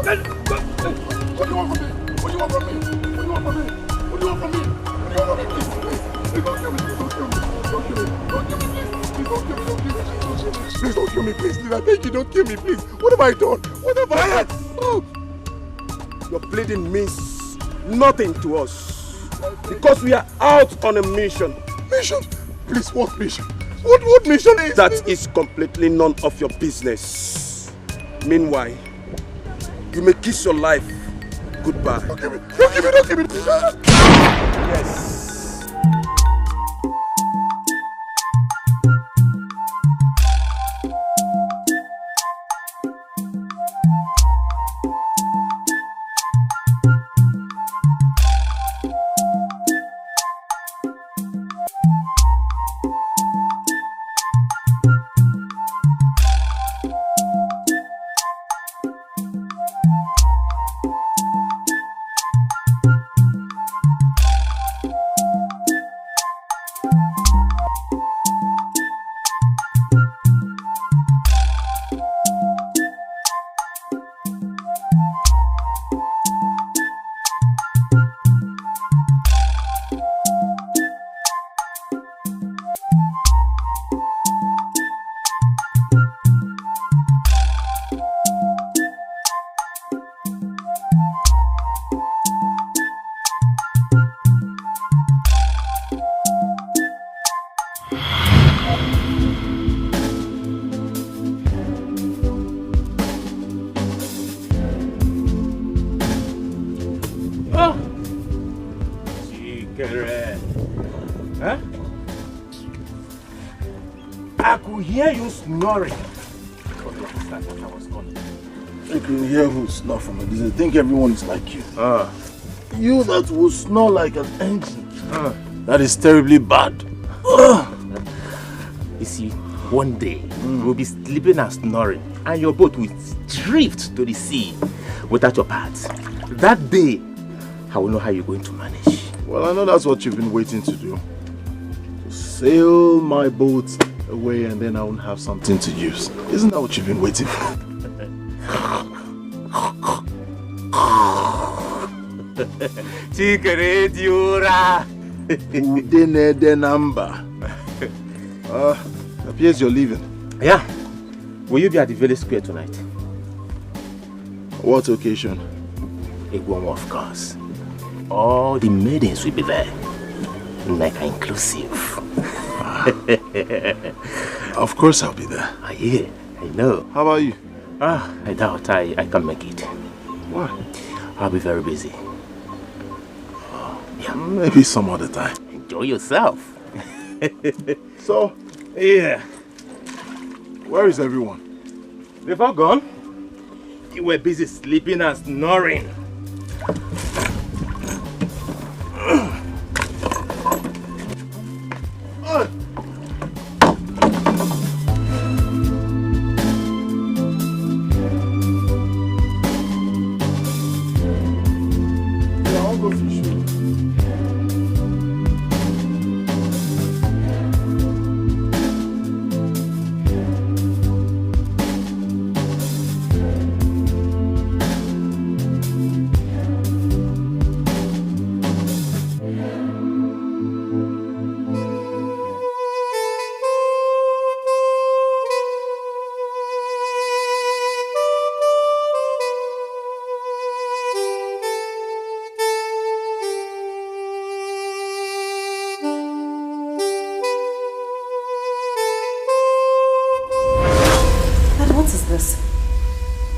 What do you want from me? What do you want from me? What do you want from me? What do you want from me? What do you want from me? Please don't kill me. Don't kill me. Don't kill me. Don't kill me, please. Please don't kill me. Don't kill me. Please don't kill me, please. Please, I beg you, don't kill me, please. What have I done? What have I done? Oh. Your bleeding means nothing to us. Because we are out on a mission. Mission? Please, what mission? What mission is that? That is completely none of your business. Meanwhile, you may kiss your life goodbye. Don't give me. Don't give me. Don't give me. Yes. Snoring. You can hear who snore from a distance. I think everyone is like you. You that will snore like an engine. That is terribly bad. You see, one day we'll be sleeping and snoring, and your boat will drift to the sea without your parts. That day, I will know how you're going to manage. Well, I know that's what you've been waiting to do. To sail my boat away and then I won't have something to use. Isn't that what you've been waiting for? Chikere diura. Udene de number. Appears you're leaving. Yeah. Will you be at the village square tonight? What occasion? Egwom, of course. All the maidens will be there. Like inclusive. Of course I'll be there. Yeah, I know. How about you? I doubt I can make it. Why? I'll be very busy. Yeah. Maybe some other time. Enjoy yourself. So? Yeah. Where is everyone? They've all gone. You were busy sleeping and snoring.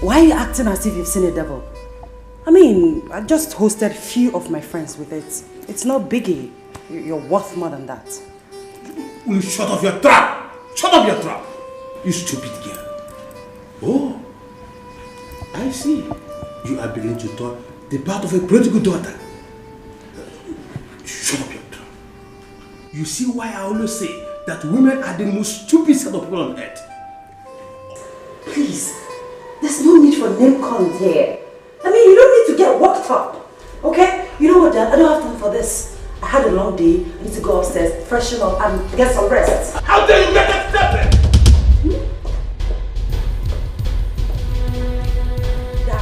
Why are you acting as if you've seen a devil? I mean, I just hosted few of my friends with it. It's not biggie. You're worth more than that. Will you shut off your trap? Shut up your trap! You stupid girl. Oh, I see. You are beginning to talk the part of a prodigal daughter. Shut up your trap. You see why I always say that women are the most stupid set of people on earth. Please, there's no need for name calling here. I mean, you don't need to get worked up, okay? You know what, Dad? I don't have time for this. I had a long day. I need to go upstairs, freshen up, and get some rest. How dare you make that statement? Dad,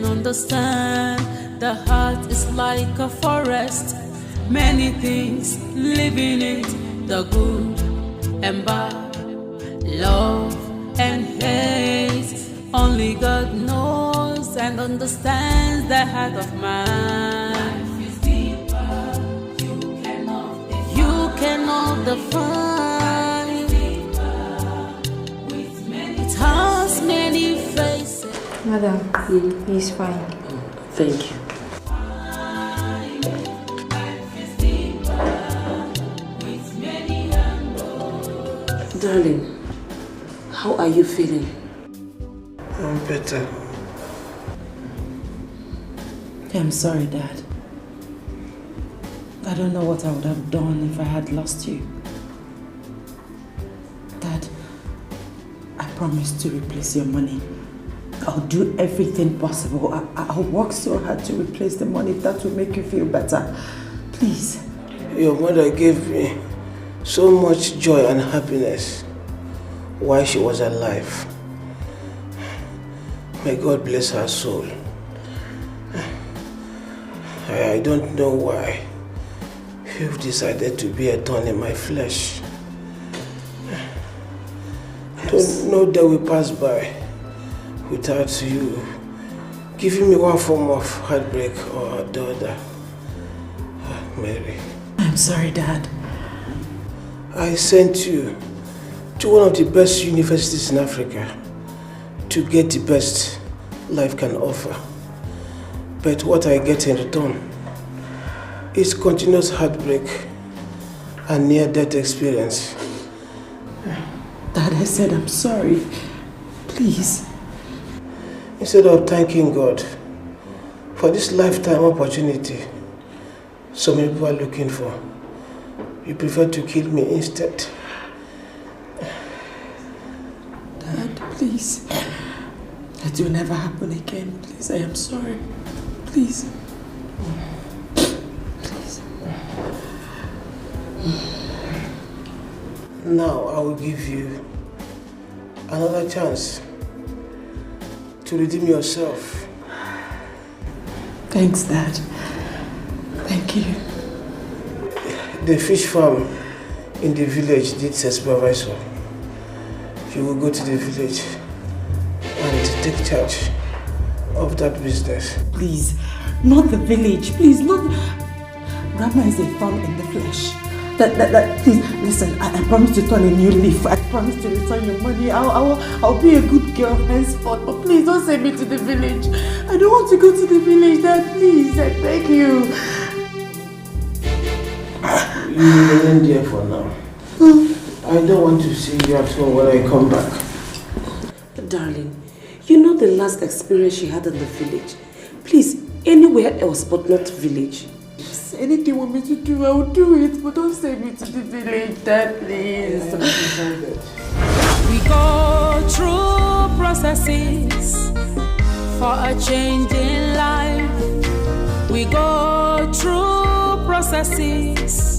understand. The heart is like a forest, many things live in it, the good and bad, love and hate. Only God knows and understands the heart of man. Life is deeper, you cannot define. It has many faces. Madam, he's fine. Thank you. Darling, how are you feeling? I'm better. I'm sorry, Dad. I don't know what I would have done if I had lost you. Dad, I promise to replace your money. I'll do everything possible. I'll work so hard to replace the money if that will make you feel better. Please. Your mother gave me so much joy and happiness while she was alive. May God bless her soul. I don't know why you've decided to be a thorn in my flesh. No day will pass by without you giving me one form of heartbreak or the other. Mary. I'm sorry, Dad. I sent you to one of the best universities in Africa to get the best life can offer. But what I get in return is continuous heartbreak and near-death experience. Dad, I said I'm sorry. Please. Instead of thanking God for this lifetime opportunity so many people are looking for, you prefer to kill me instead. Dad, please. That will never happen again. Please, I am sorry. Please. Please. Now I will give you another chance to redeem yourself. Thanks, Dad. Thank you. The fish farm in the village needs a supervisor. You will go to the village and take charge of that business. Please, not the village. Please, not. Grandma is a thorn in the flesh. Please, listen. I promise to turn a new leaf. I promise to return your money. I'll be a good girl henceforth. But please don't send me to the village. I don't want to go to the village, Dad. Please, I beg you. You remain there for now. I don't want to see you at home when I come back. Darling, you know the last experience she had in the village. Please, anywhere else but not village. If anything you want me to do, I will do it. But don't send me to the village, Dad, please. We go through processes for a change in life. We go through processes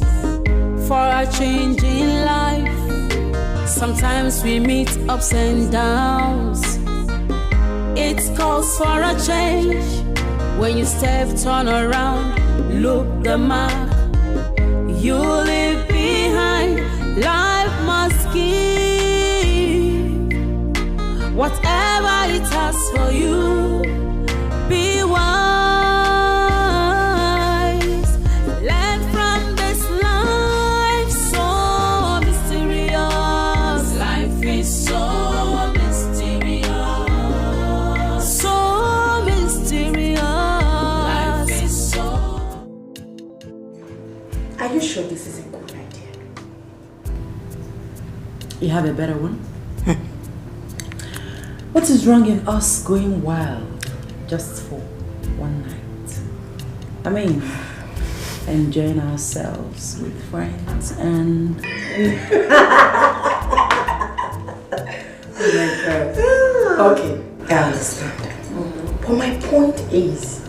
for a change in life. Sometimes we meet ups and downs. It calls for a change. When you step, turn around, look the mark you leave behind. Life must give whatever it has for you. Be wise. Learn from this life so mysterious. Life is so mysterious. So mysterious. Life is so. Are you sure this is a good idea? You have a better one? What is wrong in us going wild just for one night? I mean, enjoying ourselves with friends and... Oh my God. Okay, I understand. But my point is,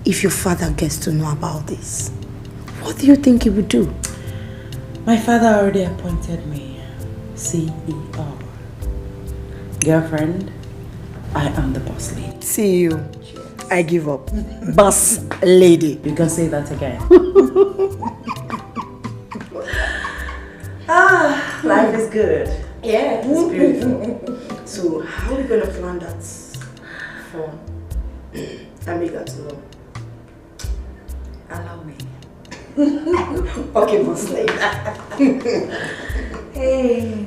if your father gets to know about this, what do you think he would do? My father already appointed me CEO. Girlfriend, I am the boss lady. See you. I give up. Boss lady. You can say that again. Life is good. Yeah, it's beautiful. So, how are we gonna plan that for Amiga to know? Allow me. Okay, boss lady. Hey.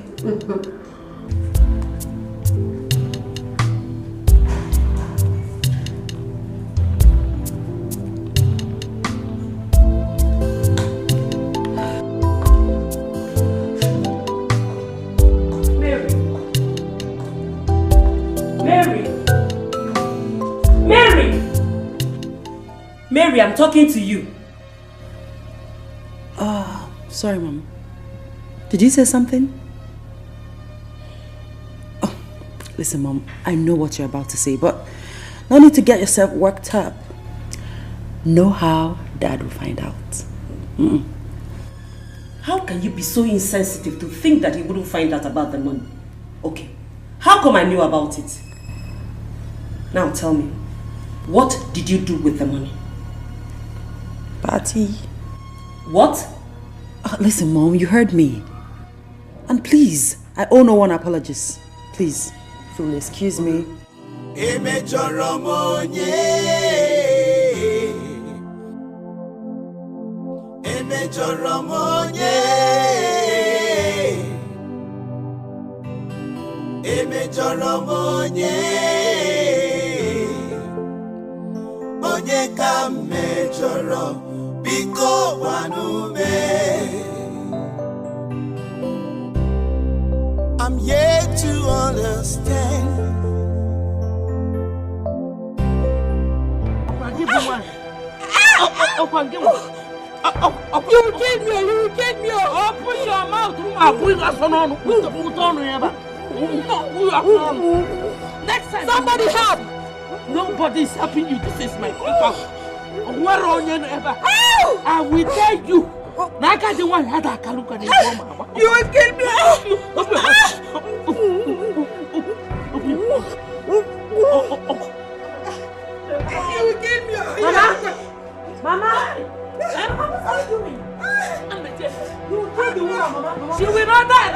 Mary, I'm talking to you. Sorry, Mom. Did you say something? Oh, listen, Mom. I know what you're about to say, but no need to get yourself worked up. Know how Dad will find out. How can you be so insensitive to think that he wouldn't find out about the money? Okay, how come I knew about it? Now tell me, what did you do with the money? Party. What? Listen, Mom, you heard me. And please, I owe no one apologies. Please, if you'll excuse me. I'm yet to understand. You will kill me! You will kill me! Open your mouth! Next time, somebody help! Nobody is helping you. This is my compound. I will tell you. You will kill me! You will kill me! Mama! What are you doing? You will kill the woman, Mama. She will not die!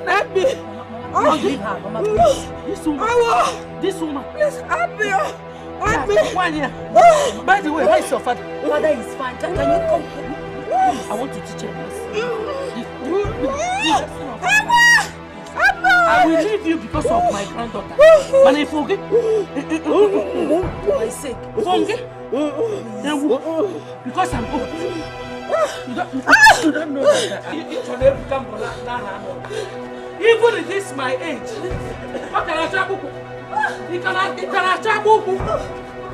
Let me! Leave her, Mama, please. This woman. Please, help me. Help me. By the way, where is your father? Father is fine. Can you come? I want to teach her this. I will leave you because of my granddaughter. And if forget, For my sake. forget, because I'm old. You don't know that. It will never come for that. Even at this my age, how can I travel? You cannot travel.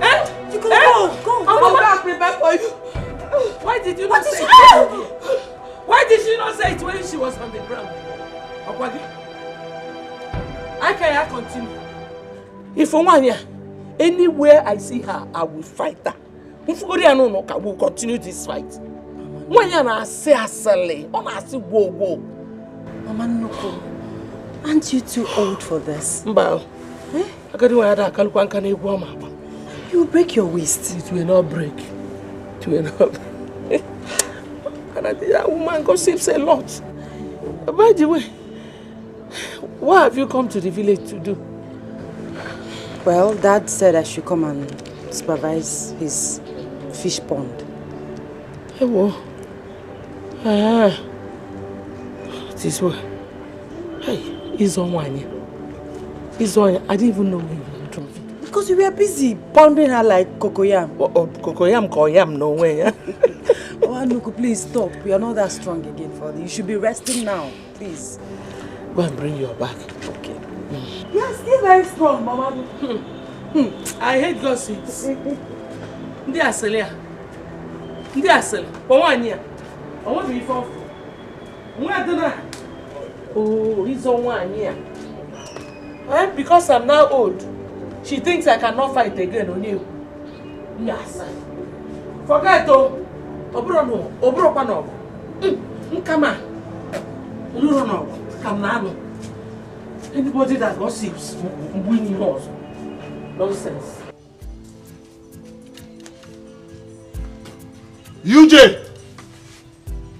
Eh? You can go. I'm going to prepare for you. Why did you not say it? Why did she not say it when she was on the ground? I can't continue. If anywhere I see her, I will fight her. We will continue this fight. Mama Noko, aren't you too old for this? you You'll break your waist. It will not break. It will not break. And I think that woman gossips a lot. By the way, what have you come to the village to do? Well, Dad said I should come and supervise his fish pond. Hey, whoa. This way. Hey, he's on one here. He's on. I didn't even know where you were from. Because we were busy pounding her like cocoyam. Cocoyam, no way. Oh, Noko, please stop. We are not that strong again for you. You should be resting now, please. Go and bring your bag. Okay. You are still very strong, Mama. I hate gossips. Ndi asele. For 1 year. I want to be for. Oh, he's on 1 year. Because I'm now old, she thinks I cannot fight again on you. Yes. Forget to. Obro pano. Come on. No. Come now. Anybody that gossips win yours. Nonsense. UJ!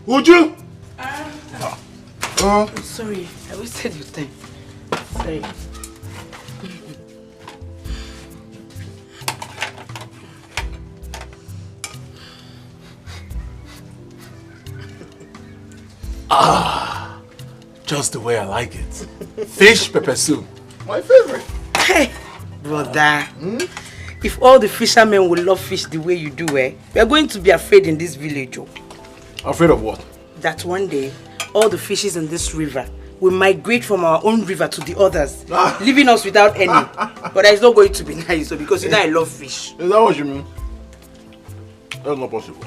Uju! Sorry, I wasted your time. Sorry. Just the way I like it. Fish pepper soup. My favorite. Hey, brother. If all the fishermen will love fish the way you do, we are going to be afraid in this village. Oh. Afraid of what? That one day, all the fishes in this river will migrate from our own river to the others, leaving us without any. But it's not going to be nice, because you know I love fish. Is that what you mean? That's not possible.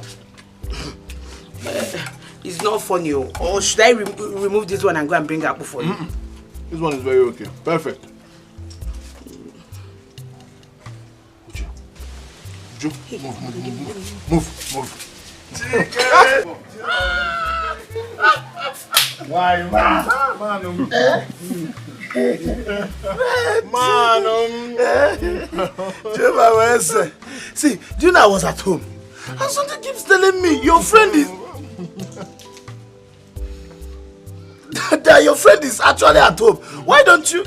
It's not funny. Or should I remove this one and go and bring apple for you? This one is very okay. Perfect. Uju, move. Why, man? See, do you know I was at home? And something keeps telling me your friend is... that your friend is actually at home. Why don't you...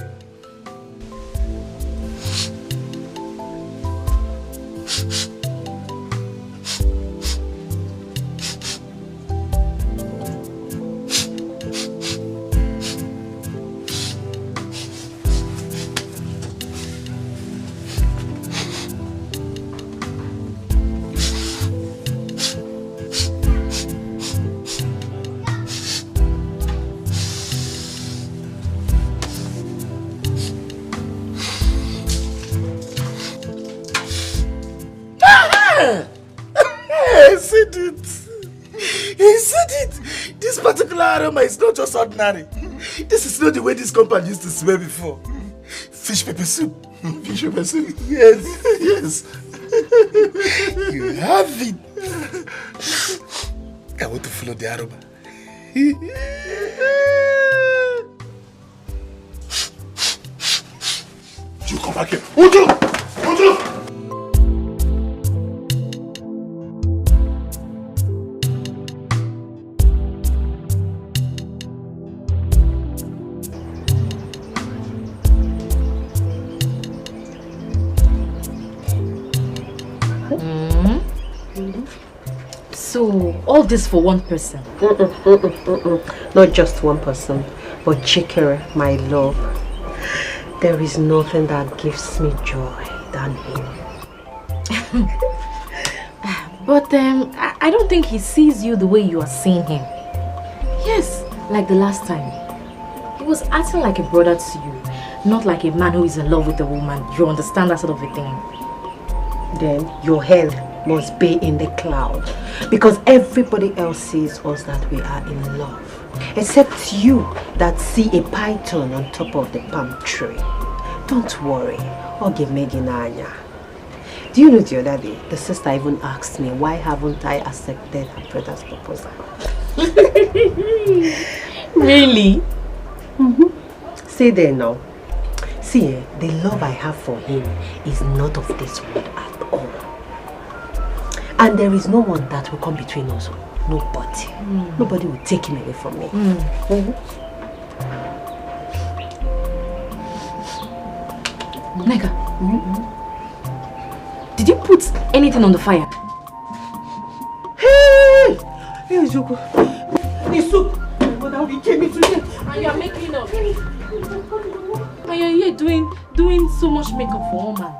He said it! This particular aroma is not just ordinary. This is not the way this compound used to smell before. Fish pepper soup. Fish pepper soup? Yes, yes. You have it. I want to follow the aroma. You come back here. Uju! So, all this for one person? Not just one person, but Chikere, my love. There is nothing that gives me joy than him. But I don't think he sees you the way you are seeing him. Yes, like the last time. He was acting like a brother to you, not like a man who is in love with a woman. You understand that sort of a thing? Then your head must be in the cloud, because everybody else sees us that we are in love, except you that see a python on top of the palm tree. Don't worry, Oge Meginanya. Do you know the other day, the sister even asked me, why haven't I accepted her brother's proposal? Really? Stay there now. See, the love I have for him is not of this world at all. And there is no one that will come between us. Nobody. Nobody will take him away from me. Nega, did you put anything on the fire? Hey! Hey, Joko. The soup. But now he came into here. And you are making up. And you're here doing so much makeup for woman.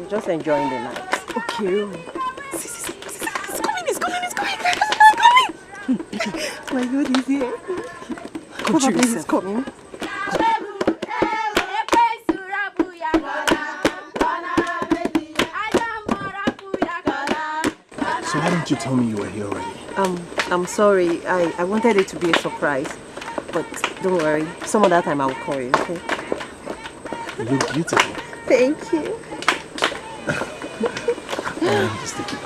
just enjoying the night. Okay. See. It's coming. My God, he's here. Probably he's coming. So why didn't you tell me you were here already? I'm sorry. I wanted it to be a surprise. But don't worry. Some other time I'll call you, okay? You look beautiful. Thank you. Just take it.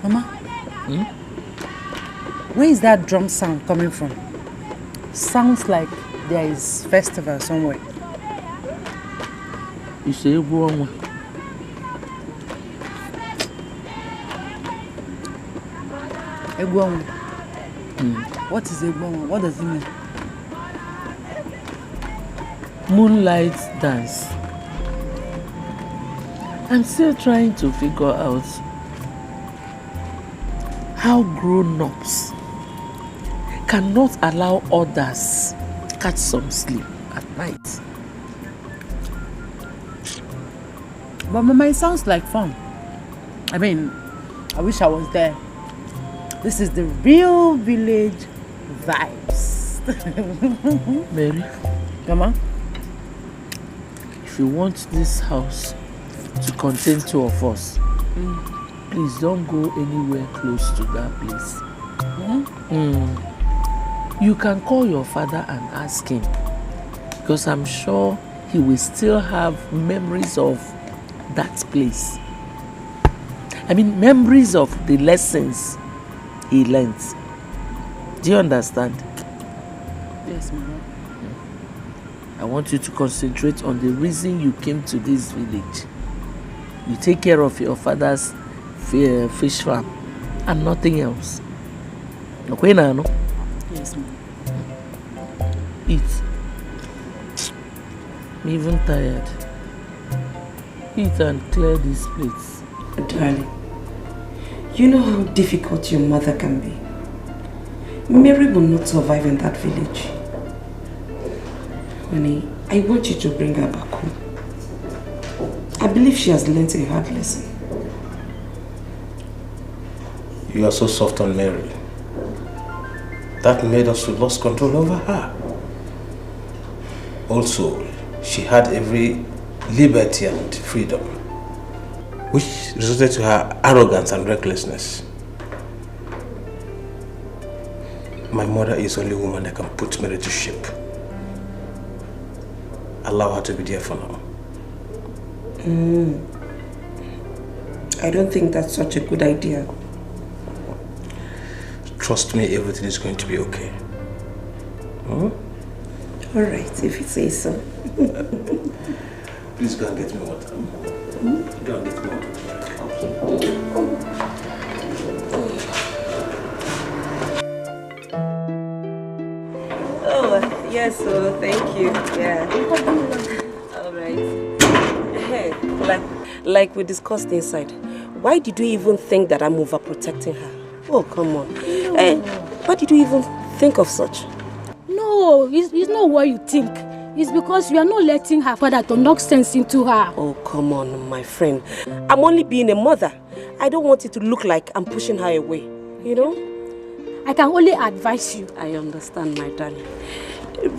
Mama? Where is that drum sound coming from? Sounds like there is festival somewhere. You say Egwu. Egwu. What is Egwu? What does it mean? Moonlight dance. I'm still trying to figure out how grown-ups cannot allow others catch some sleep at night. But Mama, it sounds like fun. I mean, I wish I was there. This is the real village vibes. Mary? Mama? If you want this house to contain two of us, please don't go anywhere close to that place. You can call your father and ask him, because I'm sure he will still have memories of that place. I mean, memories of the lessons he learned. Do you understand? Yes, Mama. I want you to concentrate on the reason you came to this village. You take care of your father's fish farm and nothing else. Okay, Nano? Yes, Mama. Eat. I'm even tired. Eat and clear these plates. Darling, you know how difficult your mother can be. Mary will not survive in that village. Honey, I want you to bring her back home. I believe she has learnt a hard lesson. You are so soft on Mary. That made us to lose control over her. Also, she had every liberty and freedom, which resulted to her arrogance and recklessness. My mother is the only woman that can put Mary to shame. Allow her to be there for now. I don't think that's such a good idea. Trust me, everything is going to be okay. Alright, if you say so. Please go and get me water. Go and get me water. Oh, yes, so thank you. Yeah. All right. Hey, like we discussed inside, why did you even think that I'm overprotecting her? Oh, come on. Why did you even think of such? No, it's not what you think. It's because you are not letting her father to knock sense into her. Oh, come on, my friend. I'm only being a mother. I don't want it to look like I'm pushing her away, you know? I can only advise you. I understand, my darling.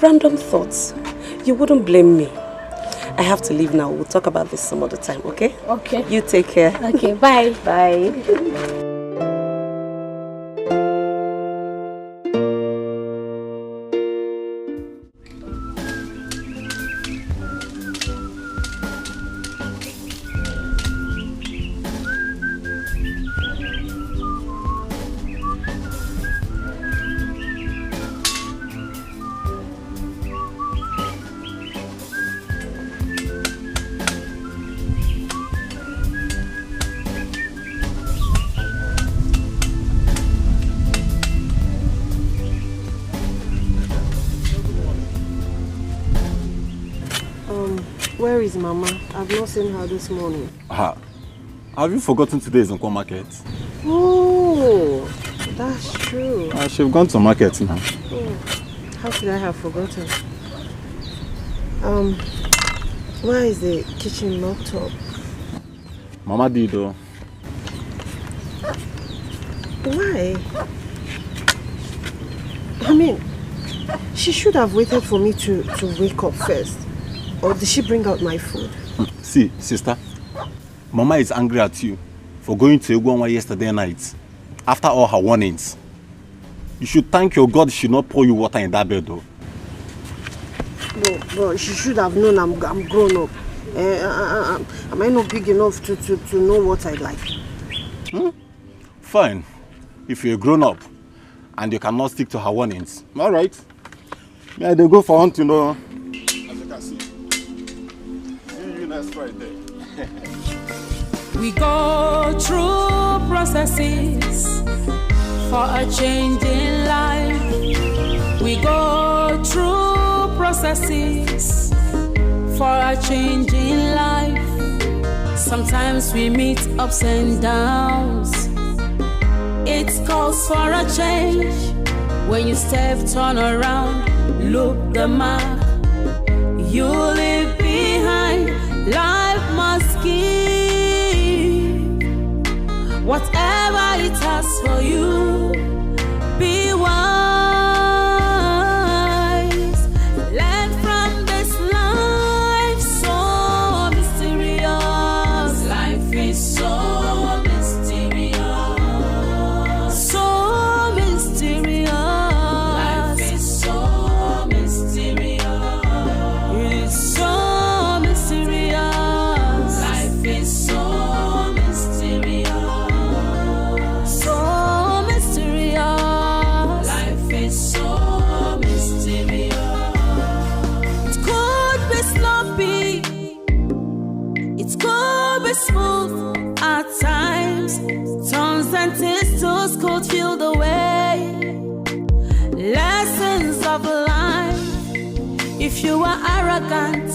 Random thoughts. You wouldn't blame me. I have to leave now. We'll talk about this some other time, okay? Okay. You take care. Okay, bye. Bye. Where is Mama? I've not seen her this morning. Have you forgotten today is Nkwo market? Oh, that's true. She've gone to market now. Oh, how could I have forgotten? Why is the kitchen locked up? Mama did though. Why? I mean, she should have waited for me to wake up first. Or did she bring out my food? See, sister, Mama is angry at you for going to Egwonwa yesterday night. After all her warnings. You should thank your God she not pour you water in that bed though. No, but she should have known I'm grown up. Am I not big enough to know what I like? Fine. If you're grown up and you cannot stick to her warnings. Alright. May they go for one to know. As you can see. See you next Friday. We go through processes for a change in life. We go through processes for a change in life. Sometimes we meet ups and downs. It calls for a change. When you step, turn around, look the mark. You leave behind. Life must give whatever it has for you. Be wise. Learn from this life so mysterious. Life is so mysterious. So mysterious. Life is so mysterious. It is so mysterious. Life is so mysterious. So mysterious. Life is so mysterious. It could be sloppy. It could be smooth at times. Turns and twists could feel the way. Lessons of life. If you are arrogant,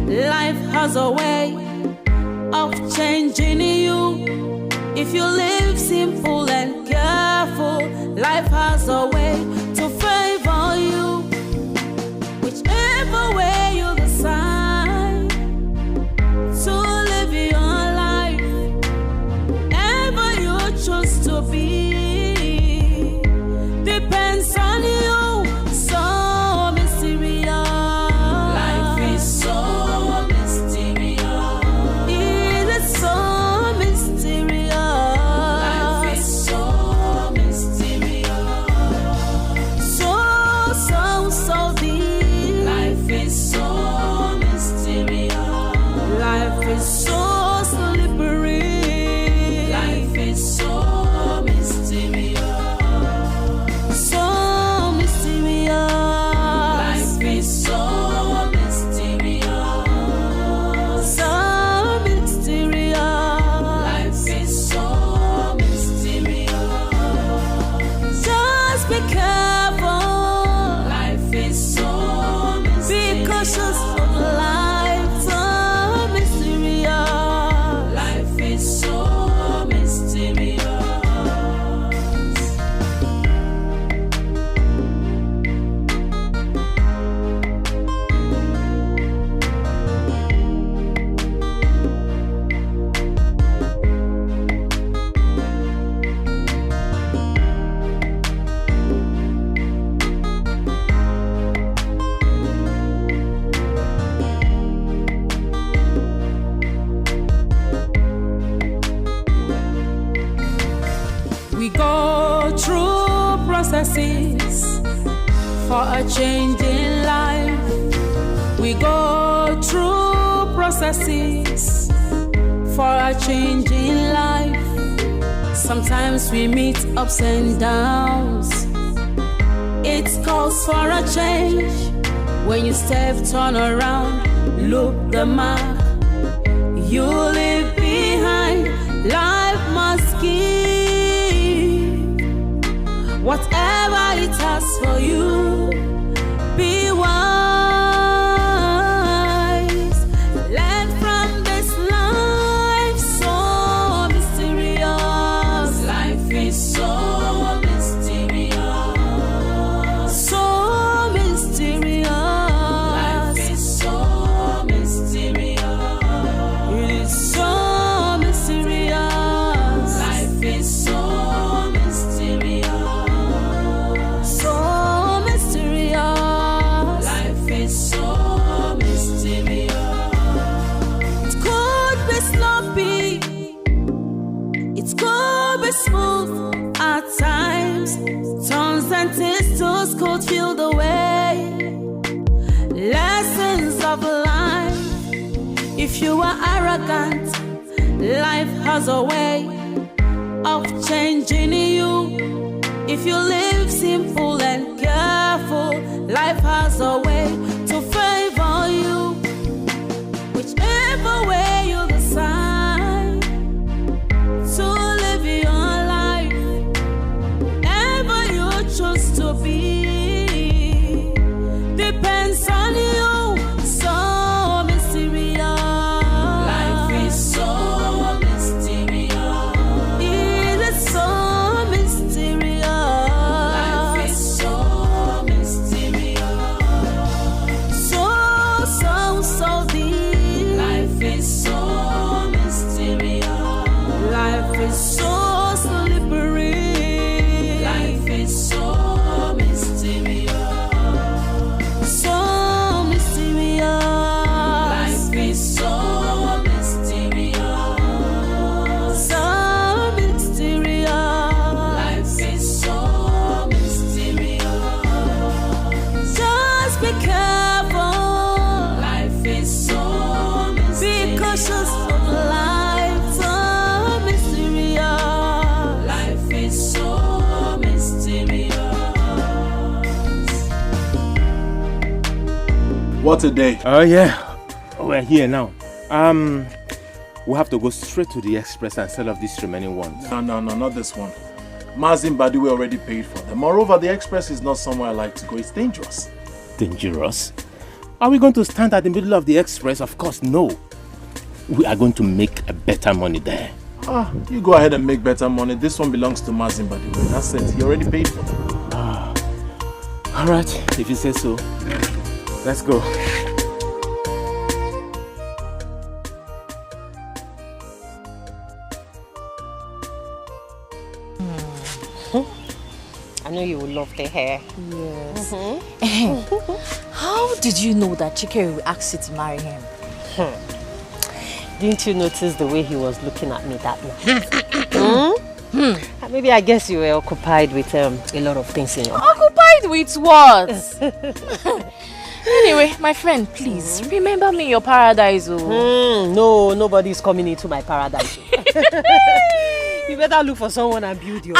life has a way of changing you. If you live simple and careful, life has a way to favor you. Whichever way you decide to live your life, wherever you choose to be, depends on you. So mysterious. Life is so mysterious. It is so mysterious. Life is so mysterious. So deep. Life is so mysterious. Life is so slippery. Life is so mysterious. So philosophies. For a change in life, we go through processes. For a change in life, sometimes we meet ups and downs. It calls for a change. When you step, turn around, look the mark you leave behind. Life must give whatever it has for you. Be wise, learn from this life so mysterious. Life is so mysterious, so mysterious. Life is so mysterious. It is so mysterious. Life is so mysterious. So mysterious. Life is so mysterious. It could be sloppy, it could be smooth at times. Turns and twists could feel the way. Lessons of life. If you are arrogant, life has a way of changing you. If you live simple and careful, life has a way to favor you. Whichever way you decide to live your life, ever you choose to be, depends on you. So mysterious. Life is so mysterious. It is so mysterious. Life is so mysterious. So deep. Life is so mysterious. Life is so slippery. Life is so mysterious. So mysterious. Life is so mysterious. So mysterious. Life is so mysterious. Just be careful. Life is so mysterious. Be cautious of life. So mysterious. Life is so mysterious. What a day. Oh yeah, we're here now. We have to go straight to the express and sell off these remaining ones. No, not this one. Mazin Badiwe already paid for them. Moreover, the express is not somewhere I like to go. It's dangerous. Dangerous? Are we going to stand at the middle of the express? Of course, no. We are going to make a better money there. You go ahead and make better money. This one belongs to Mazin Badiwe. That's it. He already paid for them. Alright, if you say so. Let's go. I know you will love the hair. Yes. How did you know that Chike will ask you to marry him? Didn't you notice the way he was looking at me that night? Maybe I guess you were occupied with a lot of things in your mind. Occupied with what? Anyway, my friend, please remember me in your paradise. No, nobody's coming into my paradise. You better look for someone and build your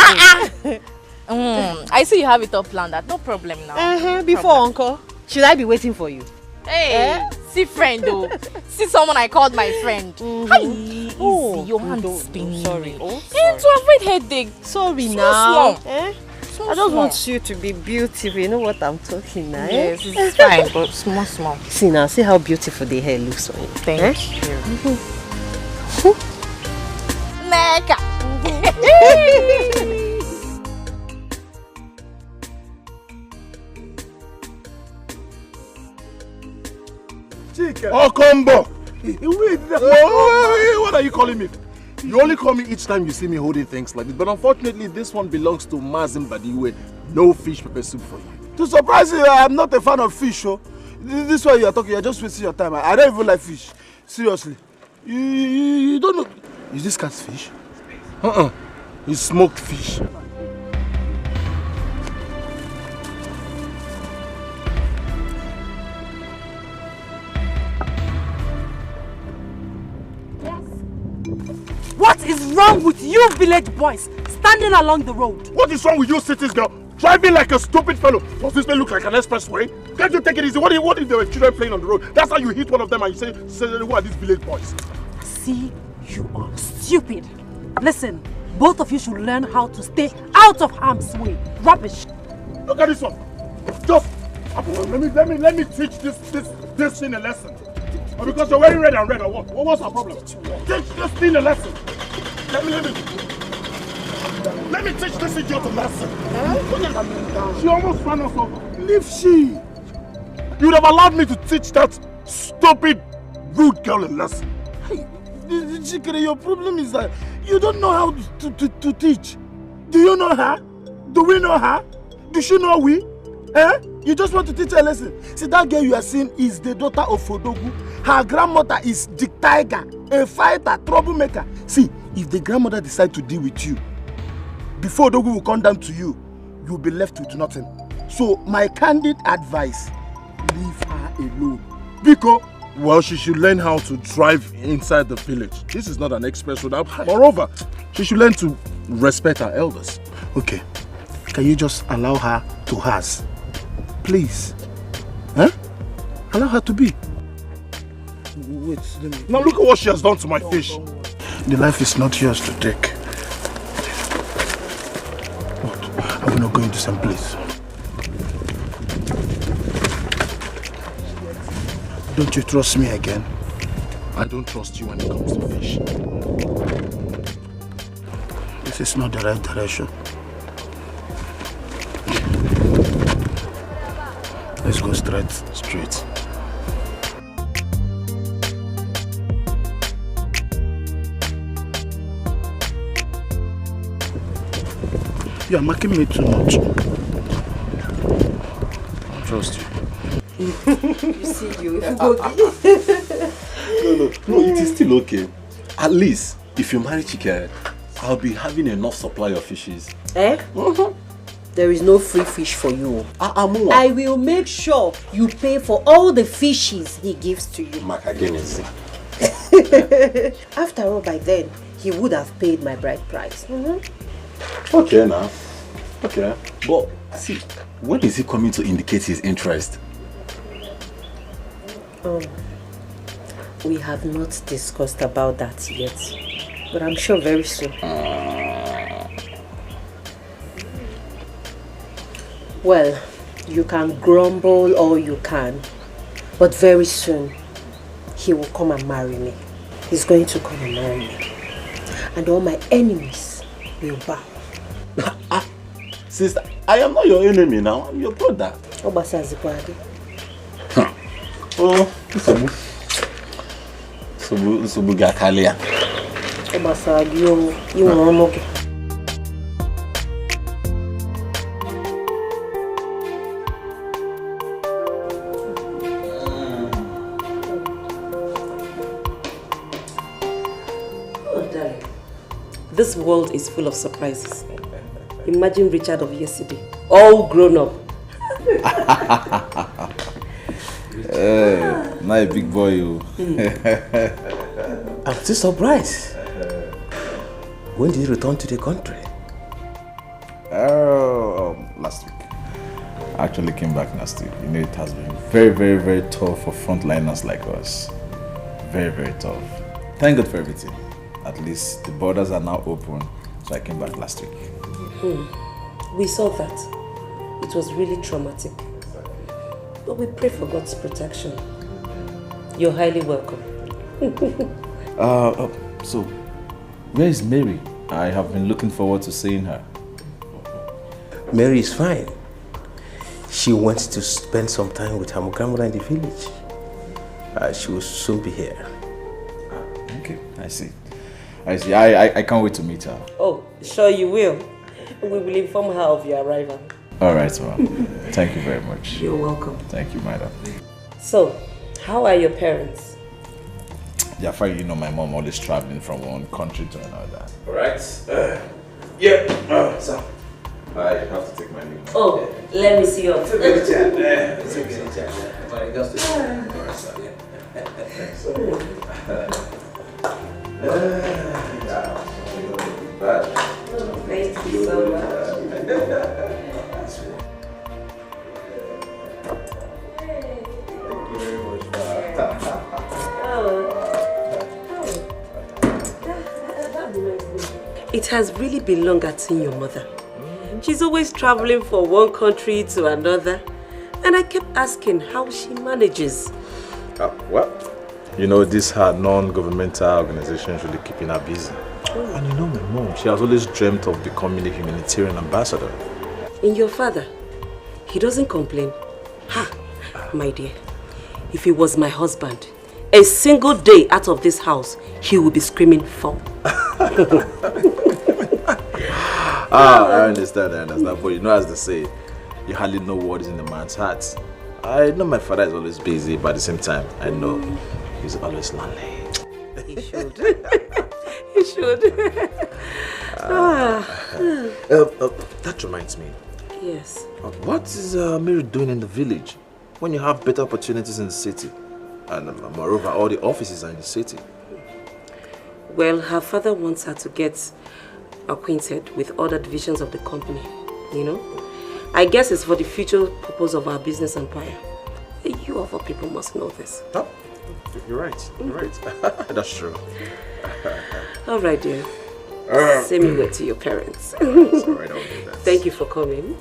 own. I see you have it all planned. That no problem now. Before uncle, should I be waiting for you? Hey, see friend though. See someone I called my friend. Hi, easy. Your hand is spinning. Sorry. To avoid headache. Sorry small, now. Small. I just want you to be beautiful. You know what I'm talking now? Yes, it's fine, but small. See now, see how beautiful the hair looks on you. Thank you. Neka. Oh, combo! What are you calling me? You only call me each time you see me holding things like this. But unfortunately, this one belongs to Mazin Badiwe. No fish pepper soup for you. To surprise you, I'm not a fan of fish, oh. This way you are talking, you're just wasting your time. I don't even like fish. Seriously. You don't know. Is this cat's fish? It's smoked fish. wrong with you village boys standing along the road? What is wrong with you cities girl? Driving like a stupid fellow. Does this man look like an expressway? Can't you take it easy? What if there were children playing on the road? That's how you hit one of them and you say who are these village boys? See, you are stupid. Listen, both of you should learn how to stay out of harm's way. Rubbish. Look at this one. Just let me teach this thing a lesson. Or because you're wearing red and red or what? What's our problem? Teach this thing a lesson. Let me teach this idiot a lesson. Look at her. She almost ran us over. Leave she. You would have allowed me to teach that stupid, rude girl a lesson. Hey, Chikere, your problem is that you don't know how to teach. Do you know her? Do we know her? Does she know we? Eh? You just want to teach her a lesson. See, that girl you are seeing is the daughter of Odogu. Her grandmother is Dikeh, a fighter, troublemaker. See, if the grandmother decides to deal with you, before Odogu will come down to you, you'll be left with nothing. So, my candid advice, leave her alone. Because, well, she should learn how to drive inside the village. This is not an express road. Moreover, she should learn to respect her elders. Okay. Can you just allow her to hers? Please. Huh? Allow her to be. Wait, let me... Now look at what she has done to my fish. The life is not yours to take. What? Are we not going to some place? Don't you trust me again? I don't trust you when it comes to fish. This is not the right direction. Let's go straight. You are marking me too much. I trust you. You see you, if you go... No, it is still okay. At least, if you marry Chikere, I'll be having enough supply of fishes. Eh? There is no free fish for you. I will make sure you pay for all the fishes he gives to you. After all, by then, he would have paid my bride price. Okay now. Okay. But see, when is he coming to indicate his interest? We have not discussed about that yet. But I'm sure very soon. Well, you can grumble all you can, but very soon he will come and marry me. He's going to come and marry me. And all my enemies will bow. Sister, I am not your enemy now. I'm your brother. Oh, Subu Gakalia. This world is full of surprises. Imagine Richard of yesterday, all grown up. Hey, not a big boy, you. I'm still surprised. When did you return to the country? Last week. I actually came back last week. You know, it has been very, very, very tough for frontliners like us. Very, very tough. Thank God for everything. At least the borders are now open, so I came back last week. We saw that. It was really traumatic. But we pray for God's protection. You're highly welcome. So, where is Mary? I have been looking forward to seeing her. Mary is fine. She wants to spend some time with her grandmother in the village. She will soon be here. Okay, I see. I can't wait to meet her. Oh, sure you will. We will inform her of your arrival. All right, ma'am. Thank you very much. You're welcome. Thank you, madam. So, how are your parents? Yeah, fine. You know, my mom always traveling from one country to another. All right. So, I have to take my leave. Oh, let me see your... bad. Thank you so much. It has really been long at seeing your mother. She's always traveling from one country to another. And I kept asking how she manages. Well, you know, these are non-governmental organizations really keeping her busy. And you know my mom, she has always dreamt of becoming a humanitarian ambassador. And your father, he doesn't complain. Ha, my dear, if he was my husband, a single day out of this house, he would be screaming for. I understand, but you know, as they say, you hardly know what is in a man's heart. I know my father is always busy, but at the same time, I know he's always lonely. He should. He should. That reminds me. Yes. What is Mary doing in the village when you have better opportunities in the city? And moreover, all the offices are in the city. Well, her father wants her to get acquainted with other divisions of the company, you know. I guess it's for the future purpose of our business empire. You of all people must know this. Oh, you're right. You're right. That's true. All right, dear. Send me word to your parents. All right, I'll do that. Thank you for coming.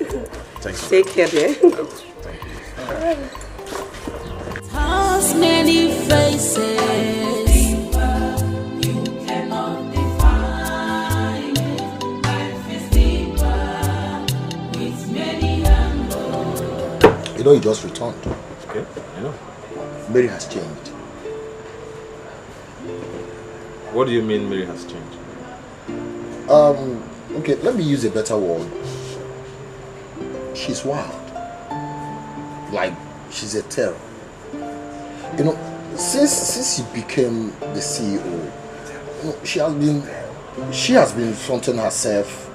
Thanks. Take care, dear. Thank you. Has many faces. You cannot define. Life is deeper with many angles. You know, you just returned. Okay, I know. Mary has changed. What do you mean Mary has changed? Okay, let me use a better word. She's wild. Like, she's a terror. You know, since she became the CEO, you know, she has been fronting herself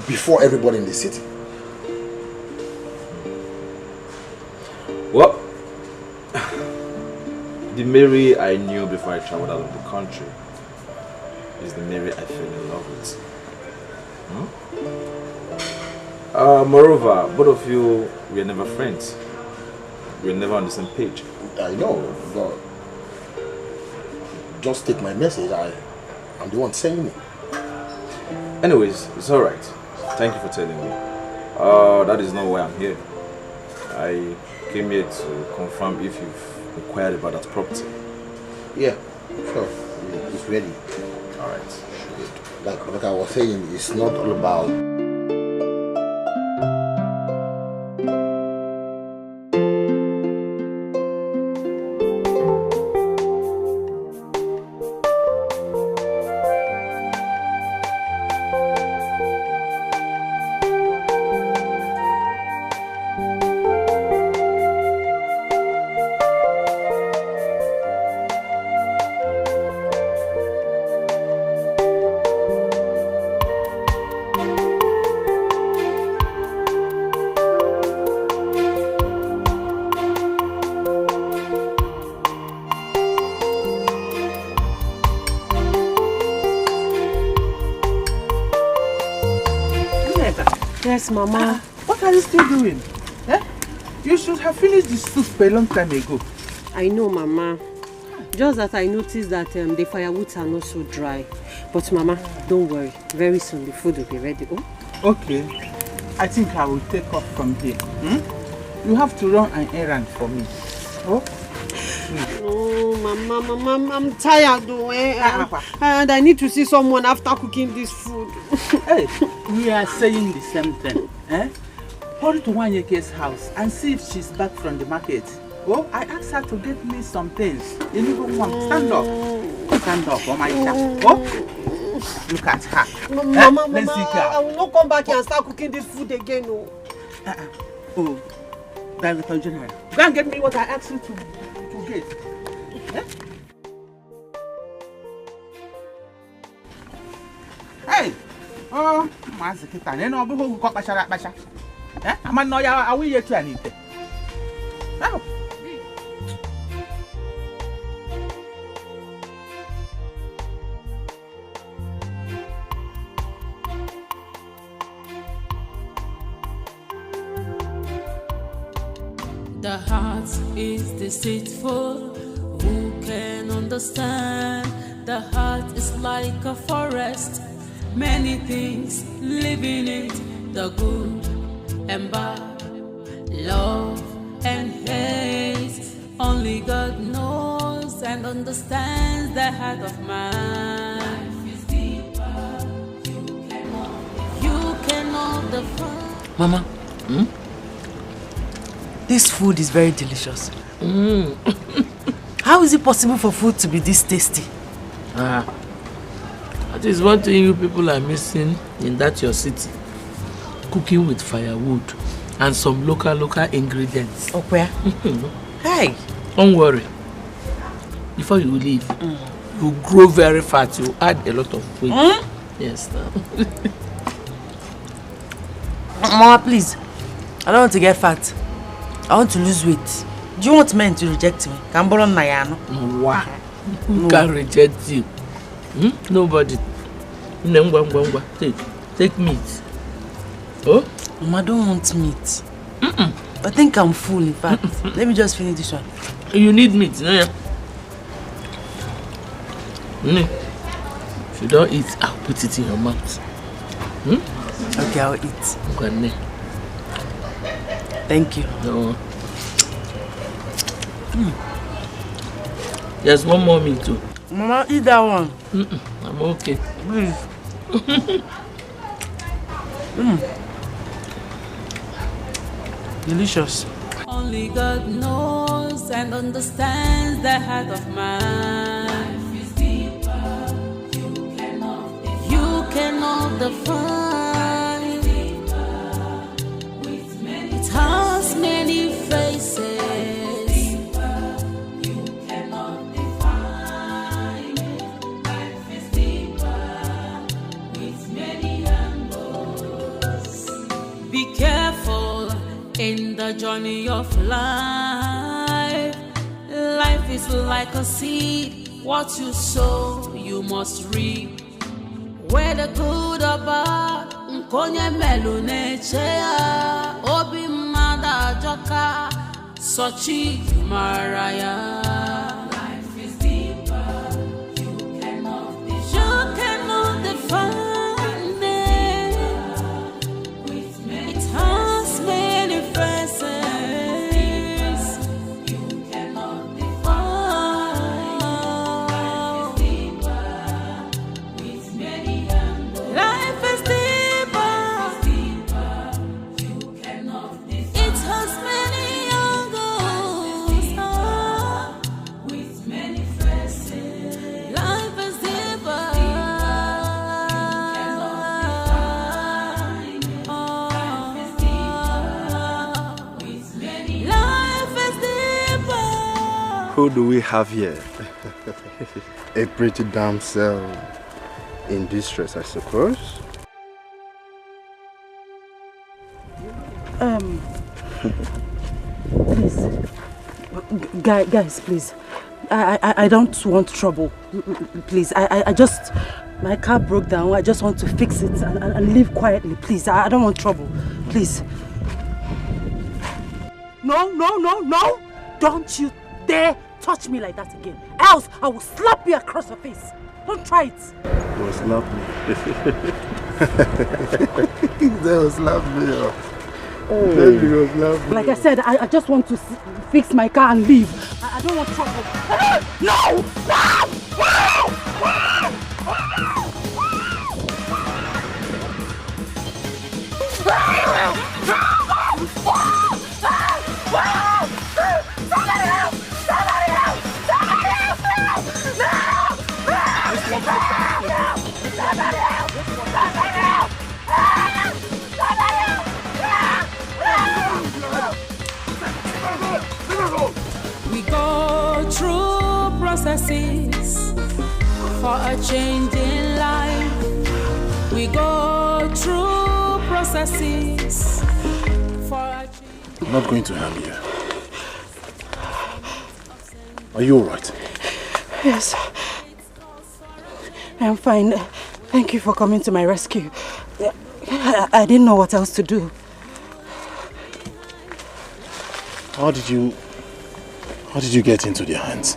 before everybody in the city. Well, the Mary I knew before I traveled out of the country is the Mary I fell in love with. Moreover, both of you were never friends. We were never on the same page. I know, but just take my message. I'm the one saying it. Anyways, it's alright. Thank you for telling me. That is not why I'm here. I came here to confirm if you've inquired about that property. Yeah, sure. It's ready. Alright. Like I was saying, it's not all about... Yes, Mama. What are you still doing? Eh? You should have finished the soup a long time ago. I know, Mama. Just that I noticed that the firewoods are not so dry. But Mama, don't worry. Very soon the food will be ready. Oh? Okay. I think I will take off from here. You have to run an errand for me. Oh? Oh, Mama, I'm tired though. And I need to see someone after cooking this food. Hey, we are saying the same thing. Eh? Hurry to Wanyeke's house and see if she's back from the market. Oh, I asked her to get me some things. You need to stand up. Stand up, oh my God. Oh, look at her. Mama, I will not come back here and start cooking this food again. Oh, oh, Director General, go and get me what I asked you to get. Eh? Hey! Oh, Mazikita, you know, who got Basha? Eh? I'm not are we yet to anything? Now. The heart is deceitful. Who can understand? The heart is like a forest. Many things live in it. The good and bad, love and hate. Only God knows and understands the heart of man. Life is deeper. You cannot define. Mama, This food is very delicious. How is it possible for food to be this tasty? That is one thing you people are missing in that your city. Cooking with firewood and some local ingredients. Oh, where? Hey! Don't worry. Before you leave, you grow very fat. You add a lot of weight. Yes. Mama, please. I don't want to get fat. I want to lose weight. Do you want men to reject me? Can borrow Nayano? Wow. Who can reject you? Nobody. Take meat. Oh? Mama, I don't want meat. I think I'm full, in fact. Let me just finish this one. You need meat, no? If you don't eat, I'll put it in your mouth. Okay, I'll eat. Okay. Thank you. No. There's one more meat too. Mama, eat that one. I'm okay. Please. Delicious. Only God knows and understands the heart of man. Life is deeper. You cannot define. It has many faces. You cannot define. Life is deeper with many angles. Be careful in the journey of life. Life is like a seed. What you sow, you must reap. Whether good or bad, nkonye melune chea. Obi mada joka, sochi maraya. Life is deeper. You cannot define. It has many faces. You cannot define. With many angles. Life is deeper. You cannot define. It has many angles. With many faces. Life is deeper. Who do we have here? A pretty damsel in distress, I suppose. Please. Guys, please. I don't want trouble. Please, I just... My car broke down. I just want to fix it and leave quietly. Please, I don't want trouble. Please. No. Don't you dare touch me like that again. Else, I will slap you across your face. Don't try it. It was lovely. That was lovely. That was lovely. Like I said, I just want to fix my car and leave. I don't want trouble. No! We go through processes for a change in life. We go through processes for a change. I'm not going to harm you. Are you alright? Yes. I'm fine. Thank you for coming to my rescue. I didn't know what else to do. How did you get into their hands?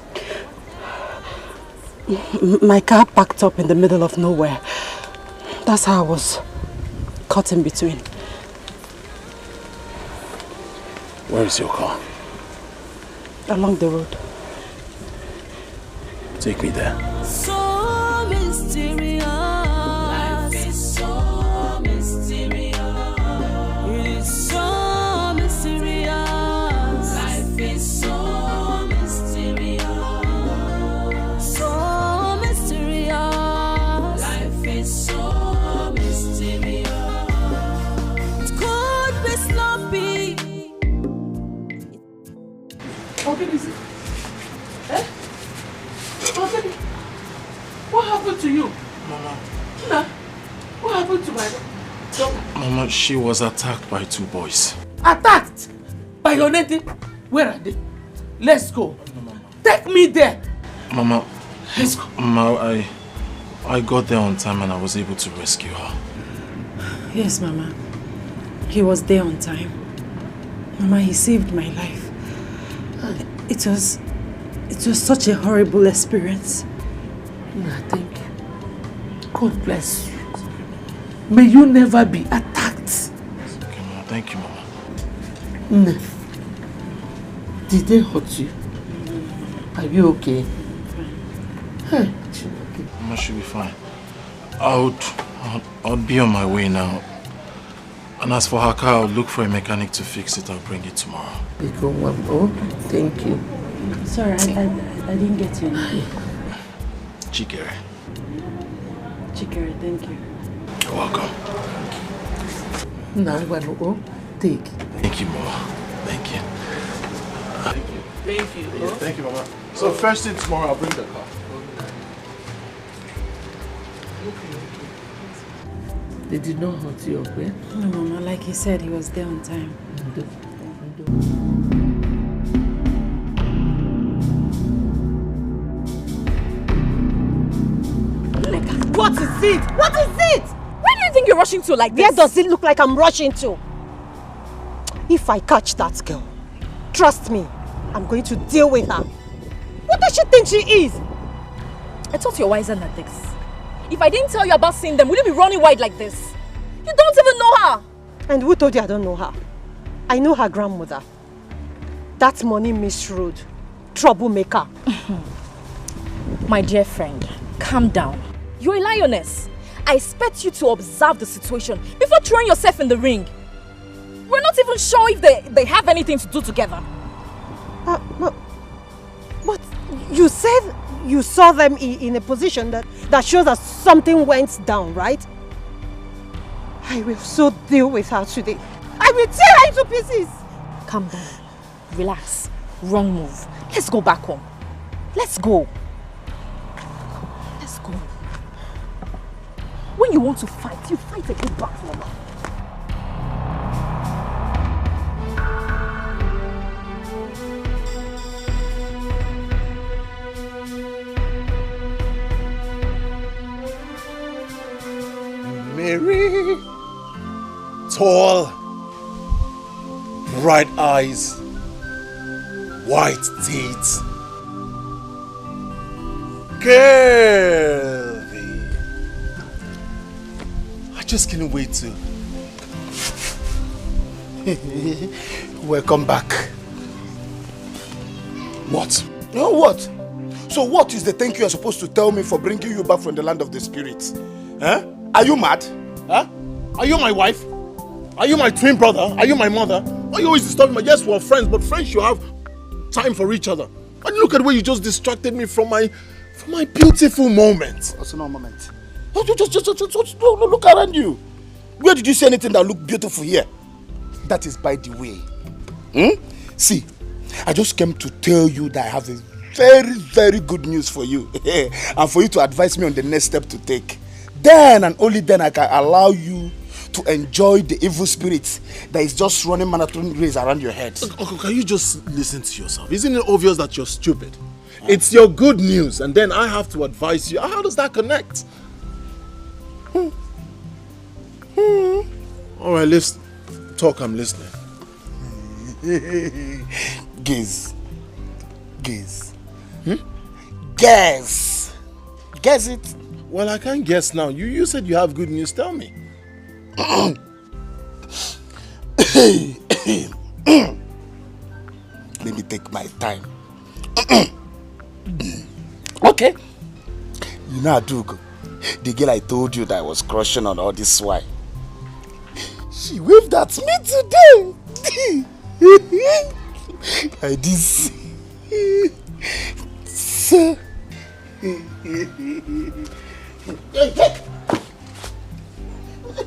My car packed up in the middle of nowhere. That's how I was caught in between. Where is your car? Along the road. Take me there. So mysterious. Life is so mysterious. It is so mysterious. Life is so mysterious. So mysterious. Life is so mysterious. It could be sloppy. Okay, this is. Eh? Okay. What happened to you? Mama. Nah. What happened to my daughter? Mama, she was attacked by 2 boys. Attacked by your native? Where are they? Let's go. Take me there. Mama. Let's go. Mama, I got there on time and I was able to rescue her. Yes, Mama. He was there on time. Mama, he saved my life. It was such a horrible experience. Nah, thank you. God bless you. May you never be attacked. Okay, Mama. Thank you, Mama. Nah. Did they hurt you? Are you okay? Hey. Mama should be fine. I'll be on my way now. And as for her car, I'll look for a mechanic to fix it. I'll bring it tomorrow. Oh, thank you. Sorry, I didn't get your name. Dikeh. Dikeh, thank you. You're welcome. Now, take. Thank you, Mama. Thank you. Thank you. Yeah, thank you, Mama. So first thing tomorrow, I'll bring the car. They did not hurt you, okay? No, Mama, like he said, he was there on time. What is it? What is it? Where do you think you're rushing to like this? Where does it look like I'm rushing to? If I catch that girl, trust me, I'm going to deal with her. What does she think she is? I thought you're wiser than this. If I didn't tell you about seeing them, would you be running wide like this? You don't even know her. And who told you I don't know her? I know her grandmother. That money misruled, troublemaker. My dear friend, calm down. You're a lioness. I expect you to observe the situation before throwing yourself in the ring. We're not even sure if they have anything to do together. But you said you saw them in a position that shows that something went down, right? I will so deal with her today. I will tear her into pieces. Calm down. Relax. Wrong move. Let's go back home. Let's go. Let's go. When you want to fight, you fight a good back, Mama. Mary, tall, bright eyes, white teeth, curvy. I just can't wait to. Welcome back. What? No, what? So what is the thank you are supposed to tell me for bringing you back from the land of the spirits? Huh? Are you mad? Huh? Are you my wife? Are you my twin brother? Are you my mother? Why you always disturbing me? Yes, we're friends, but friends should have time for each other. And look at the way you just distracted me from my beautiful moment. What's no moment? Just look around you. Where did you see anything that looked beautiful here? That is by the way. See, I just came to tell you that I have a very, very good news for you. And for you to advise me on the next step to take. Then and only then I can allow you to enjoy the evil spirit that is just running marathon race around your head. Okay, can you just listen to yourself? Isn't it obvious that you're stupid? It's your good news, and then I have to advise you. How does that connect? All right, let's talk. I'm listening. Gaze. Guess. Guess it. Well, I can't guess now. You said you have good news. Tell me. Let me take my time. Okay. You know Adugo, the girl I told you that I was crushing on all this while. She waved at me today. Like this. So.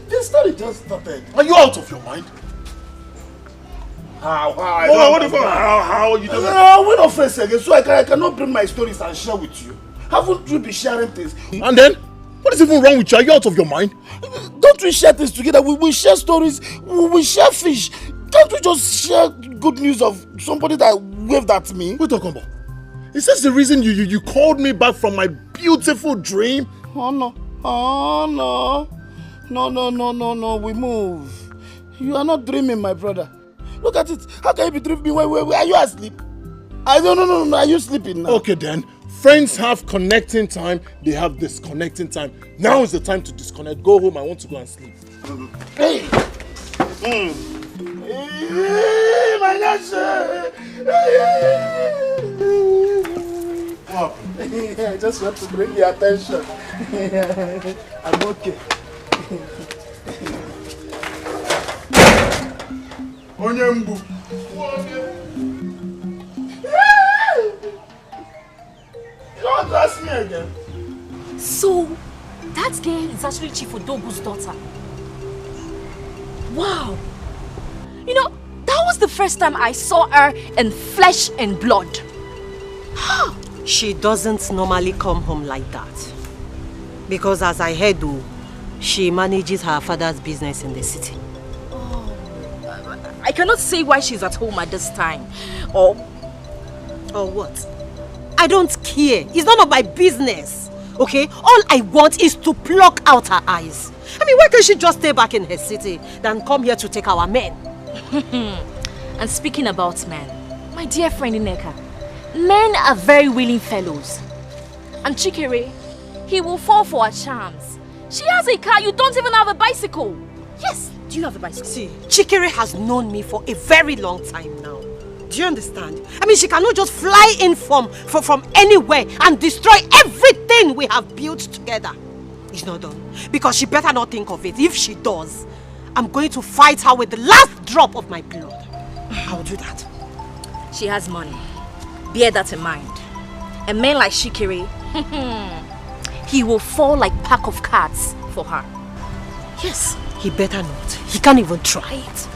This story just started. Are you out of your mind? How are you doing? We're not friends again, so I cannot bring my stories and share with you. Haven't you been sharing things? And then? What is even wrong with you? Are you out of your mind? Don't we share things together? We share stories, we share fish. Can't we just share good news of somebody that waved at me? What are you talking about? Is this the reason you called me back from my beautiful dream? Oh no. No, we move. You are not dreaming, my brother. Look at it. How can you be dreaming? Wait, are you asleep? No, are you sleeping now? Okay then. Friends have connecting time, they have disconnecting time. Now is the time to disconnect. Go home, I want to go and sleep. Hey, my gosh! What? I just want to bring your attention. I'm okay. Onyembu. Don't ask me again. So, that girl is actually Chief Odogu's daughter. Wow. You know, that was the first time I saw her in flesh and blood. She doesn't normally come home like that. Because as I heard, she manages her father's business in the city. I cannot say why she's at home at this time. Or what? I don't care. It's none of my business. Okay? All I want is to pluck out her eyes. I mean, why can't she just stay back in her city than come here to take our men? And speaking about men, my dear friend Ineka, men are very willing fellows. And Chikere, he will fall for her charms. She has a car, you don't even have a bicycle. Yes, do you have a bicycle? See, Chikere has known me for a very long time now. Do you understand? I mean, she cannot just fly in from anywhere and destroy everything we have built together. It's not done. Because she better not think of it. If she does, I'm going to fight her with the last drop of my blood. I will do that. She has money. Bear that in mind. A man like Shikiri, he will fall like pack of cards for her. Yes, he better not. He can't even try it.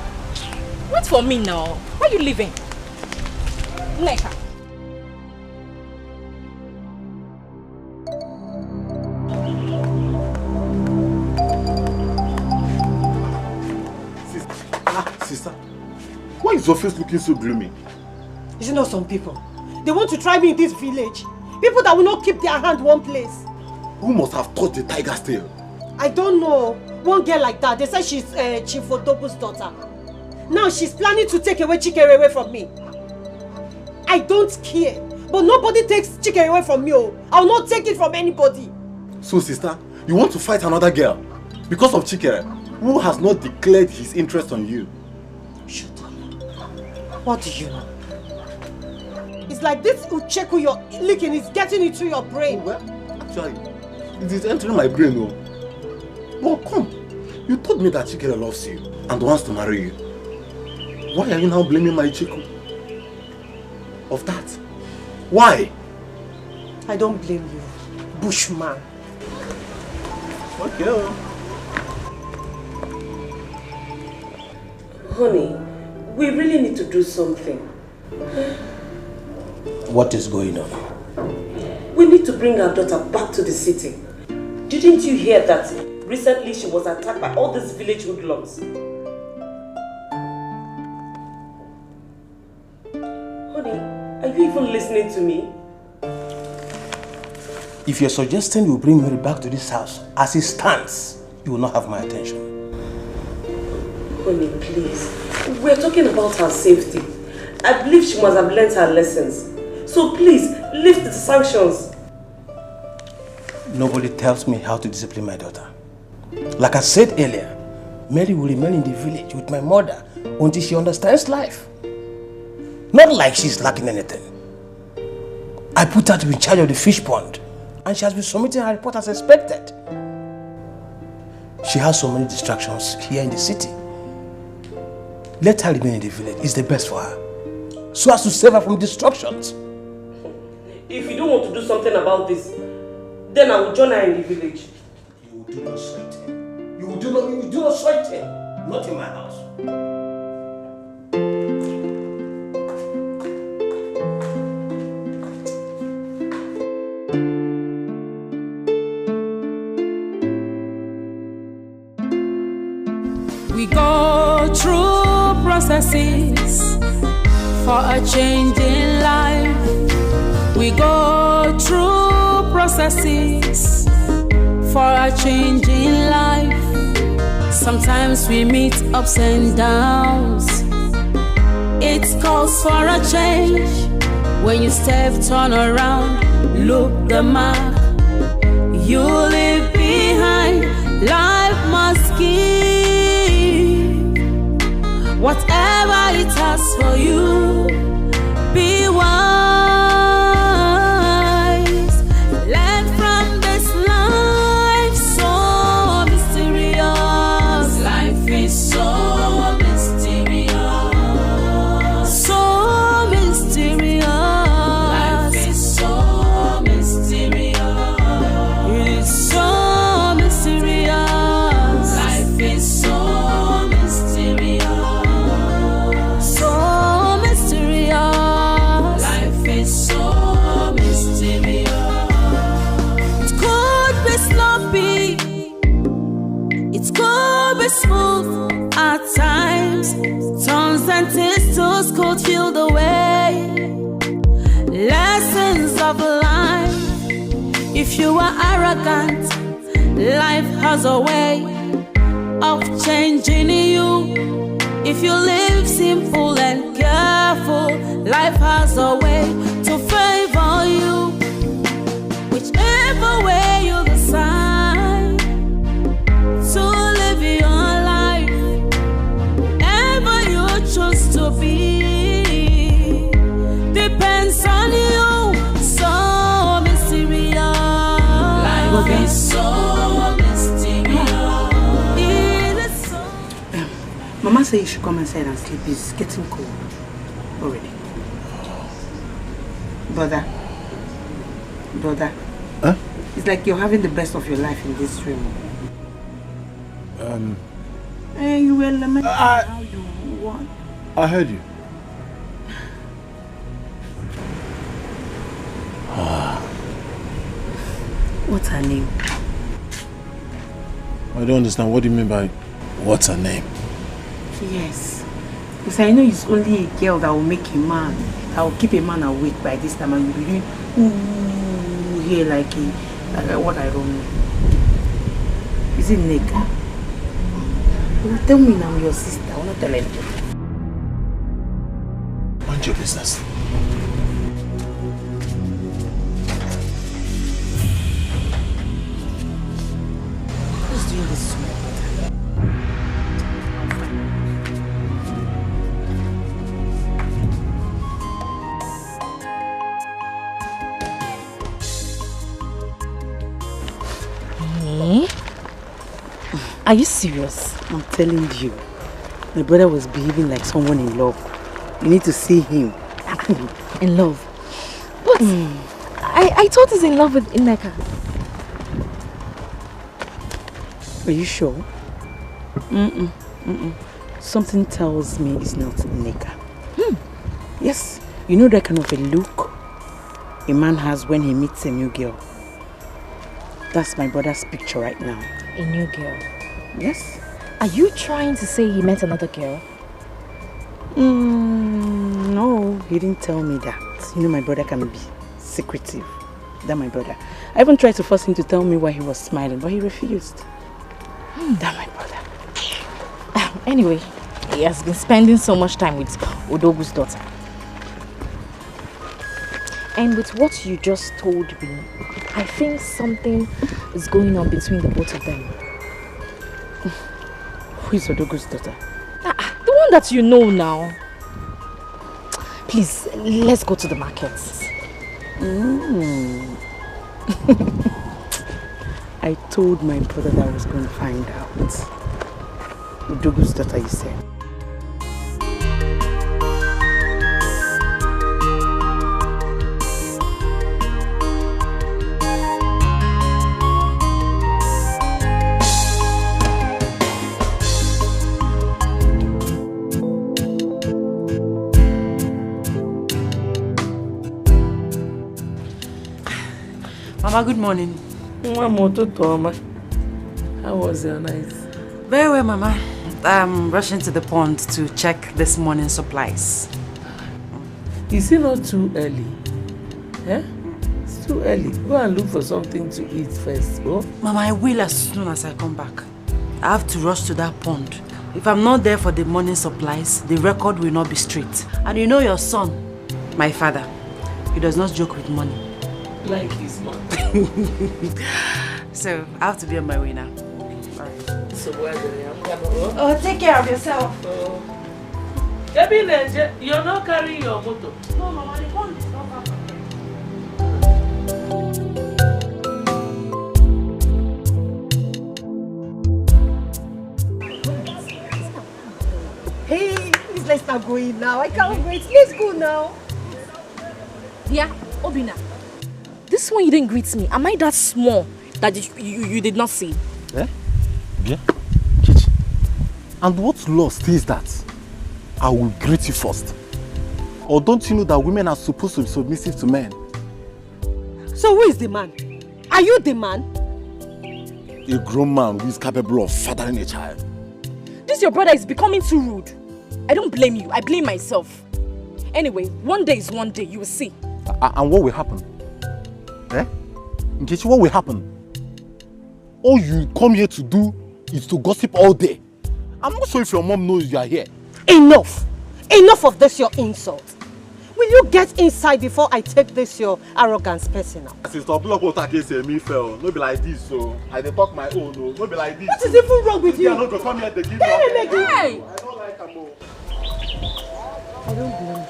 Wait for me now. Where are you living? Neka. Sister, why is your face looking so gloomy? Is it not some people? They want to try me in this village. People that will not keep their hand one place. Who must have taught the tiger's tail? I don't know. One girl like that, they say she's Chief Odogu's daughter. Now she's planning to take away Chikere away from me. I don't care. But nobody takes Chikere away from me. I'll not take it from anybody. So sister, you want to fight another girl? Because of Chikere, who has not declared his interest on you? Shut up. What do you know? It's like this ucheku you're licking is getting into your brain. Well, actually, it is entering my brain. Oh. Well, come. You told me that Chikere loves you and wants to marry you. Why are you now blaming my Chiku of that? Why? I don't blame you, Bushman. Okay. Honey, we really need to do something. What is going on? We need to bring our daughter back to the city. Didn't you hear that recently she was attacked by all these village hoodlums? Honey, are you even listening to me? If you're suggesting you bring Mary back to this house as it stands, you will not have my attention. Honey, please. We're talking about her safety. I believe she must have learned her lessons. So please, lift the sanctions. Nobody tells me how to discipline my daughter. Like I said earlier, Mary will remain in the village with my mother until she understands life. Not like she's lacking anything. I put her to be in charge of the fish pond, and she has been submitting her report as expected. She has so many distractions here in the city. Let her remain in the village. It's the best for her, so as to save her from distractions. If you don't want to do something about this, then I will join her in the village. You will do not sweat him. You will do not sweat him. Not in my house. We go through processes for a change in life. We go through processes for a change in life. Sometimes we meet ups and downs. It calls for a change. When you step, turn around, look the mark you leave behind. Life must give whatever it has for you. Be wise. Learn from this life, so mysterious. Life is so mysterious. So mysterious. Life is so mysterious. It is so mysterious. Life is so mysterious. So mysterious. Life is so mysterious. It could be sloppy. It could be smooth at times. Turns and twists could feel the way. Lessons of life. If you are arrogant, life has a way of changing you. If you live simple and careful, life has a way to favor you. Whichever way you decide to live your life, wherever you choose to be, depends on you. So mysterious. Life is so mysterious. It is so. Mama said you should come inside and sleep. It's getting cold already. Brother. Huh? It's like you're having the best of your life in this room. You were lamenting how you want. I heard you. What's her name? I don't understand. What do you mean by what's her name? Yes. Because I know it's only a girl that will make a man, that will keep a man awake by this time, and you'll be doing ooh here like what I don't know. Is it Neka? You tell me now, your sister. I want to tell anything. Mind your business. Who's doing this to me? Are you serious? I'm telling you. My brother was behaving like someone in love. You need to see him. In love? But I thought he's in love with Ineka. Are you sure? Something tells me it's not Ineka. Yes. You know that kind of a look a man has when he meets a new girl. That's my brother's picture right now. A new girl? Yes. Are you trying to say he met another girl? No, he didn't tell me that. You know my brother can be secretive. That my brother. I even tried to force him to tell me why he was smiling, but he refused. That my brother. Anyway, he has been spending so much time with Odogu's daughter. And with what you just told me, I think something is going on between the both of them. Who is Odogu's daughter? The one that you know now. Please, let's go to the market. I told my brother that I was going to find out. Odogu's daughter, you said. Mama, good morning. How was your night? Very well, Mama. I'm rushing to the pond to check this morning's supplies. Is it not too early? Eh? It's too early. Go and look for something to eat first, oh? Mama, I will as soon as I come back. I have to rush to that pond. If I'm not there for the morning supplies, the record will not be straight. And you know your son, my father, he does not joke with money. Like his mom. So, I have to be on my way now. Alright. So, where are you? Oh, take care of yourself. You're not carrying your motor. No, Mama, the pond is not far from Hey, please let's start going now. I can't wait. Let's go now. Yeah, Obina. This one you didn't greet me. Am I that small that you did not see? Eh? Yeah? Chichi. And what law says that I will greet you first? Or don't you know that women are supposed to be submissive to men? So who is the man? Are you the man? A grown man who is capable of fathering a child. This your brother is becoming too rude. I don't blame you. I blame myself. Anyway, one day is one day. You will see. And what will happen? Eh? Nkechi, what will happen? All you come here to do is to gossip all day. I'm not sure if your mom knows you are here. Enough! Enough of this your insult. Will you get inside before I take this your arrogance personal? Sister Block will take me fell. No be like this, so I dey talk my own. No be like this. What is even wrong with you? I don't go come here to give Hey! I don't like them. I don't blame you.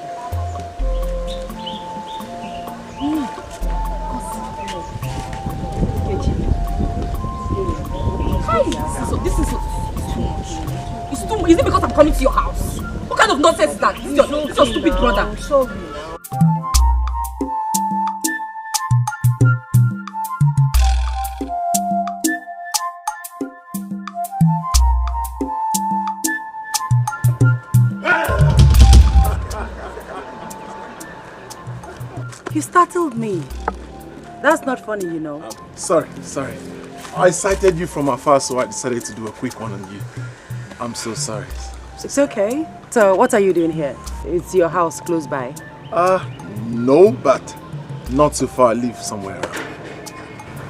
So this is too much. It's too much. Is it because I'm coming to your house? What kind of nonsense is that? This is your stupid brother. I'm sorry. You startled me. That's not funny, you know. Sorry. I sighted you from afar, so I decided to do a quick one on you. I'm so sorry. It's okay. So what are you doing here? Is your house close by? No, but not too far. I live somewhere around.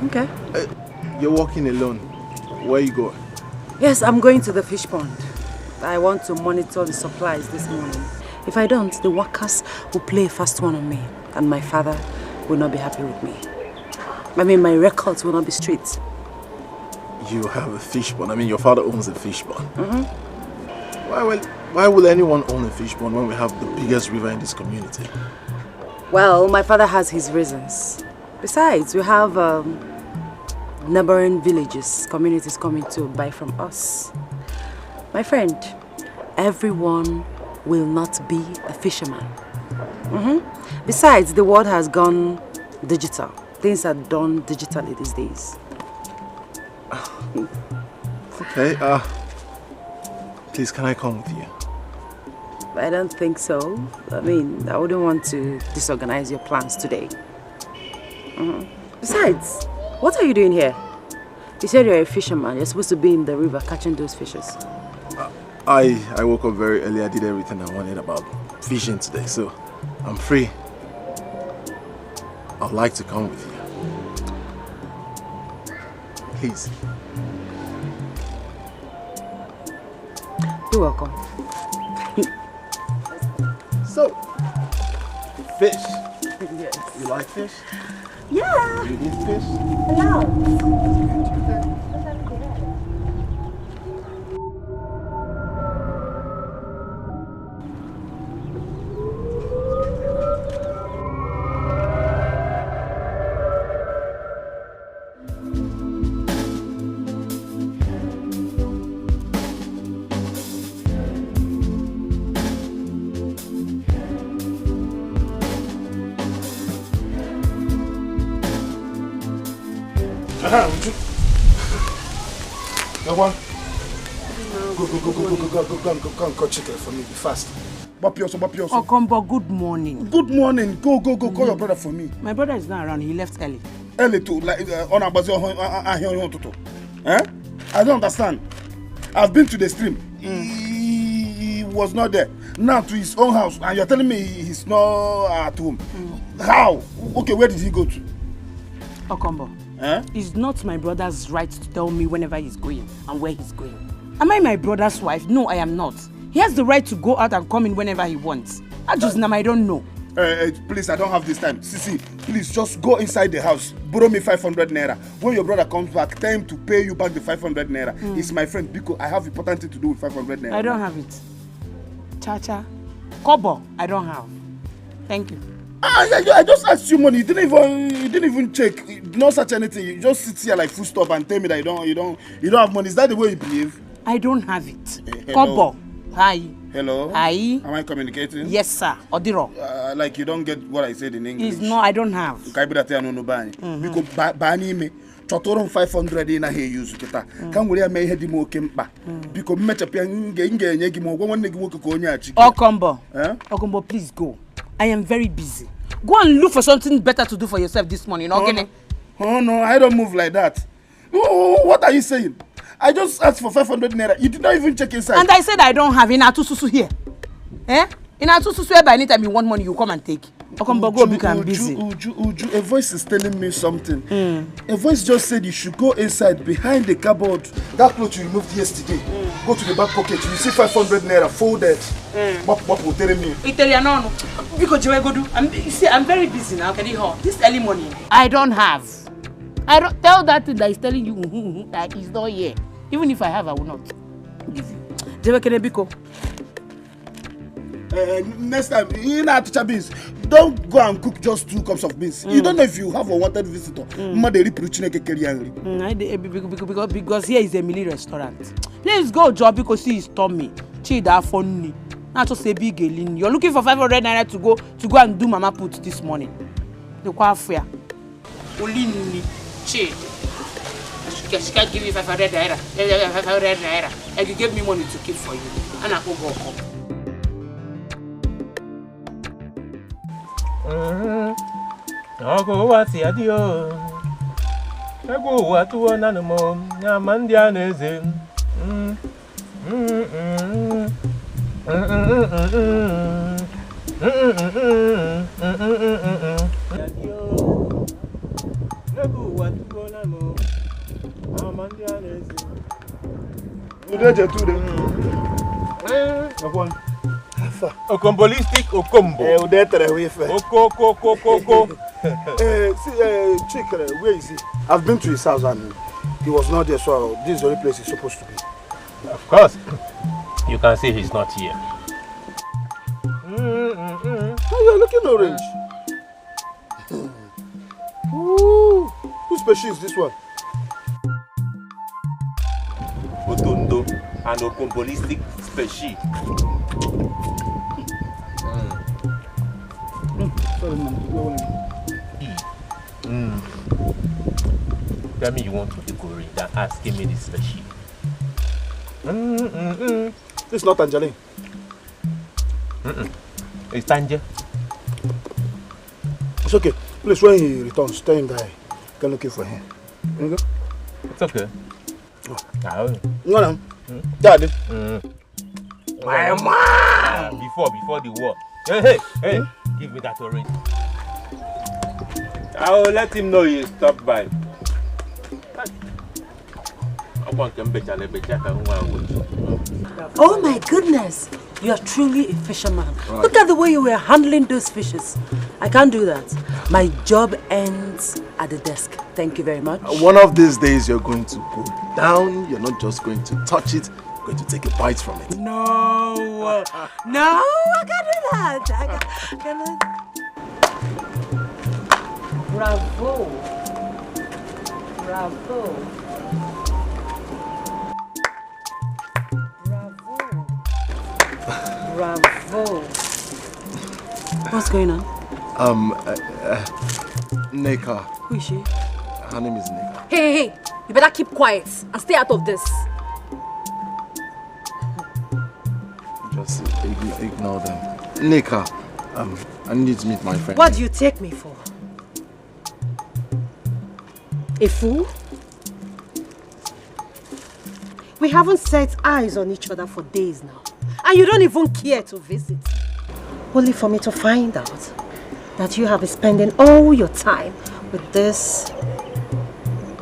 Okay. You're walking alone. Where you going? Yes, I'm going to the fish pond. I want to monitor the supplies this morning. If I don't, the workers will play a fast one on me, and my father will not be happy with me. I mean, my records will not be straight. You have a fish pond. I mean, your father owns a fish pond. Why will anyone own a fish pond when we have the biggest river in this community? Well, my father has his reasons. Besides, we have neighboring villages, communities coming to buy from us. My friend, everyone will not be a fisherman. Besides, the world has gone digital. Things are done digitally these days. Okay, please, can I come with you? I don't think so. I mean, I wouldn't want to disorganize your plans today. Besides, what are you doing here? You said you're a fisherman. You're supposed to be in the river catching those fishes. I woke up very early. I did everything I wanted about fishing today, so I'm free. I'd like to come with you. Please. You're welcome. So, fish. Yes. You like fish? Yeah. You eat fish? Hello. Go check it for me. Be fast. Bapioso. Okombo, good morning. Good morning. Go. Call your brother for me. My brother is not around. He left early. Early too, like on Abazi. Eh? I don't understand. I've been to the stream. He was not there. Now to his own house, and you're telling me he's not at home. How? Okay, where did he go to? Okombo. It's not my brother's right to tell me whenever he's going and where he's going. Am I my brother's wife? No, I am not. He has the right to go out and come in whenever he wants. I don't know. Please, I don't have this time. Sisi, please just go inside the house. Borrow me 500 naira. When your brother comes back, tell him to pay you back the 500 naira. He's my friend because I have important thing to do with 500 naira. I don't have it. Chacha. Kobo, I don't have. Thank you. I just asked you money. You didn't even check. You did not search anything. You just sit here like full stop and tell me that you don't have money. Is that the way you behave? I don't have it. Kobo. Hi. Hello. Hi. Am I communicating? Yes, sir. Odiro. Like you don't get what I said in English. It's no, I don't have. Because bani me. Chotoron 500 in a here use kita. Can we make head mo kempa? Because mechapian nge mo one nigga woke konya chicken. Okombo. Okombo, please go. I am very busy. Go and look for something better to do for yourself this morning, okay? Oh no, I don't move like that. Oh, what are you saying? I just asked for 500 naira. You did not even check inside. And I said I don't have Inatususu here. Inatususu, by any time you want money, you come and take. Okombo, go because I'm busy. Uju, a voice is telling me something. A voice just said you should go inside behind the cupboard. That clothes you removed yesterday. Go to the back pocket. You see 500 naira folded. What will tell me? Italiano. Because I'm very busy now. Can you hold this early morning? I don't have. I don't tell that thing that is telling you that is not here. Even if I have, I will not give you. Next time, you know, teacher beans, don't go and cook just 2 cups of beans. You don't know if you have a wanted visitor. Because here is a Emily restaurant. Please go, job, because he is Tommy. Chida funny. Not just a big alien. You're looking for 500 naira to go and do mama put this morning. The quafia. Olini. She can't give you 500 naira. 500 naira. And you gave me money to keep for you. And I go home. Ogo wati adio. Ego watu nanumo. Nyamandia neze. Okombolistic Okombo. Oko. Chick, where is he? I've been to his house and he was not there, so this is the only place he's supposed to be. Of course. You can see he's not here. Oh, you're looking orange. Ooh, whose species is this one? Otondo and Okombolistic species. Tell me you want to decorate than asking me this species. This is not Tangerine. It's Tanger. It's okay. Please, when he returns, tell him that I can look for him. You go? It's okay. No. Daddy. My mom! Before the war. Hey, give me that orange. I will let him know you stopped by. Oh my goodness! You are truly a fisherman. Right. Look at the way you were handling those fishes. I can't do that. My job ends at the desk. Thank you very much. One of these days you're going to go down. You're not just going to touch it. You're going to take a bite from it. No. No, I can't do that. I can't. Bravo. Bravo. Bravo. What's going on? Neka. Who is she? Her name is Neka. Hey, you better keep quiet and stay out of this. Just ignore them. Neka, I need to meet my friend. What do you take me for? A fool? We haven't set eyes on each other for days now. And you don't even care to visit. Only for me to find out that you have been spending all your time with this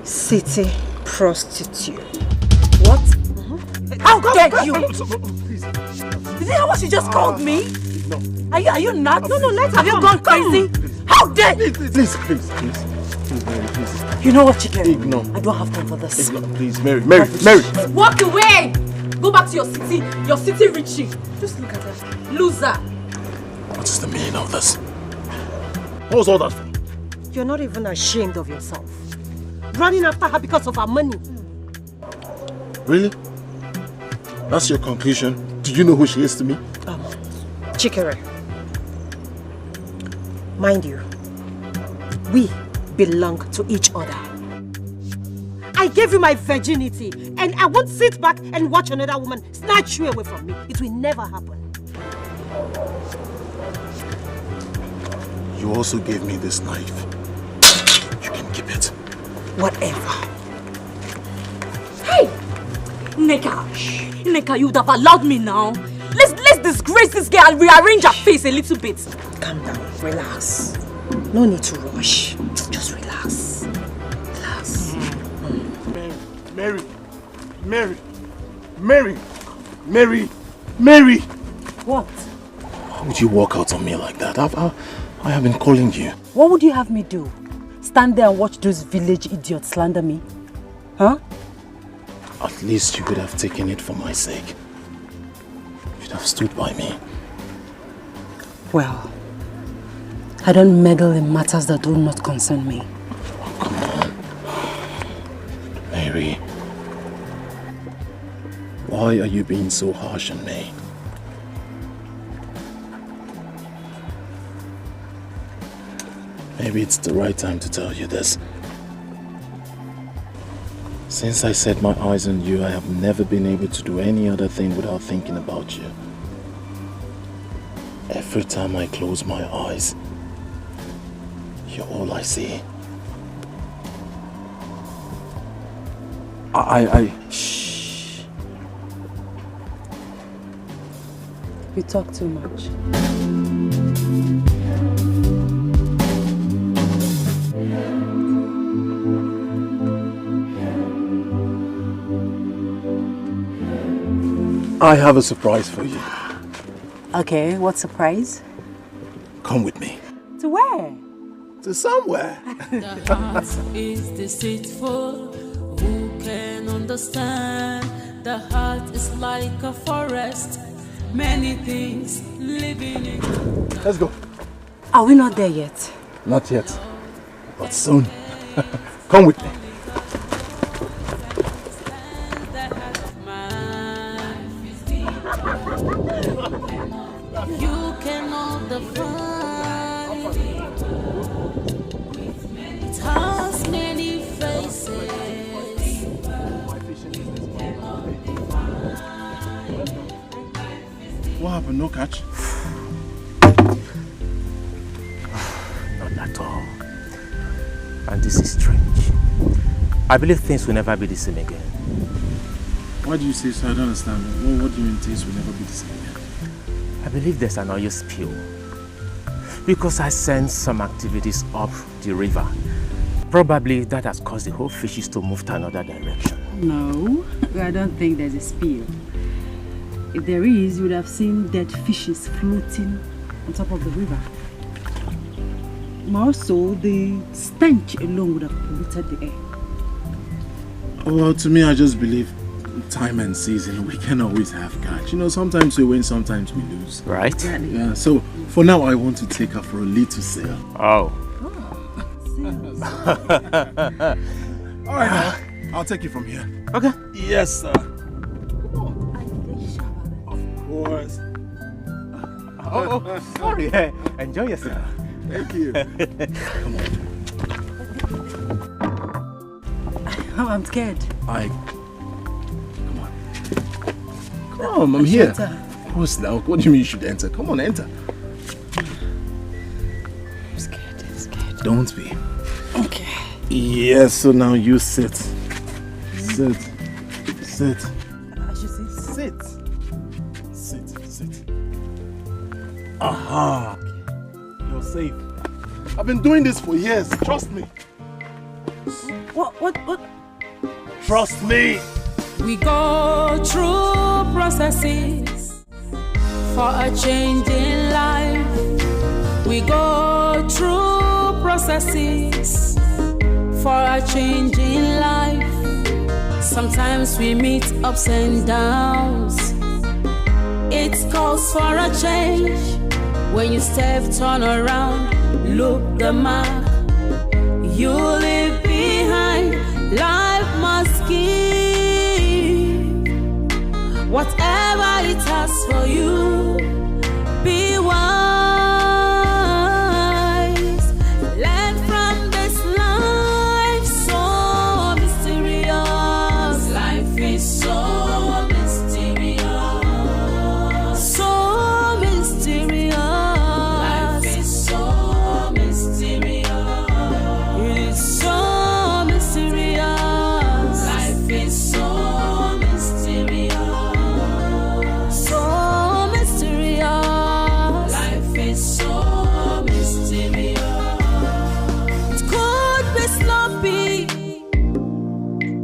city prostitute. What? How dare you? Please. Did you hear what she just called me? No. Are you nuts? No, let her Have you gone crazy? How dare you? Please, Mary, please. You know what, Chike? Ignore. I don't have time for this. Ignore, please, Mary. Walk away! Go back to your city Richie. Just look at her. Loser. What is the meaning of this? What was all that for? You're not even ashamed of yourself. Running after her because of her money. Really? That's your conclusion? Do you know who she is to me? Chikere. Mind you, we belong to each other. I gave you my virginity, and I won't sit back and watch another woman snatch you away from me. It will never happen. You also gave me this knife. You can keep it. Whatever. Hey! Neka, you would have allowed me now. Let's disgrace this girl and rearrange her face a little bit. Calm down, relax. No need to rush. Just relax. Relax. Mary! What? How would you walk out on me like that? I have been calling you. What would you have me do? Stand there and watch those village idiots slander me? Huh? At least you could have taken it for my sake. You'd have stood by me. Well, I don't meddle in matters that do not concern me. Oh, come on. Mary. Why are you being so harsh on me? Maybe it's the right time to tell you this. Since I set my eyes on you, I have never been able to do any other thing without thinking about you. Every time I close my eyes, you're all I see. Shh. You talk too much. I have a surprise for you. Okay, what surprise? Come with me. To where? To somewhere. The heart is deceitful. Who can understand? The heart is like a forest. Many things living in it. Let's go. Are we not there yet? Not yet, but soon. Come with me. You cannot define it. It has many faces. What happened? No catch? Not at all. And this is strange. I believe things will never be the same again. Why do you say so? I don't understand. What do you mean things will never be the same again? I believe there's an oil spill. Because I sense some activities up the river. Probably that has caused the whole fishes to move to another direction. No, I don't think there's a spill. If there is, you would have seen dead fishes floating on top of the river. More so, the stench alone would have polluted the air. Well, to me, I just believe time and season, we can always have catch. You know, sometimes we win, sometimes we lose. Right? Yeah, so for now, I want to take her for a little sail. Oh. All right, now, I'll take you from here. Okay. Yes, sir. Of course. Oh, sorry. Enjoy yourself. Thank you. Come on. I'm scared. Come on, I'm here. What's that? What do you mean you should enter? Come on, enter. I'm scared. Don't be. Okay. Yes, so now you sit. Sit. I should sit. Sit. Aha. You're safe. I've been doing this for years. Trust me. What? Trust me. We go through processes for a change in life. We go through processes for a change in life. Sometimes we meet ups and downs. It calls for a change. When you step, turn around, look the mark you leave behind. Life must give whatever it has for you. Be wise. Learn from this life, so mysterious. Life is so mysterious. So mysterious. Life is so mysterious. It is so mysterious. Life is so mysterious. So mysterious. Life is so mysterious. It could be sloppy.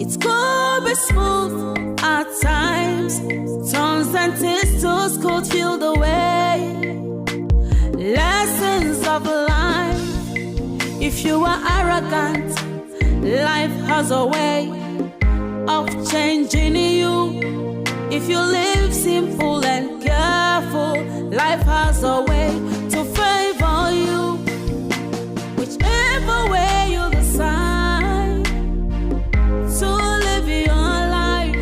It could be smooth at times. Turns and twists could feel the way. Lessons of life. If you are arrogant, life has a way of changing you. If you live simple and careful, life has a way to favor you. Whichever way you decide to live your life,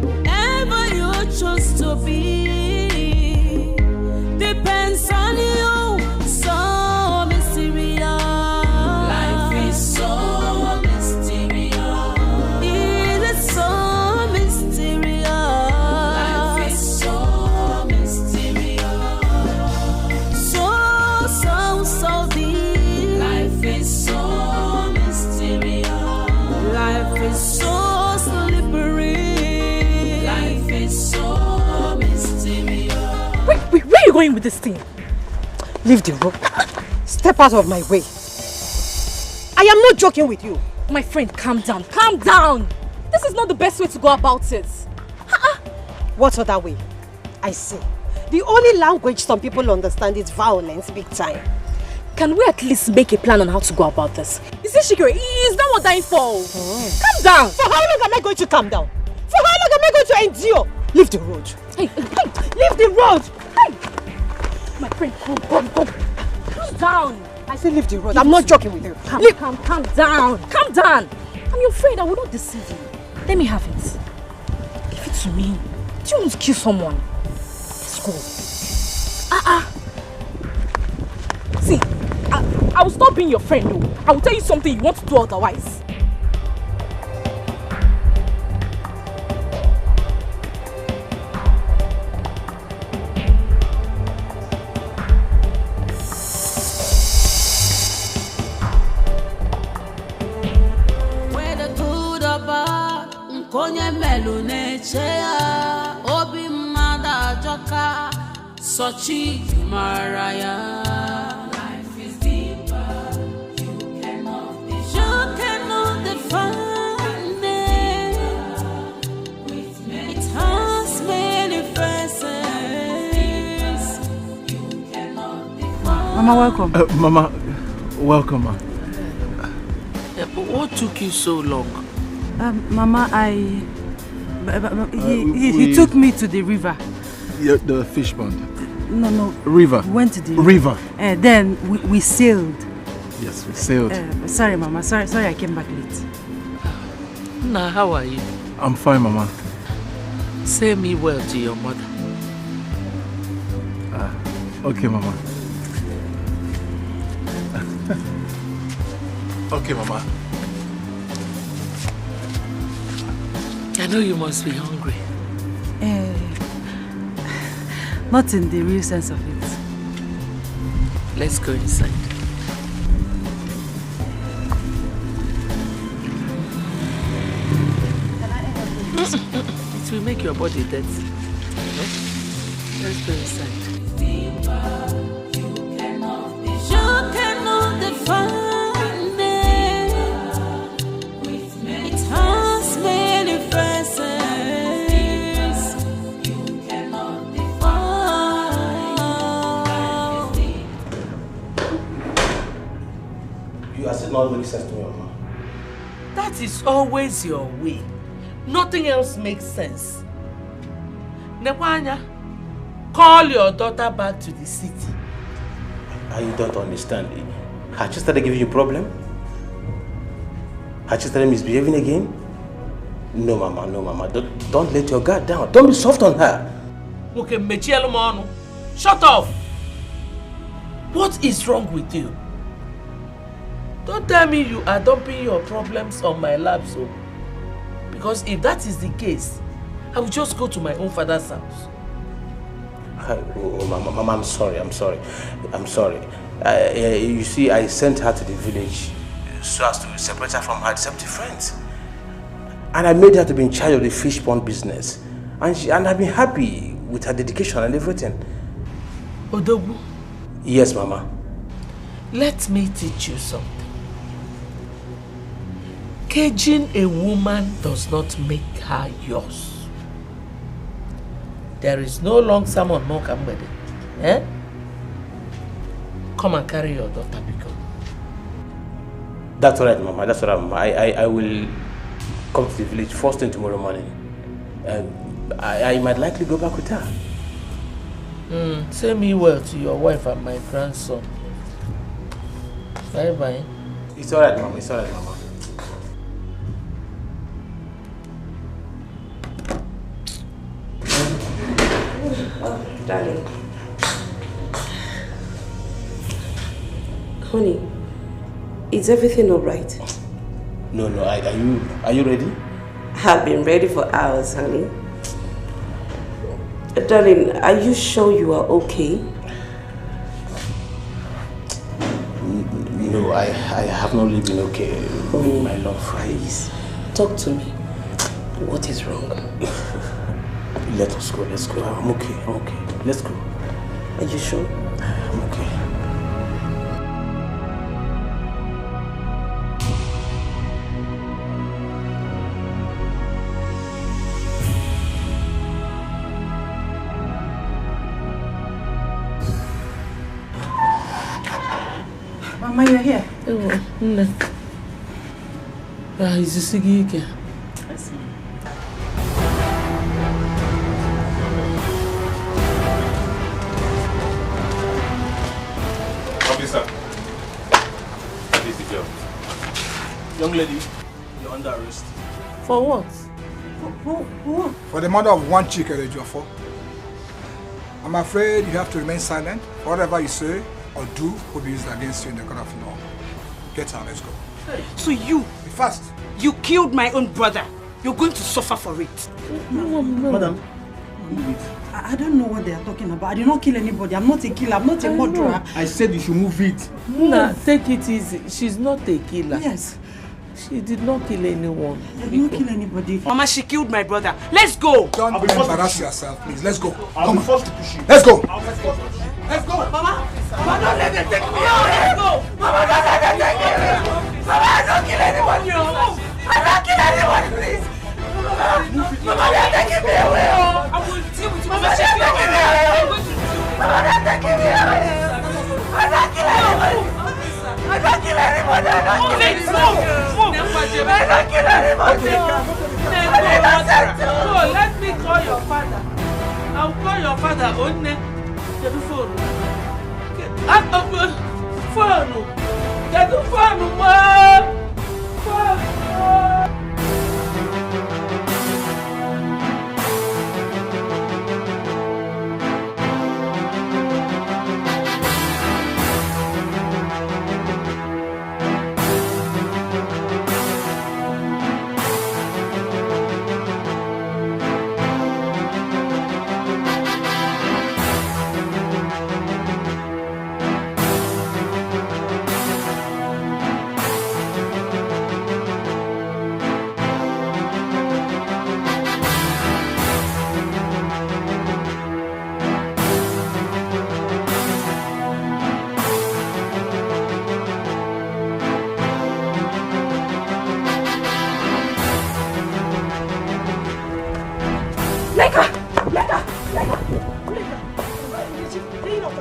wherever you choose to be, depends on you. So mysterious. Life is so mysterious. It is so mysterious. Life is so mysterious. So deep. Life is so mysterious. Life is so slippery. Life is so mysterious. Wait, where are you going with this thing? Leave the road. Step out of my way. I am not joking with you. My friend, calm down. Calm down. This is not the best way to go about it. What other way? I see. The only language some people understand is violence, big time. Can we at least make a plan on how to go about this? Is it Shikiri? Is that what I'm for? Calm down. For how long am I going to calm down? For how long am I going to endure? Leave the road. Hey. Leave the road. Hey. My friend, come. Calm down. I say leave the road. I'm not joking with you. Calm down. Calm down. I'm your friend. I will not deceive you. Let me have it. Give it to me. Do you want to kill someone? Let's go. See, I will stop being your friend, though. I will tell you something you want to do otherwise. Konye melu nechea obi mada joka sochi maraya. Life is deeper. You cannot define it. It has many faces. You cannot define. Mama, welcome. Mama, Welcome, ma. Yeah, but what took you so long? Mama, he took me to the river. Yeah, the fish pond. No. River. We went to the river. Then we sailed. Yes, we sailed. Sorry, Mama. Sorry I came back late. Nah, how are you? I'm fine, Mama. Say me well to your mother. Okay, Mama. Okay, Mama. I know you must be hungry. Not in the real sense of it. Let's go inside. It will make your body dirty. No? Let's go inside. You cannot define it. It has many faces. You cannot define. You are still not making sense to me, Mama. That is always your way. Nothing else makes sense. Nekwanya, call your daughter back to the city. I don't understand. Has she started giving you a problem? Has she started misbehaving again? No, Mama, no, Mama. Don't let your guard down. Don't be soft on her. Okay, shut up! What is wrong with you? Don't tell me you are dumping your problems on my lap, so. Because if that is the case, I will just go to my own father's house. Oh, Mama, I'm sorry. You see, I sent her to the village so as to separate her from her deceptive friends. And I made her to be in charge of the fish pond business. And I've been happy with her dedication and everything. Odogu? Yes, Mama. Let me teach you something. Caging a woman does not make her yours. There is no long sermon, no Kambede. Eh? Come and carry your daughter, because. That's all right, Mama. That's all right, Mama. I will come to the village first thing tomorrow morning. I might likely go back with her. Say me well to your wife and my grandson. Bye-bye. It's all right, Mama. It's all right, Mama. Darling. Honey, is everything all right? No. Are you ready? I've been ready for hours, honey. Darling, are you sure you are okay? No, I have not really been okay. My love. Please, talk to me. What is wrong? Let us go. Let's go. I'm okay. Let's go. Are you sure? I'm okay. Mama, you're here. Oh, no. Is this Dikeh? I see. Officer, this is the girl. Young lady, you're under arrest. For what? For the murder of one chick at Ejiofor. I'm afraid you have to remain silent. Whatever you say or do will be used against you in the court of law. Get out, let's go. So you, be fast. You killed my own brother. You're going to suffer for it. No. Madam, I don't know what they are talking about. I did not kill anybody. I'm not a killer. I'm not a murderer. I said you should move it. Nah, take it easy. She's not a killer. Yes. She did not kill anyone. I did not kill anybody. Mama, she killed my brother. Let's go. Don't embarrass yourself, please. Let's go. I'll be forced to push you. Let's go. Let's go. Mama, don't let them take me away. Let's go. Mama, don't let them take me away. Mama, I don't kill anyone. I don't kill anyone, please. Mama, they're taking me away. I will deal with you. Mama, they're taking me away. Mama, they're taking me away. I don't kill anyone. I don't let me call your father. I'll call your father. Onne. Get the phone. Phone. Get the phone, Mom. Phone.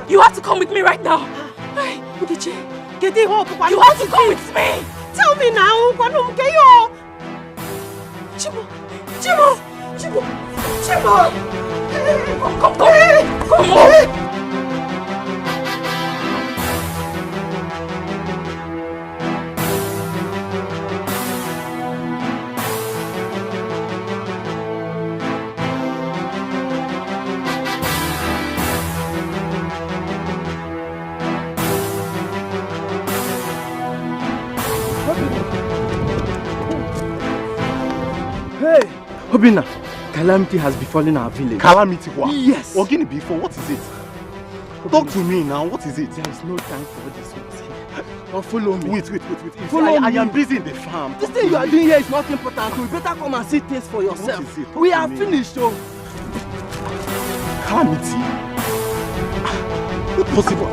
You have to come with me right now. You have to come with me. Tell me now. Chibo. Come on. Obina, calamity has befallen our village. Calamity what? Yes. Ogini before, what is it? Talk to me now, what is it? There is no time for this one. Now follow me. Wait. Follow me. I am busy in the farm. This thing you are doing here is not important. You better come and see things for yourself. What is it? We are finished, so. Calamity? Not possible.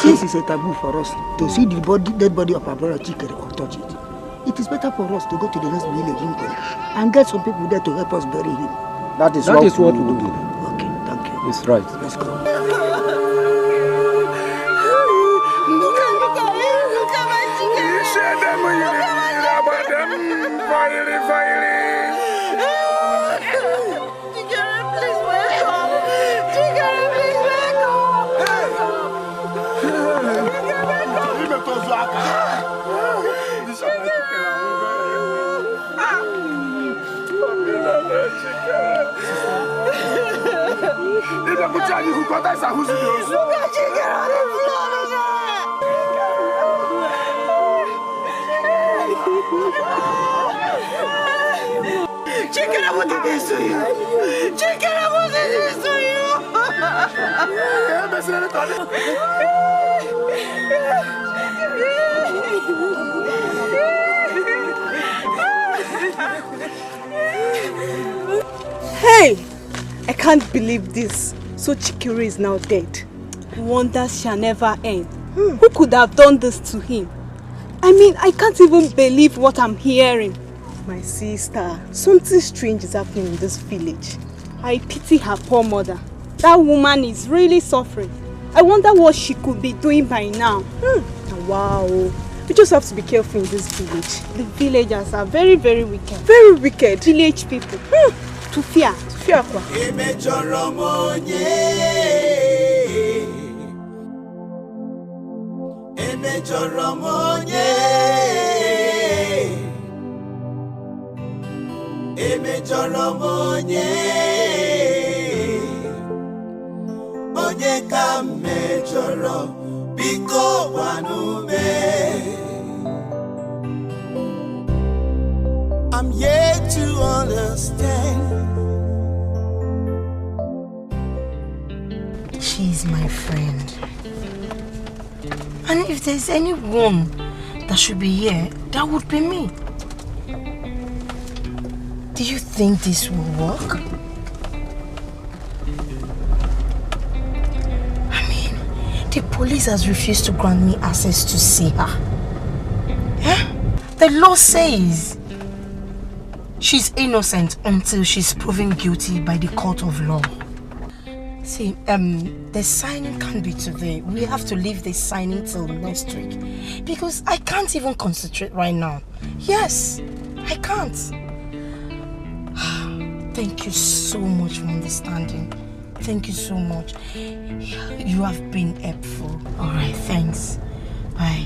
Since it's a taboo for us to see the dead body of our brother Chikere or touch it, it is better for us to go to the next village and get some people there to help us bury him. That is what we will do. Okay, thank you. It's right. Let's go. Chikere, what did they do you? Chikere, what did they do you? Hey! I can't believe this. So Chikere is now dead. Wonders shall never end. Who could have done this to him? I mean, I can't even believe what I'm hearing. My sister, something strange is happening in this village. I pity her poor mother. That woman is really suffering. I wonder what she could be doing by now. Wow. You just have to be careful in this village. The villagers are very, very wicked. Very wicked. Village people. To fear. To fear. I'm yet to understand. She's my friend. And if there's anyone that should be here, that would be me. Do you think this will work? I mean, the police has refused to grant me access to see her. Yeah? The law says she's innocent until she's proven guilty by the court of law. See, the signing can't be today. We have to leave this signing till next week. Because I can't even concentrate right now. Yes, I can't. Thank you so much for understanding. Thank you so much. You have been helpful. Alright, thanks. Bye.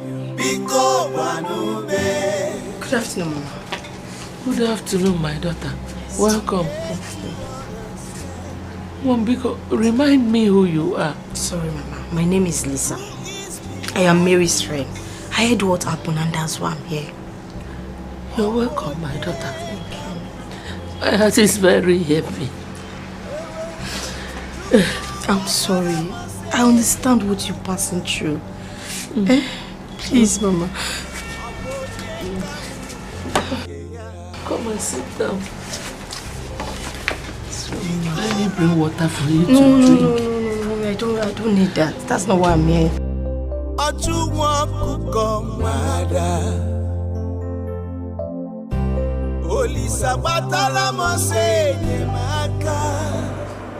Good afternoon, Mama. Good afternoon, my daughter. Welcome. Mom, Biko, remind me who you are. Sorry, Mama. My name is Lisa. I am Mary's friend. I heard what happened and that's why I'm here. You're welcome, my daughter. My heart is very heavy. I'm sorry. I understand what you're passing through. Please, Mama. Come and sit down. Let me bring water for you to drink. No, I don't need that. That's not why I'm here.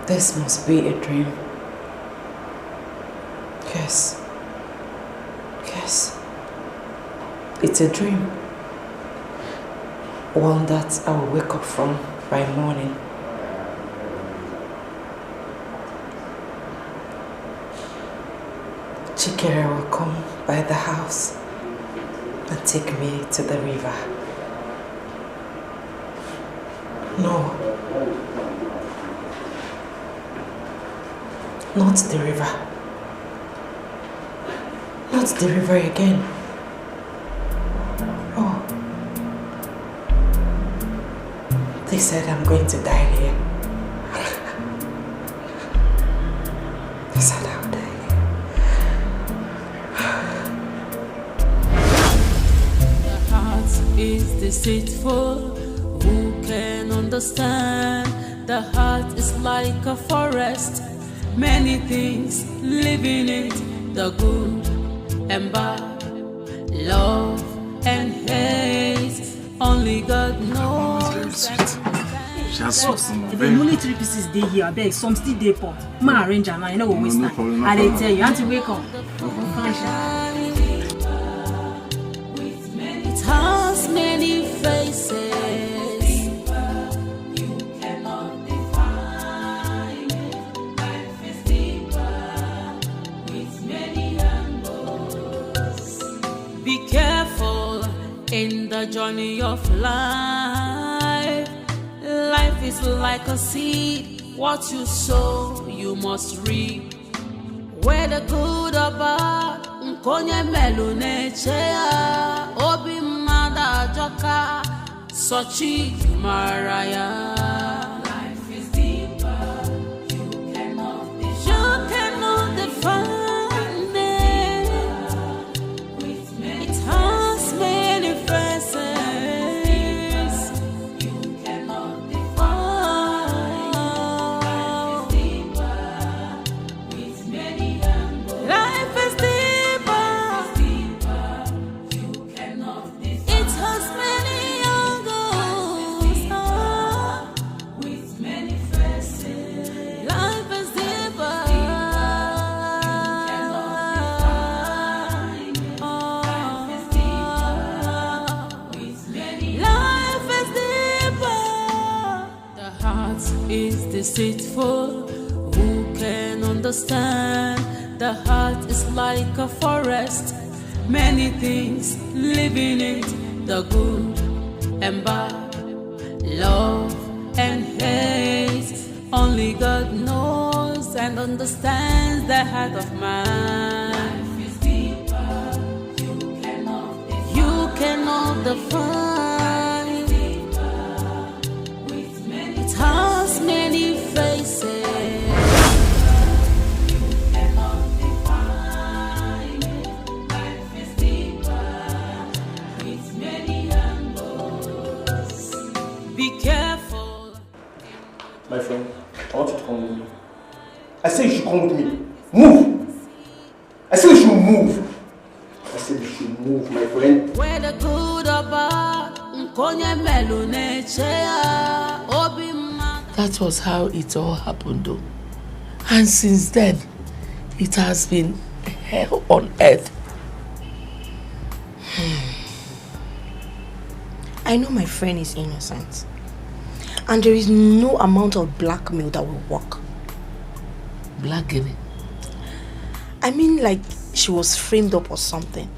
This must be a dream. Yes. Yes. It's a dream. One that I will wake up from by morning. Chikere will come by the house and take me to the river. No. Not the river. Not the river again. Oh. They said I'm going to die here. They said I'll die here. The heart is deceitful. Who can understand? The heart is like a forest. Many things live in it. The good and bad, love and hate. Only God knows. If the only 3 pieces they here, I beg some still dey pot. Ma arrange and I know what we stand. I dey tell you, auntie wake up. It has many faces. Be careful in the journey of life. Life is like a seed. What you sow, you must reap. Whether good or bad, nkonye melune chea. Obi mada joka, sochi maraya. Life is deeper. You cannot define. Many faces you cannot define. is deceitful. Who can understand? The heart is like a forest. Many things live in it. The good and bad, love and hate. Only God knows and understands the heart of man. Life is deeper. You cannot define. It has many faces. Be careful. My friend, I want you to come with me. I say you should come with me. Move! I say you should move. I say you should move, my friend. Where the good or bad, That was how it all happened though. And since then, it has been hell on earth. I know my friend is innocent. And there is no amount of blackmail that will work. Blackmail? I mean like she was framed up or something.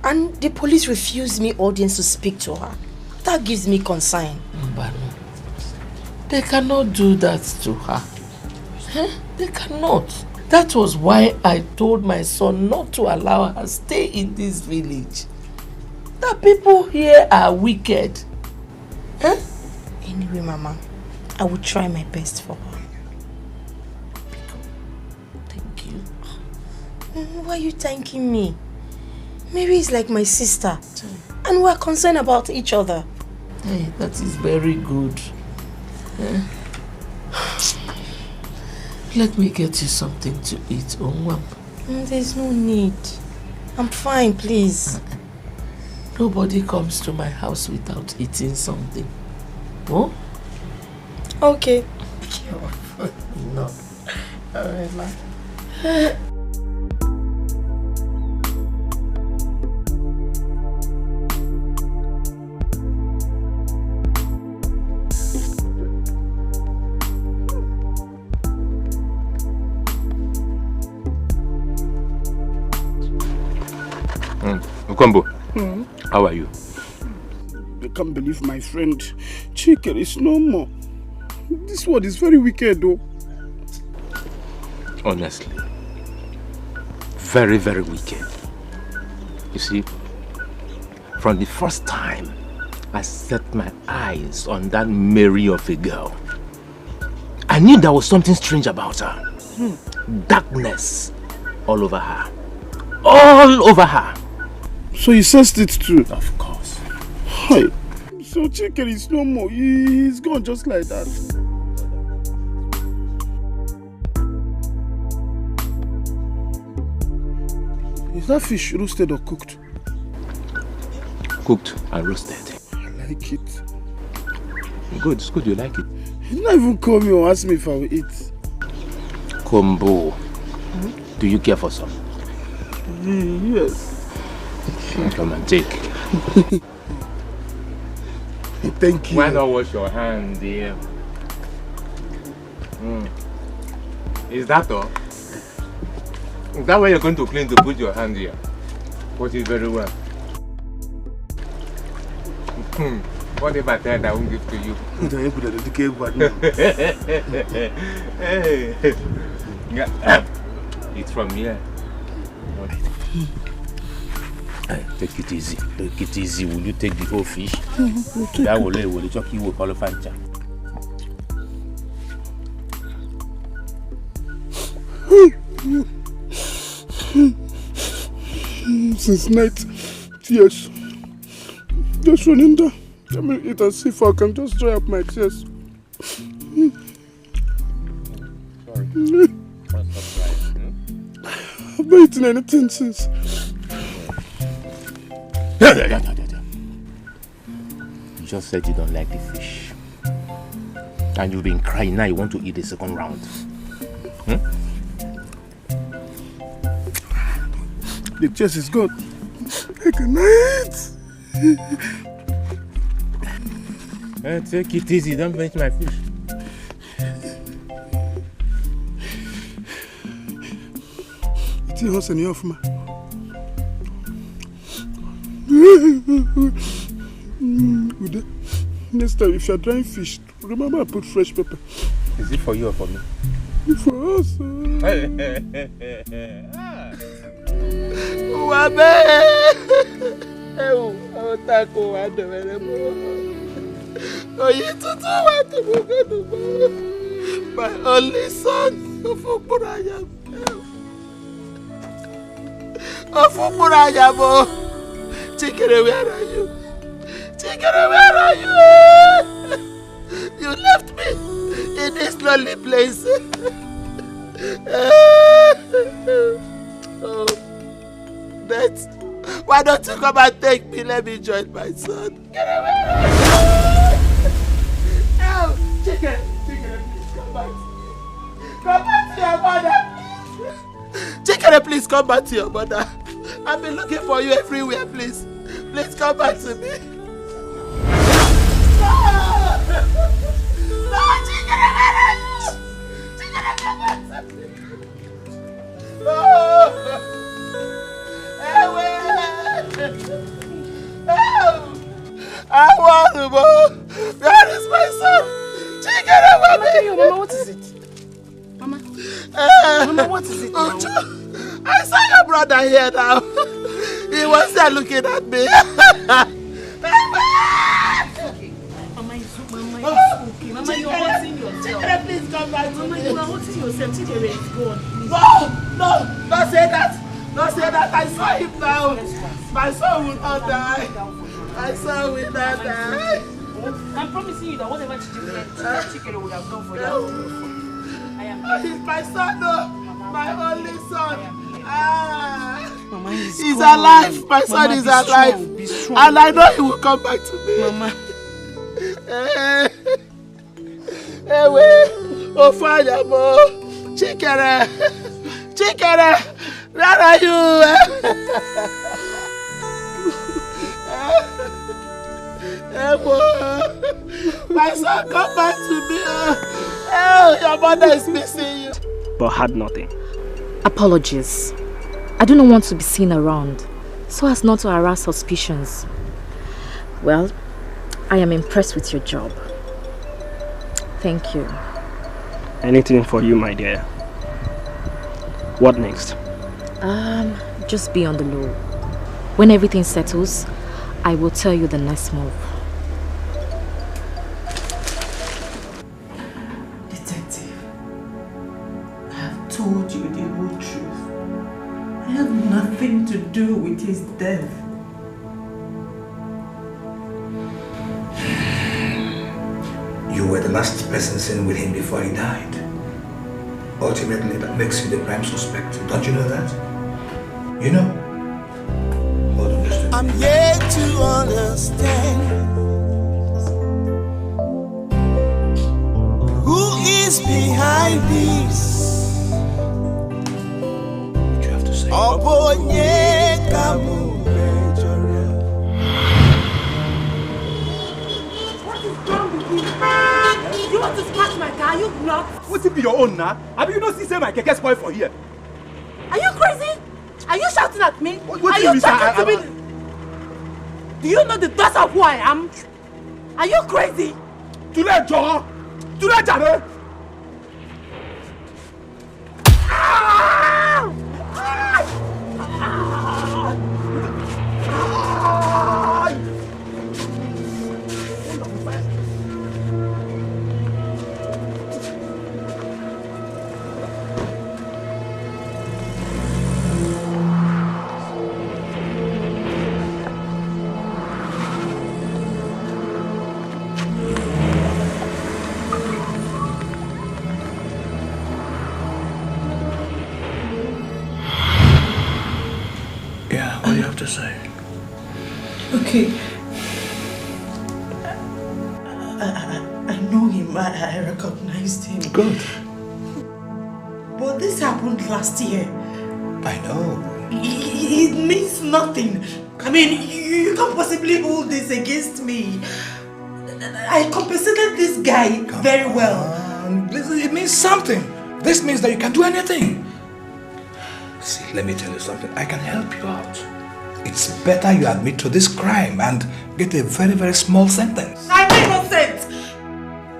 And the police refused me audience to speak to her. That gives me concern. Mbano, they cannot do that to her. They cannot. That was why I told my son not to allow her stay in this village. The people here are wicked. Anyway, Mama, I will try my best for her. Thank you. Why are you thanking me? Mary is like my sister. And we're concerned about each other. Hey, that is very good. Let me get you something to eat, Onwam. There's no need. I'm fine, please. Nobody comes to my house without eating something. Oh? Okay. No. Alright, ma. Ukombo, how are you? I can't believe my friend Chike is no more. This world is very wicked though. Honestly. Very, very wicked. You see, from the first time I set my eyes on that Mary of a girl, I knew there was something strange about her. Darkness all over her. All over her. So you sensed it too? Of course. Hi. So Chike is no more. He's gone just like that. Is that fish roasted or cooked? Cooked and roasted. I like it. Good, it's good you like it. You didn't even call me or ask me if I will eat. Kombo, do you care for some? Yes. Come and take. Thank you. Why not wash your hand, dear? Is that all? Is that where you're going to clean to put your hand here? Put it very well. What if I tell that I won't give to you? It's from here. Take it easy. Take it easy. Will you take the whole fish? That will chuck you with Olifancha. Since night, tears. Just running down. Let me eat and see if I can just dry up my tears. Sorry. I've not eaten anything since. You just said you don't like the fish. And you've been crying, now you want to eat the second round. The chest is good. I can eat. Take it easy, don't finish my fish. see horse in your man. Next time, if you're drying fish, remember I put fresh pepper. Is it for you or for me? It's for us. My only son, Chikere, where are you? Chikere, where are you? You left me in this lonely place. Oh, but why don't you come and take me? Let me join my son. Get away! Oh, Chikere, please come back. Come back to your mother. Chikere, please come back to your mother. I've been looking for you everywhere, please. Please come back to me. No! No, Chikere, where are you? Chikere, come back to me. No! I want to go. Where is my son? Chikere, Mama, what is it? Mama? Mama, what is it now? I saw your brother here now. He was there looking at me. Mama, it's okay. Mama, you're hurting yourself. Chikere, please come back to me. Mama, you are hurting yourself. Chikere is gone. No, don't say that. Don't say that. I saw him now. My son will not die. My son will not die. I'm promising you that whatever Chikere would have done for you, I am here. He's my son, no. My only son. Mama, he's alive. My son is alive. Be strong. And I know he will come back to me. Mama. Oh, fire, mo. Chikere. Chikere. Where are you? My son, come back to me. Oh, your mother is missing you. But had nothing. Apologies. I do not want to be seen around, so as not to arouse suspicions. Well, I am impressed with your job. Thank you. Anything for you, my dear. What next? Just be on the low. When everything settles, I will tell you the next move. Detective, I have told you the whole truth. I have nothing to do with his death. You were the last person seen with him before he died. Ultimately, that makes you the prime suspect. Don't you know that? You know? Hold on just a minute. I'm yet to understand who is behind this. What you have to say? Oh, boy, You want to scratch my car? You not? What's it be your own now? Have you not seen my keke spoil for here? Are you crazy? Are you shouting at me? What Are do you mean, talking to me? Do you know the thoughts of who I am? Are you crazy? Tule Joe! Tule Jare! To say. Okay. I know him. I recognized him. Good. But this happened last year. I know. It means nothing. I mean, you can't possibly hold this against me. I compensated this guy very well. It means something. This means that you can do anything. See, let me tell you something. I can help you out. It's better you admit to this crime and get a very, very small sentence. I'm innocent!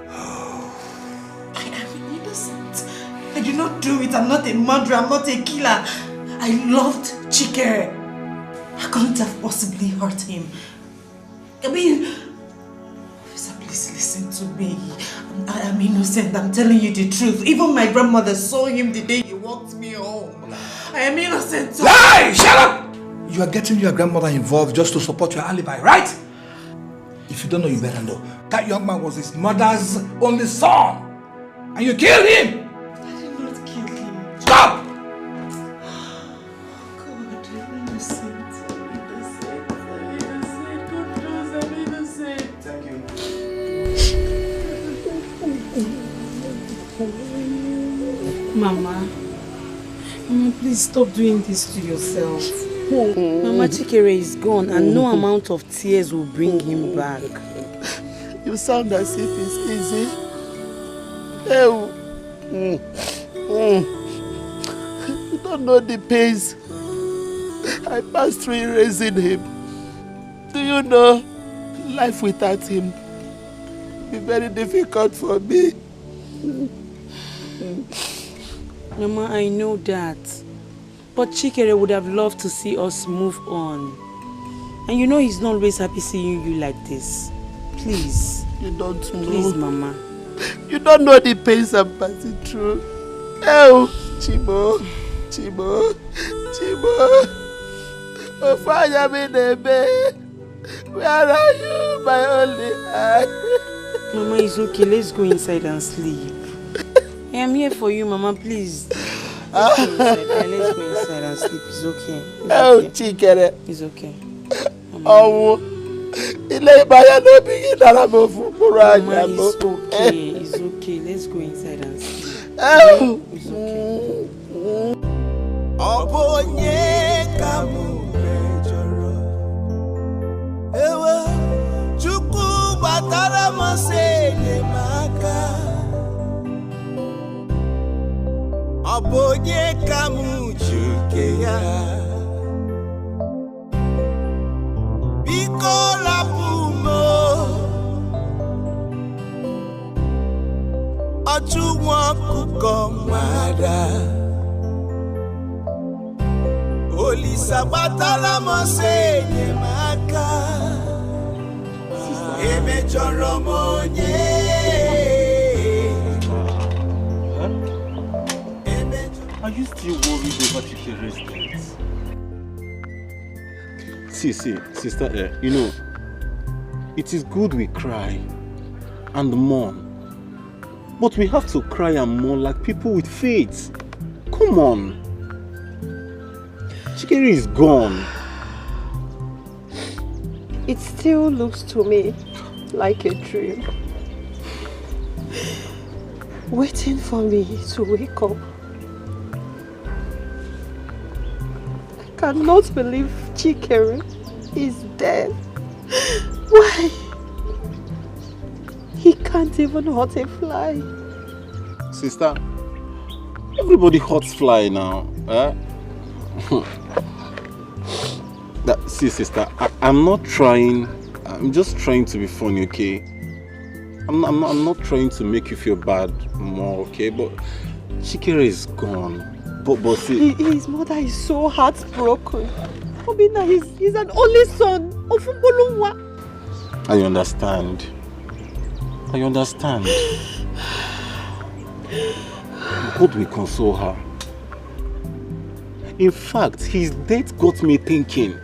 I am innocent. I did not do it. I'm not a murderer. I'm not a killer. I loved Chikere. I couldn't have possibly hurt him. I mean, officer, please listen to me. I'm innocent. I'm telling you the truth. Even my grandmother saw him the day he walked me home. I am innocent. Lie! Shut up! You are getting your grandmother involved just to support your alibi, right? If you don't know, you better know. That young man was his mother's only son. And you killed him! I did not kill him. Stop! God, I'm innocent. I'm innocent. I'm innocent. God knows I'm innocent. Thank you. Mama, please stop doing this to yourself. Mama, Chikere is gone and no amount of tears will bring him back. You sound as if it's easy. You don't know the pains I passed through in raising him. Do you know, life without him will be very difficult for me. Mama, I know that. But Chikere would have loved to see us move on. And you know he's not always happy seeing you like this. Please. You don't know. Please, Mama. You don't know the pains I'm passing through. Oh, Chibo. Oh, fire me, baby. Where are you, my only eye? Mama, it's okay. Let's go inside and sleep. I am here for you, Mama. Please. Let's go inside and sleep. It's okay. Chikere. It's okay. Oh, Mama, it's okay. It's okay. Let's go inside and sleep. It's Abonye kamuchukeya Bikola pumo Achuwa kukomada Oli sabatala mosenye maka Eme choromonye Are you still worried over Chikere's death? See, sister, you know, it is good we cry and mourn. But we have to cry and mourn like people with faith. Come on. Chikere is gone. It still looks to me like a dream. Waiting for me to wake up. I cannot believe Chikere is dead. Why? He can't even hurt a fly. Sister, everybody hurts fly now. See, sister, I'm not trying. I'm just trying to be funny, okay? I'm not trying to make you feel bad more, okay? But Chikere is gone. But see, his mother is so heartbroken. Obina, he's an only son of Mbolungwa. I understand. God will console her. In fact, his death got me thinking.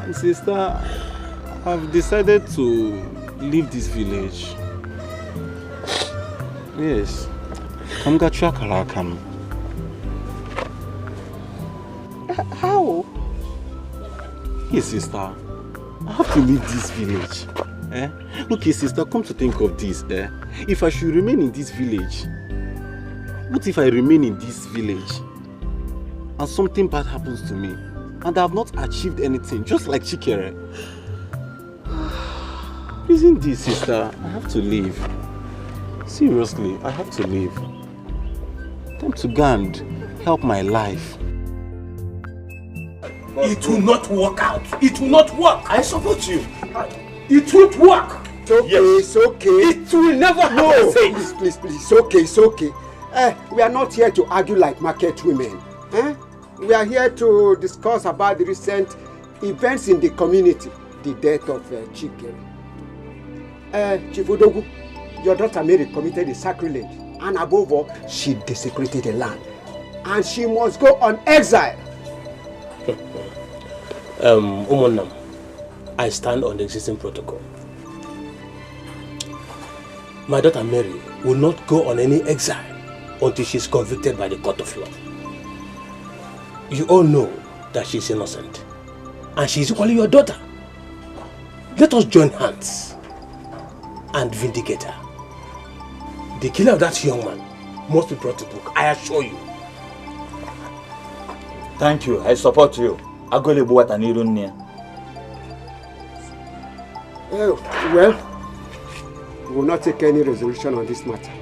And sister, I've decided to leave this village. Yes. How? Yes, sister. I have to leave this village. Okay, sister, come to think of this. If I should remain in this village, what if I remain in this village and something bad happens to me and I have not achieved anything, just like Chikere? Isn't this, sister? I have to leave. Seriously, I have to leave. Time to go and help my life. It will not work out. It will not work. I support you. It won't work. It's okay, yes. It's okay. It will never happen. No, please, it's okay, it's okay. We are not here to argue like market women. We are here to discuss about the recent events in the community. The death of Chikere. Chief Odogu, your daughter Mary committed a sacrilege. And above all, she desecrated the land. And she must go on exile. Umonam, I stand on the existing protocol. My daughter Mary will not go on any exile until she is convicted by the court of law. You all know that she is innocent. And she is equally your daughter. Let us join hands and vindicate her. The killer of that young man must be brought to book, I assure you. Thank you, I support you. Well, we will not take any resolution on this matter.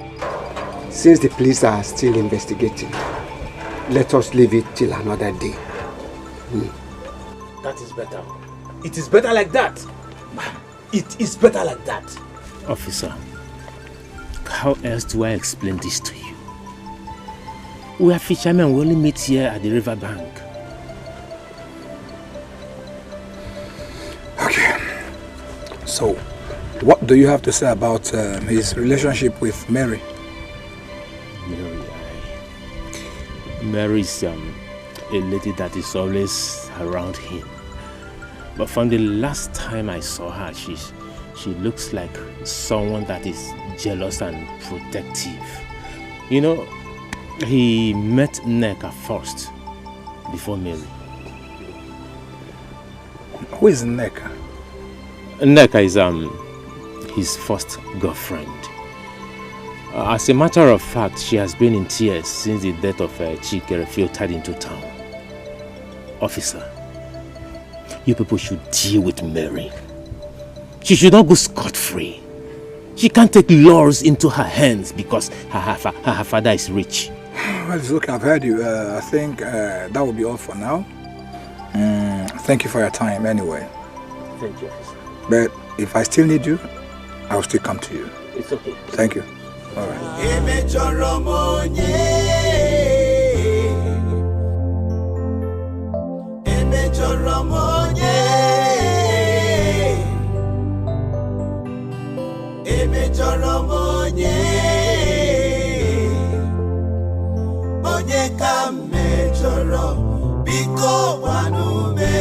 Since the police are still investigating, let us leave it till another day. That is better. It is better like that. It is better like that. Officer, how else do I explain this to you? We are fishermen, we only meet here at the river bank. Okay. So, what do you have to say about his relationship with Mary? Mary is a lady that is always around him. But from the last time I saw her, she looks like someone that is jealous and protective. You know, he met Nneka first, before Mary. Who is Nneka? Nneka is his first girlfriend. As a matter of fact, she has been in tears since the death of Chikere filtered into town. Officer, you people should deal with Mary. She should not go scot-free. She can't take laws into her hands because her father is rich. Well, it's okay, I've heard you. I think that will be all for now. Thank you for your time anyway. Thank you, officer. But if I still need you, I will still come to you. It's okay. Thank you. All right. Onye ka mejọrọ biko gwanume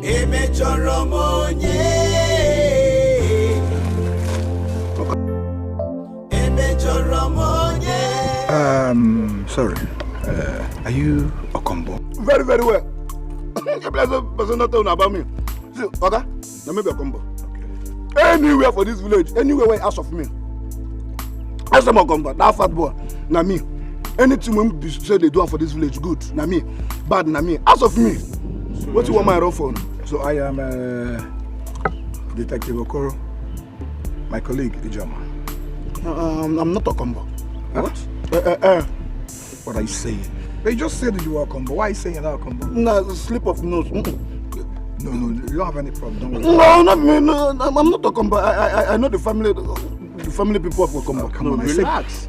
emejọrọ m onye emejọrọ m onye. Sorry. Are you Okombo? Very, very well. You person not talking about me. See, okay? Now maybe Okombo. Anywhere for this village, anywhere where ask of me. Ask them Okombo, that fat boy. Now me. Anything when they say they do for this village, good. Now me. Bad, now me. Ask of me. So what you want my run for? So I am Detective Okoro. My colleague, Ijoma. I'm not Okombo. What? What are you saying? They just said that you were Okombo. Why are you saying that Okombo? No, slip of nose. No, you don't have any problem. Don't worry. No, not me. No, I'm not Okombo. I know the family people of Okombo. Come on, relax.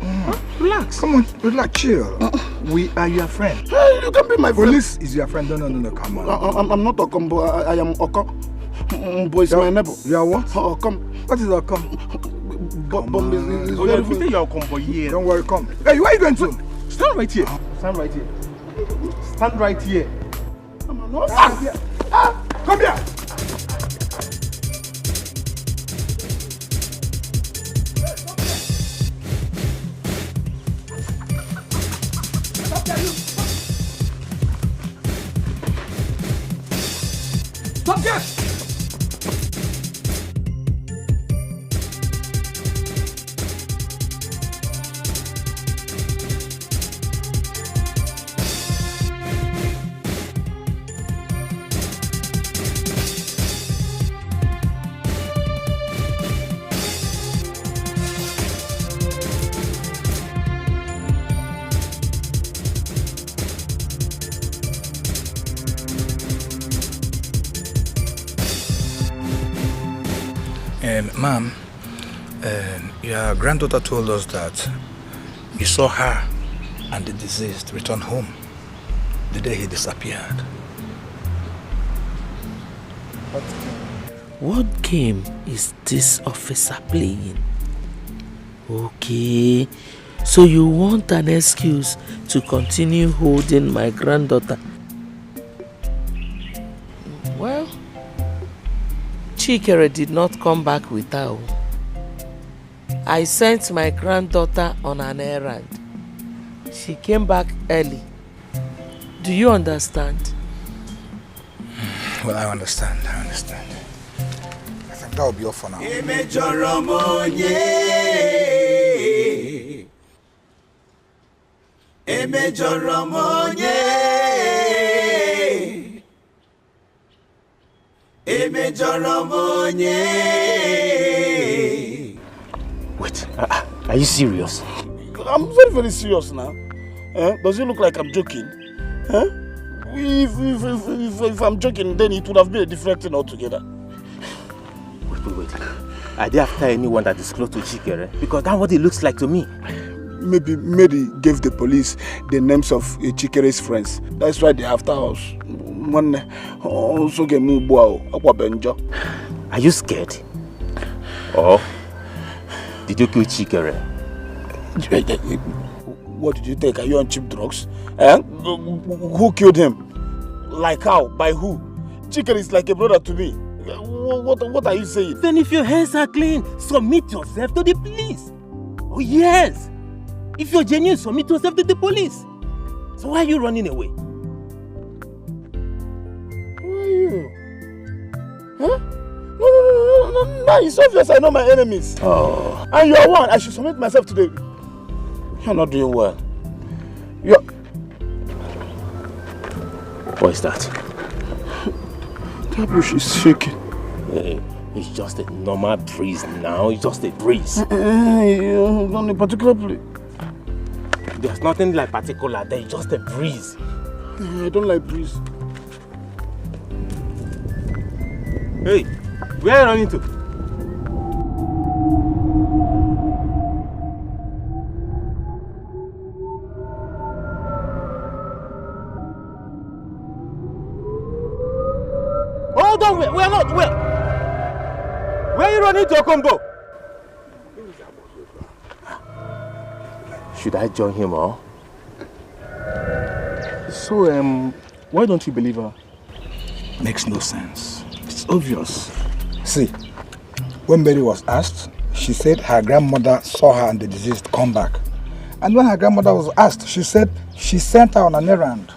Relax. Come on, relax, chill. We are your friend. Hey, you can be my friend. Police is your friend. No, come on. I'm not Okombo. I am Oko. Boy, is my neighbor. You are what? Okom. What is Okom? Bomb is very good. You're Okombo here. Don't worry, come. Hey, where are you going to? Stand right here. Stand right here. Stand right here. Come on, stand here. Come here. Stop there. Ma'am, your granddaughter told us that you saw her and the deceased return home the day he disappeared. What game is this officer playing? Okay, so you want an excuse to continue holding my granddaughter? Well, Chikere did not come back with her. I sent my granddaughter on an errand. She came back early. Do you understand? Well, I understand. I think that will be all for now. Wait, are you serious? I'm very, very serious now. Does it look like I'm joking? If I'm joking, then it would have been a different thing altogether. Wait. Are they after anyone that is close to Chikere? Because that's what it looks like to me. Maybe Mary gave the police the names of Chikere's friends. That's why they're after us. Are you scared? Or did you kill Chikere? What did you take? Are you on cheap drugs? Who killed him? Like how? By who? Chikere is like a brother to me. What are you saying? Then if your hands are clean, submit yourself to the police. Oh yes! If you're genuine, submit yourself to the police. So why are you running away? Who are you? Huh? No, it's obvious I know my enemies. Oh. And you're one. I should submit myself to the... You're not doing well. What is that? That bush is shaking. It's just a normal breeze now. It's just a breeze. Only particularly. There's nothing like particular there. It's just a breeze. I don't like breeze. Hey, where are you running to? Hold on, we're not. Where are you running to, Okombo? Should I join him or? So, why don't you believe her? Makes no sense. It's obvious. See, when Mary was asked, she said her grandmother saw her and the deceased come back. And when her grandmother was asked, she said she sent her on an errand.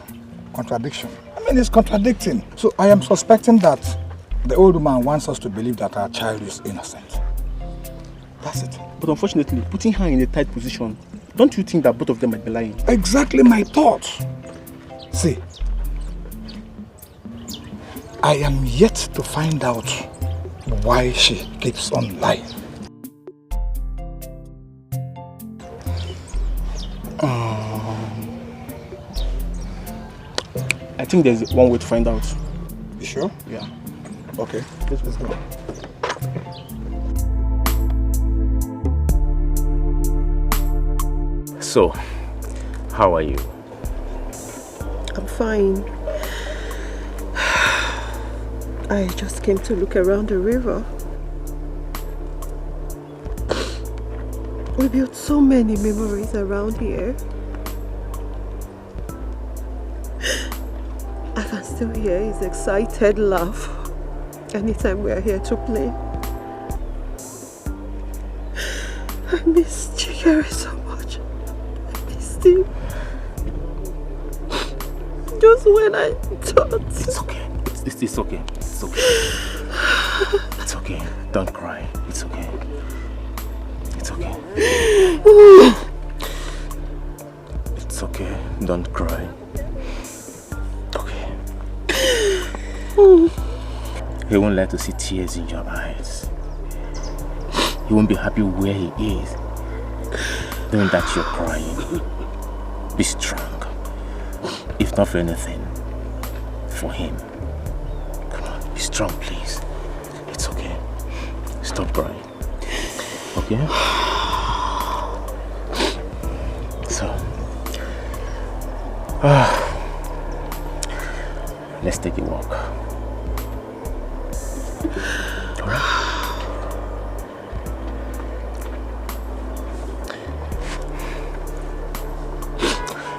Contradiction. I mean, it's contradicting. So I am suspecting that the old woman wants us to believe that our child is innocent. That's it. But unfortunately, putting her in a tight position, don't you think that both of them might be lying? Exactly my thought. See, I am yet to find out why she keeps on lying. I think there's one way to find out. You sure? Yeah. Okay, let's go. So, how are you? I'm fine. I just came to look around the river. We built so many memories around here. I can still hear his excited laugh anytime we are here to play. I miss Chikere so much. I missed him. Just when I thought... It's okay. It's okay. It's okay. It's okay. Don't cry. It's okay. It's okay. It's okay. Don't cry. Okay. He won't like to see tears in your eyes. He won't be happy where he is. Knowing that you're crying. Be strong. If not for anything, for him. Come on, be strong, please. It's okay. Stop crying. Okay? So, let's take a walk.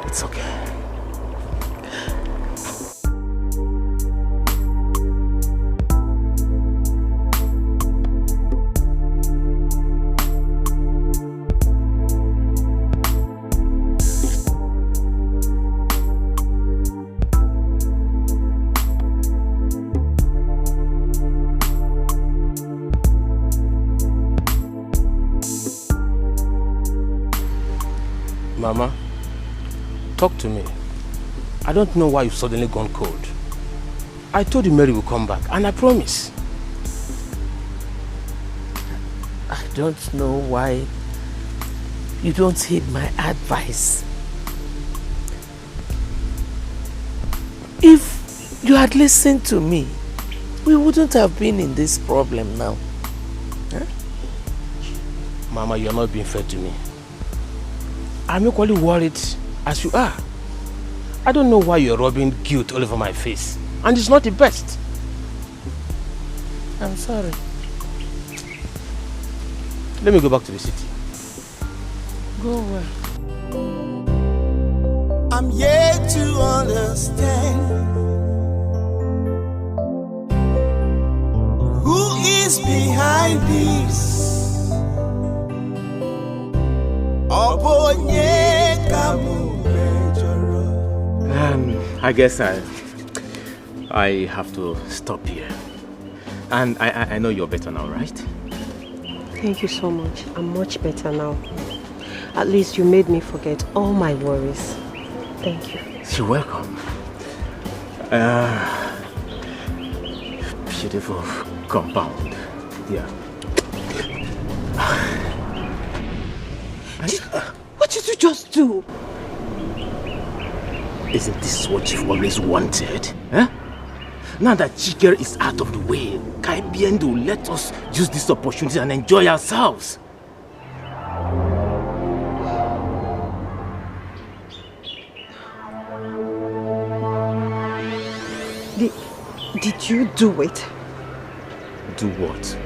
It's okay. Mama, talk to me. I don't know why you've suddenly gone cold. I told you Mary will come back, and I promise. I don't know why you don't heed my advice. If you had listened to me, we wouldn't have been in this problem now. Huh? Mama, you're not being fair to me. I'm equally worried as you are. I don't know why you're rubbing guilt all over my face. And it's not the best. I'm sorry. Let me go back to the city. Go away. I'm yet to understand who is behind this. I guess I have to stop here. And I know you're better now, right? Thank you so much. I'm much better now. At least you made me forget all my worries. Thank you. You're welcome. Beautiful compound. Yeah. What did you just do? Isn't this what you've always wanted? Huh? Now that Dikeh is out of the way, Kaibiendo will let us use this opportunity and enjoy ourselves. Did you do it? Do what?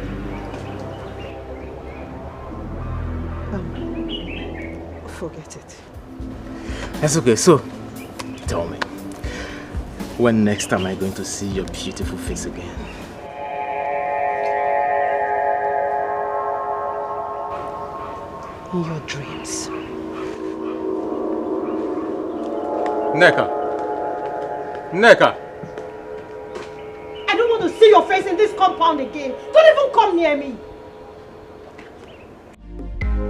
Forget it. That's okay, so tell me, when next am I going to see your beautiful face again? In your dreams. Nneka! Nneka! I don't want to see your face in this compound again. Don't even come near me.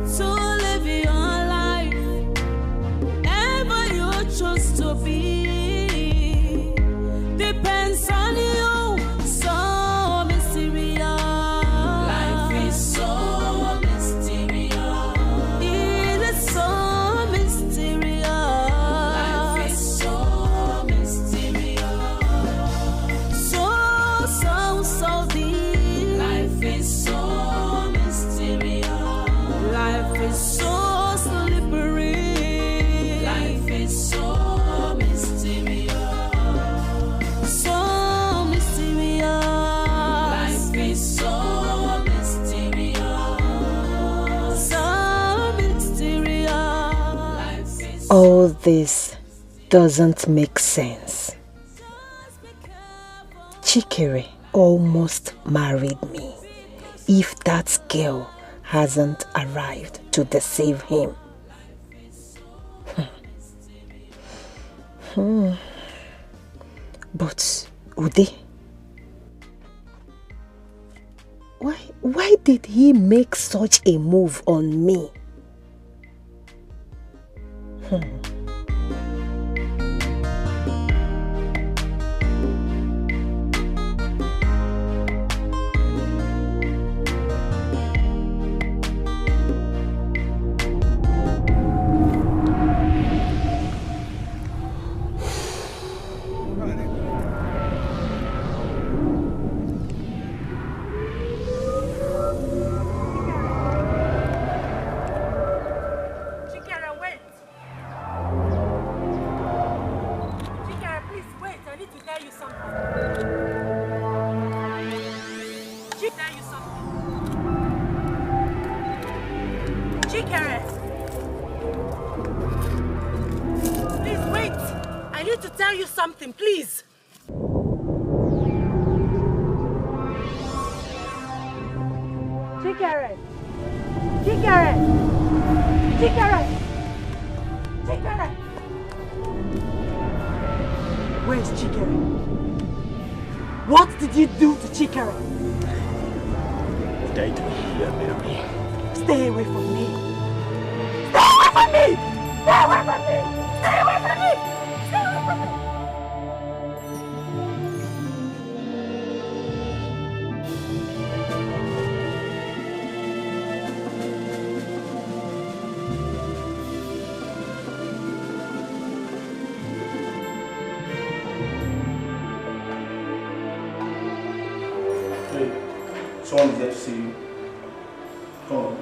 So live your life, ever you choose to be, depends on you. So mysterious, life is so mysterious. It is so mysterious, life is so mysterious. So deep, life is so mysterious. Life is so slippery. Life is so mysterious. So mysterious. Life is so mysterious. So mysterious. Life is All this doesn't make sense. Dikeh almost married me. If that girl hasn't arrived to deceive him. But Ude, why did he make such a move on me? I need to tell you something. Chikere! Please wait! I need to tell you something, please! Chikere! Chikere! Chikere! Chikere! Where's Chikere? What did you do to Chikere? What did I do here, Mary? Stay away from me! Stay away from me! Stay away from me! Stay away from me! Stay away from me! Someone is there to see you. Come on.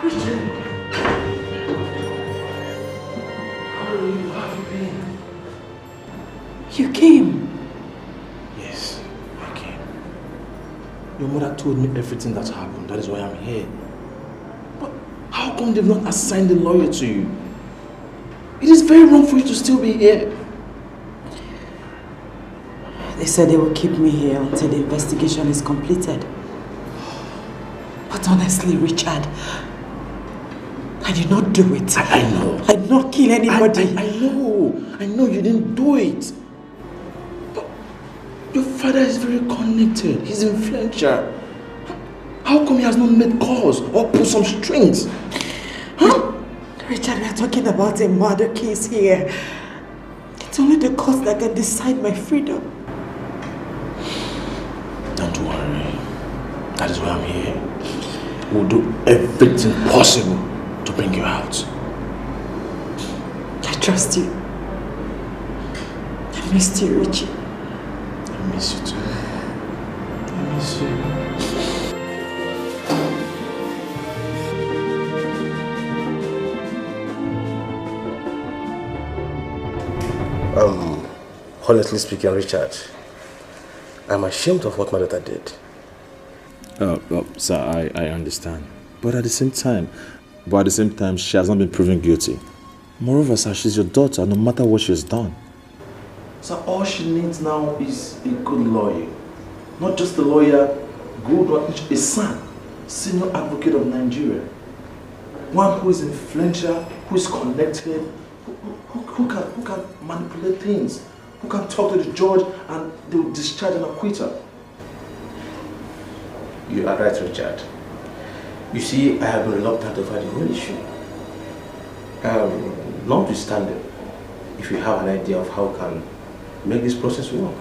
Richard. How are you? How have you been? You came. Yes, I came. Your mother told me everything that happened. That is why I'm here. But how come they've not assigned a lawyer to you? It is very wrong for you to still be here. They said they will keep me here until the investigation is completed. But honestly, Richard, I did not do it. I know. I did not kill anybody. I know you didn't do it. But your father is very connected. He's influential. How come he has not made calls or pulled some strings? Huh? Richard, we are talking about a murder case here. It's only the court that can decide my freedom. Don't worry. That is why I'm here. We'll do everything possible to bring you out. I trust you. I missed you, Richie. I miss you too. I miss you. Honestly speaking, Richard, I'm ashamed of what my daughter did. Sir, I understand. But at the same time, she has not been proven guilty. Moreover, sir, she's your daughter, no matter what she's done. So all she needs now is a good lawyer. Not just a lawyer, good one, a son, senior advocate of Nigeria. One who is influential, who is connected, who can manipulate things, who can talk to the judge and they will discharge an acquittal. You are right, Richard. You see, I have been reluctant over the whole issue. Notwithstanding, if you have an idea of how we can make this process work,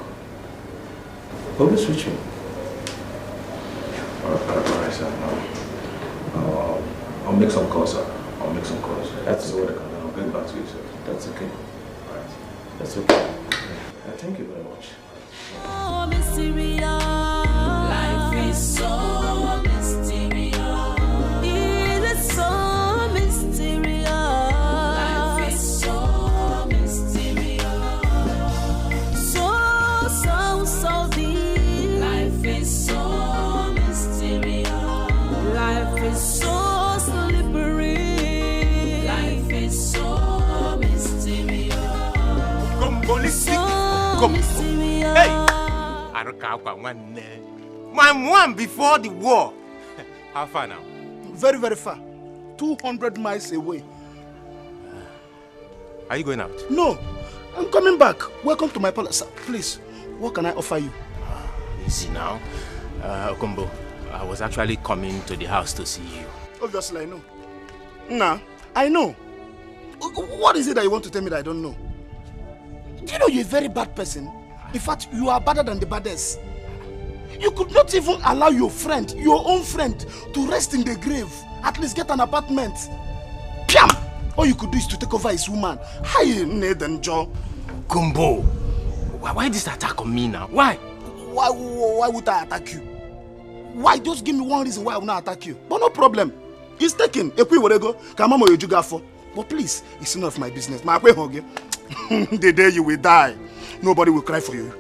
always reach me. Alright, sir. I'll make some calls, sir. I'll make some calls. That's what I can do. I'll get back to you, sir. That's okay. Alright. That's okay. Thank you very much. So mysterious. Life is so mysterious. It is so mysterious. Life is so mysterious. So deep. Life is so mysterious. Life is so slippery. Life is so mysterious. Come. Hey! I don't care my one before the war. How far now? Very, very far. 200 miles away. Are you going out? No, I'm coming back. Welcome to my palace. Please, what can I offer you? Easy now. Okombo, I was actually coming to the house to see you. Obviously, I know. Nah, I know. What is it that you want to tell me that I don't know? Do you know you're a very bad person? In fact, you are badder than the baddest. You could not even allow your friend, your own friend, to rest in the grave. At least get an apartment. Piam! All you could do is to take over his woman. Hi, Ned and Joe. Kumbo, Why this attack on me now? Why? Why would I attack you? Why? Just give me one reason why I will not attack you. But no problem. It's taken. If we were to go, Kamamo you juga for. But please, it's none of my business. My way hug you. The day you will die, nobody will cry for you.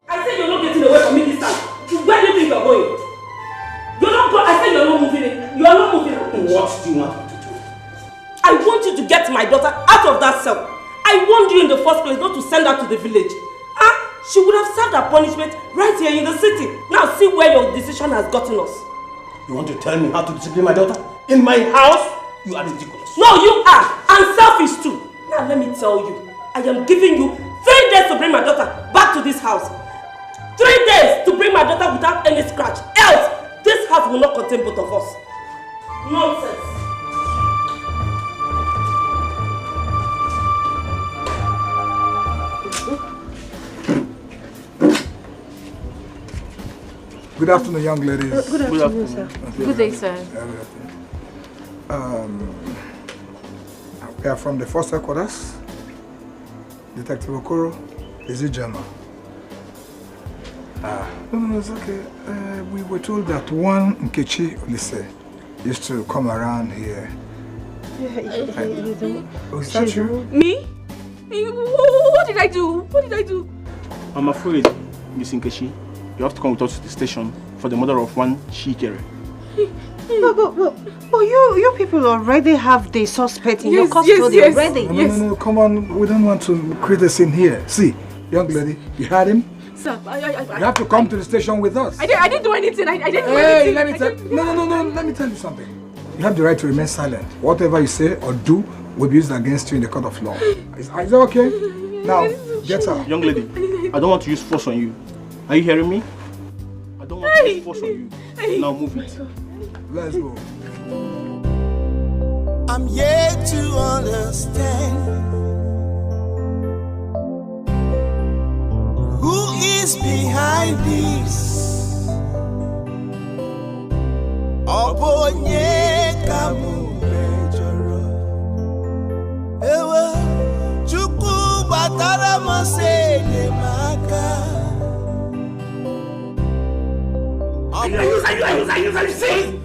I said you're not getting away from me this time. Where do you think you're going? You're not going. I said you're not moving it. You're not moving it. What do you want me to do? I want you to get my daughter out of that cell. I warned you in the first place not to send her to the village. She would have served her punishment right here in the city. Now see where your decision has gotten us. You want to tell me how to discipline my daughter? In my house? You are ridiculous. No, you are. And selfish too. Now let me tell you. I am giving you 3 days to bring my daughter back to this house. 3 days to bring my daughter without any scratch. Else, this house will not contain both of us. Nonsense. Good afternoon, young ladies. Good afternoon, sir. Good day, sir. We are from the first headquarters. Detective Okoro, is it German? No, it's okay. We were told that one Nkechi Olise used to come around here. Oh, is that you? Me? What did I do? What did I do? I'm afraid, Miss Nkechi, you have to come with us to the station for the murder of one Chikere. But you people already have the suspect in your custody already. No, come on. We don't want to create a scene here. See, young lady, you had him? Sir, You have to come to the station with us. I didn't do anything. I didn't do Hey, anything. let me tell you something. You have the right to remain silent. Whatever you say or do will be used against you in the court of law. Is that okay? Now, get her. Young lady, I don't want to use force on you. Are you hearing me? I don't want to use force on you. Now move it. Let's go. I'm yet to understand who is behind this. Obonye kamu mejoro, ewa chuku batara mase ne maka. Are you saying?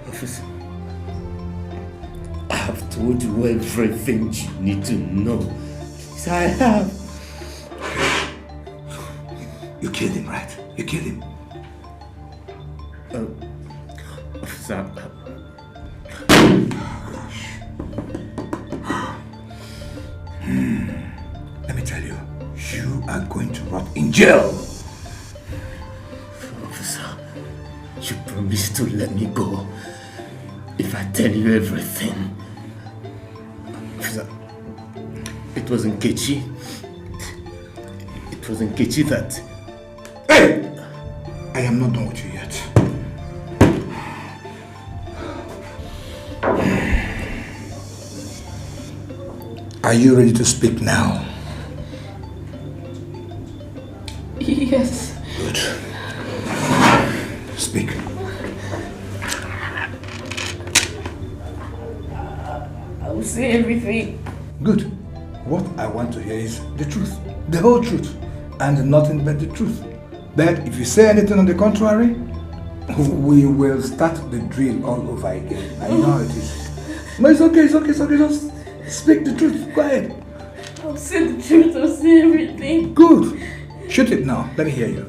Officer, I have told you everything you need to know. Yes, I have. You killed him, right? You killed him. Officer. Let me tell you, you are going to rot in jail. Officer, you promised to let me go if I tell you everything. Officer, it was Nkechi. It was Nkechi that... Hey! I am not done with you yet. Are you ready to speak now? Yes. Good. Speak. I will say everything. Good. What I want to hear is the truth. The whole truth. And nothing but the truth. But if you say anything on the contrary, we will start the drill all over again. I know how it is. No, it's okay. Just speak the truth. Go ahead. I'll say the truth. I'll say everything. Good. Shoot it now. Let me hear you.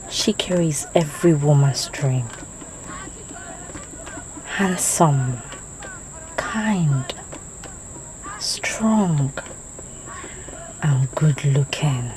She carries every woman's dream. Handsome, kind, strong and good looking.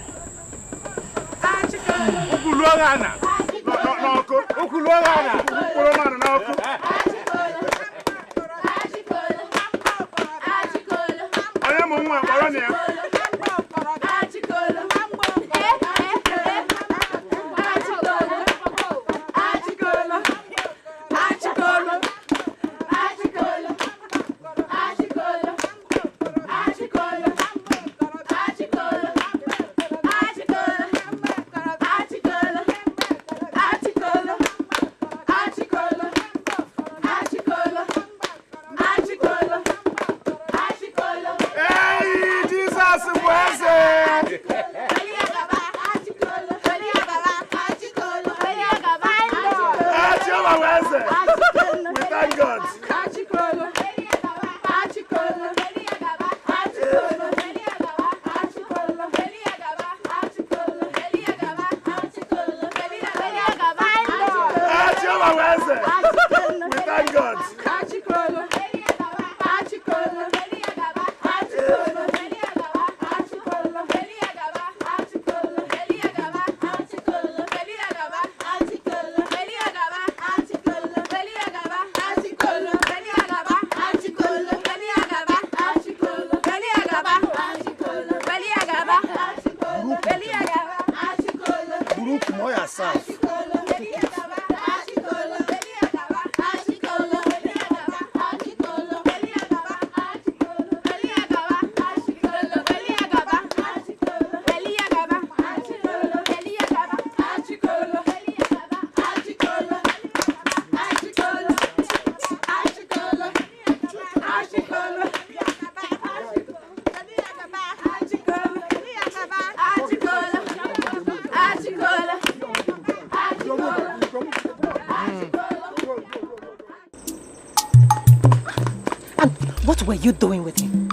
What were you doing with him?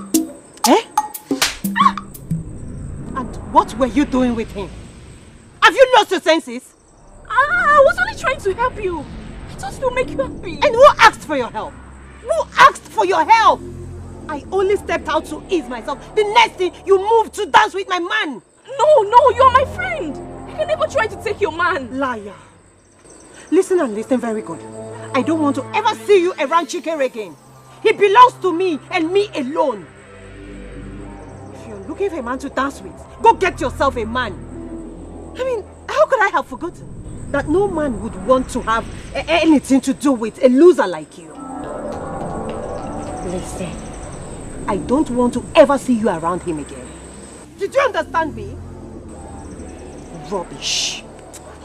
Eh? And what were you doing with him? Have you lost your senses? I was only trying to help you. I thought it would make you happy. And who asked for your help? Who asked for your help? I only stepped out to ease myself. The next thing, you moved to dance with my man. No, you're my friend. I can never try to take your man. Liar. Listen and listen very good. I don't want to ever see you around Chikere again. He belongs to me and me alone. If you're looking for a man to dance with, go get yourself a man. I mean, how could I have forgotten that no man would want to have anything to do with a loser like you? Listen, I don't want to ever see you around him again. Did you understand me? Rubbish.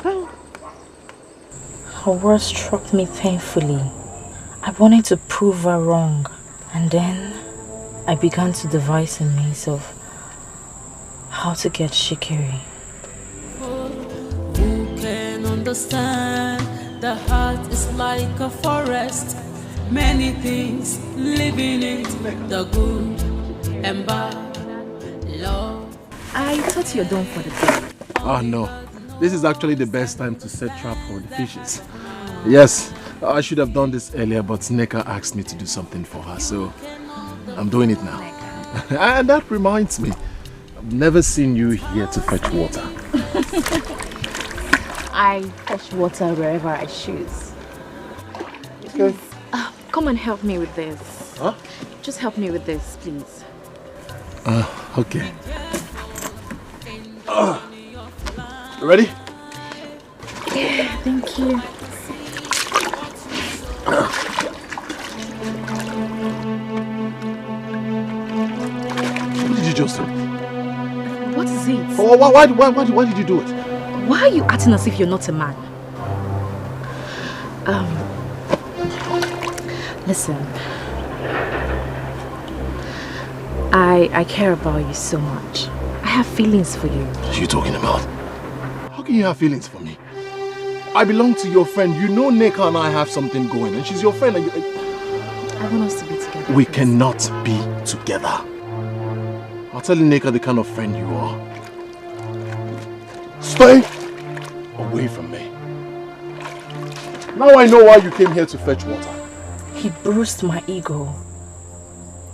Her words struck me painfully. I wanted to prove her wrong, and then I began to devise a means of how to get Shikiri. Who can understand? The heart is like a forest, many things living in it, the good and bad, love. I thought you were done for the day. Oh no, this is actually the best time to set trap for the fishes. Yes, I should have done this earlier, but Nneka asked me to do something for her, so I'm doing it now. And that reminds me, I've never seen you here to fetch water. I fetch water wherever I choose. Okay. Come and help me with this. Huh? Just help me with this, please. Okay. Ready? Yeah, thank you. What did you just do? What is it? Oh, why did you do it? Why are you acting as if you're not a man? Listen. I care about you so much. I have feelings for you. What are you talking about? How can you have feelings for me? I belong to your friend. You know Nneka and I have something going, and she's your friend. And I want us to be together. We cannot be together. I'll tell Nneka the kind of friend you are. Stay away from me. Now I know why you came here to fetch water. He bruised my ego.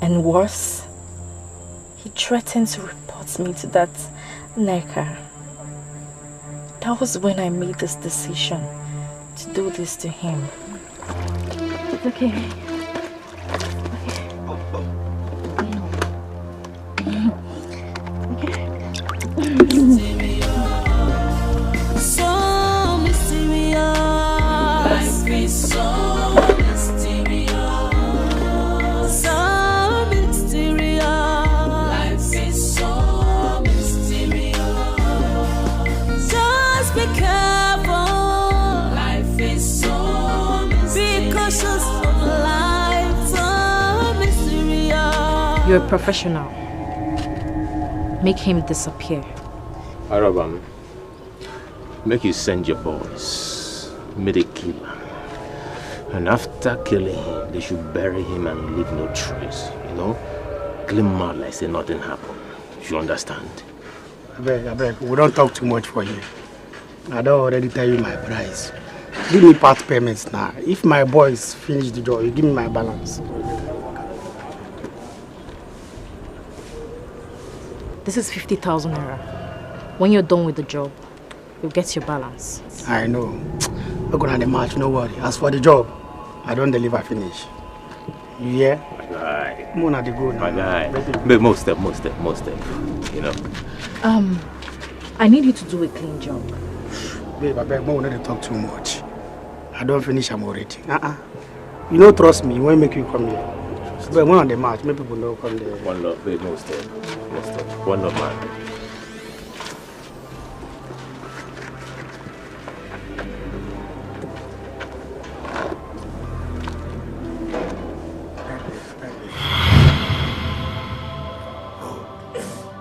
And worse, He threatened to report me to that Neka. That was when I made this decision to do this to him. It's okay. So mysterious. Life is so mysterious. So mysterious. Life is so mysterious. Just be careful. Life is so mysterious. Be cautious of life. So mysterious. You're a professional. Make him disappear. Arabam, make you send your boys, meet a killer. And after killing him, they should bury him and leave no trace. You know? Kill him out like say nothing happened. You understand? I beg, we don't talk too much for you. I don't already tell you my price. Give me part payments now. If my boys finish the job, you give me my balance. This is 50,000 naira. When you're done with the job, you'll get your balance. I know. We're gonna have the match, no worry. As for the job, I don't deliver finish. You hear? My guy. I'm gonna go now. My guy. But most step. You know. I need you to do a clean job. Babe, I beg, I not to talk too much. I don't finish, I'm already. You don't trust me, when make you come here. So, but one on the match, maybe people don't come there. One love, babe, most step. One love, man.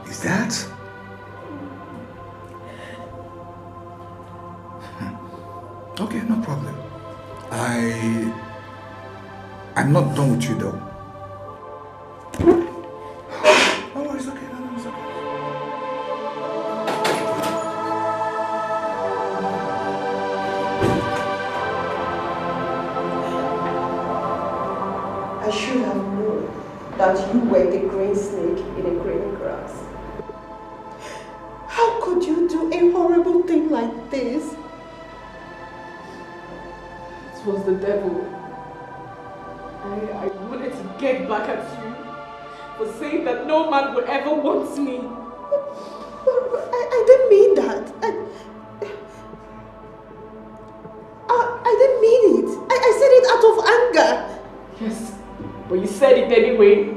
Is that? Okay, no problem. I'm not done with you though. Oh, it's okay. No, it's okay. I should have known that you were the green snake in the green grass. How could you do a horrible thing like this? It was the devil. I wanted to get back at you for saying that no man would ever want me. I didn't mean that. I didn't mean it. I said it out of anger. Yes, but you said it anyway.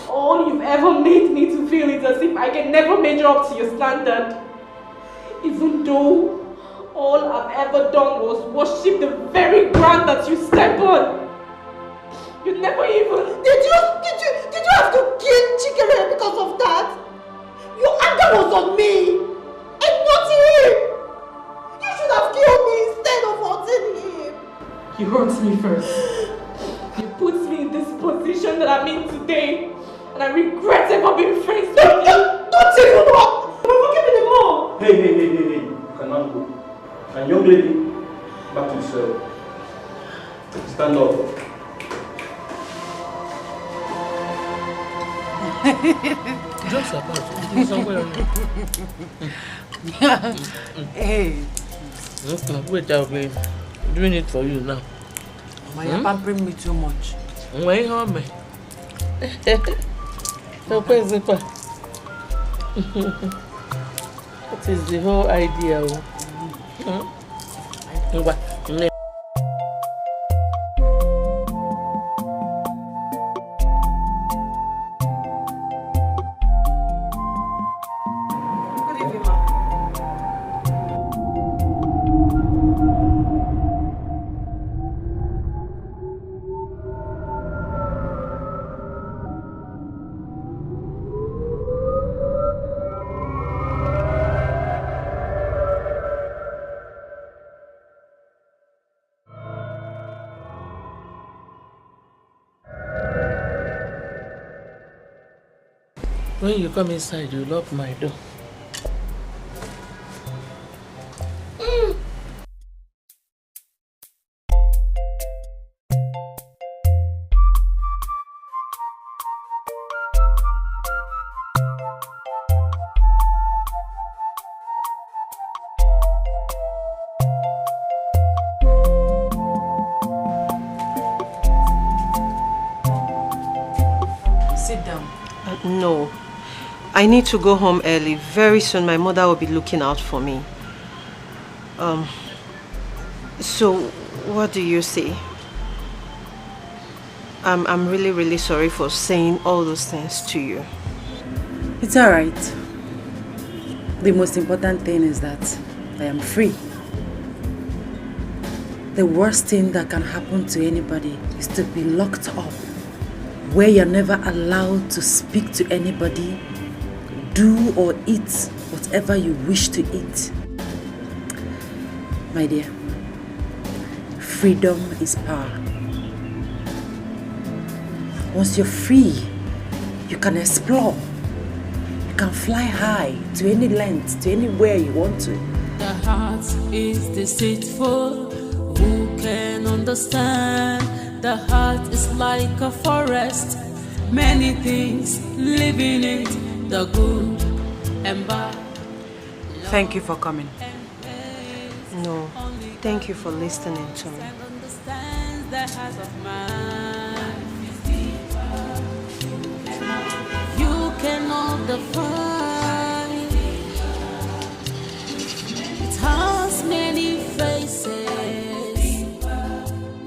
All you've ever made me to feel is as if I can never measure up to your standard. Even though all I've ever done was worship the very ground that you step on. You never even... Did you have to kill Chikere because of that? Your anger was on me and not him. You should have killed me instead of hurting him. You hurt me first. You put me in this position that I'm in today. And I regret ever being friends with you. Don't even know. You're giving me more. Hey. You cannot go. And young lady, back to the cell. Stand up. Just about somewhere. Hey. Wait out, babe. I'm doing it for you now. You're pampering me too much. Wait on me. So where's it? What is the whole idea? What? When you come inside, you lock my door. sit down. No. I need to go home early. Very soon my mother will be looking out for me. So, what do you say? I'm really, really sorry for saying all those things to you. It's alright. The most important thing is that I am free. The worst thing that can happen to anybody is to be locked up, where you're never allowed to speak to anybody, do or eat whatever you wish to eat. My dear, freedom is power. Once you're free, you can explore. You can fly high to any length, to anywhere you want to. The heart is deceitful. Who can understand? The heart is like a forest. Many things live in it. The good and bad. Thank you for coming. No, thank you for listening to me. You cannot define. It has many faces.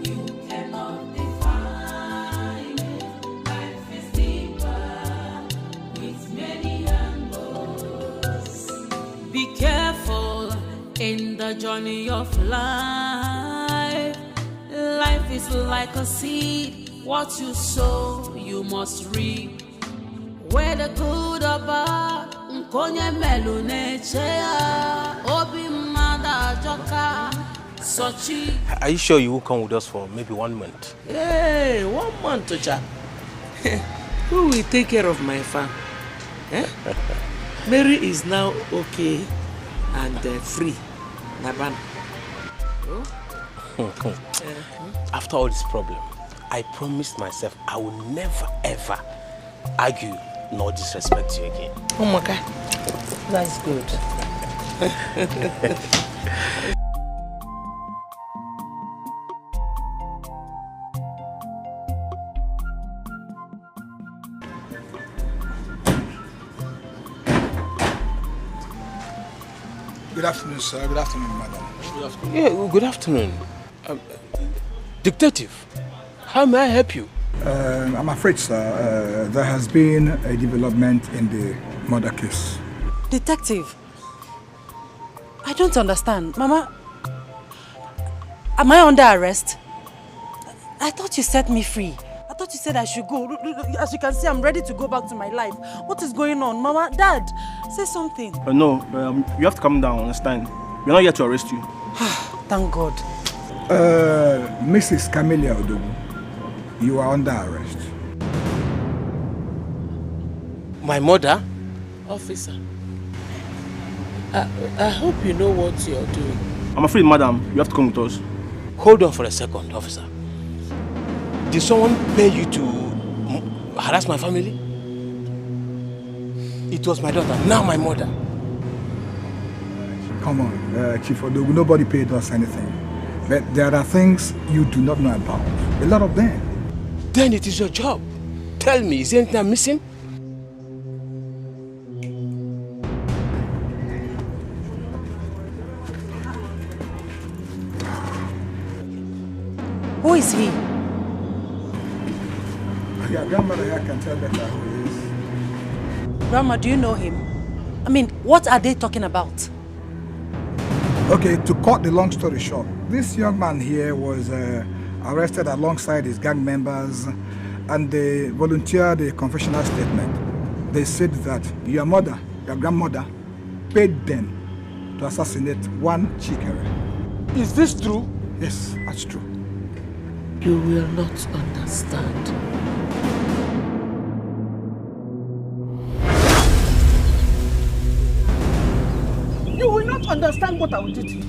You cannot define. Life is deeper with many angles. Be careful in the journey of life. Life is like a seed. What you sow, you must reap. Whether good or bad, nkonye melune chea. Obi mada joka. Sochi. Are you sure you will come with us for maybe 1 month? Hey, 1 month, Ocha. Who will take care of my farm? Eh? Mary is now okay and free. Naban. After all this problem, I promised myself I will never ever argue nor disrespect you again. Oh my God, that's good. Good afternoon, sir. Good afternoon, madam. Good afternoon. Yeah, good afternoon. Detective, how may I help you? I'm afraid, sir, there has been a development in the murder case. Detective, I don't understand. Mama, am I under arrest? I thought you set me free. I thought you said I should go. As you can see, I'm ready to go back to my life. What is going on? Mama, Dad, say something. No, you have to calm down, understand? We're not here to arrest you. Thank God. Mrs. Camelia Odogu, you are under arrest. My mother? Officer, I hope you know what you're doing. I'm afraid, madam, you have to come with us. Hold on for a second, officer. Did someone pay you to harass my family? It was my daughter, now my mother. Come on, Chief Odogu, nobody paid us anything. But there are things you do not know about. A lot of them. Then it is your job. Tell me, is anything I'm missing? Who is he? Your grandmother here can tell better who he is. Grandma, do you know him? I mean, what are they talking about? Okay, to cut the long story short, this young man here was arrested alongside his gang members and they volunteered a confessional statement. They said that your mother, your grandmother, paid them to assassinate one Chikere. Is this true? Yes, that's true. You will not understand. You will not understand what I will do to you.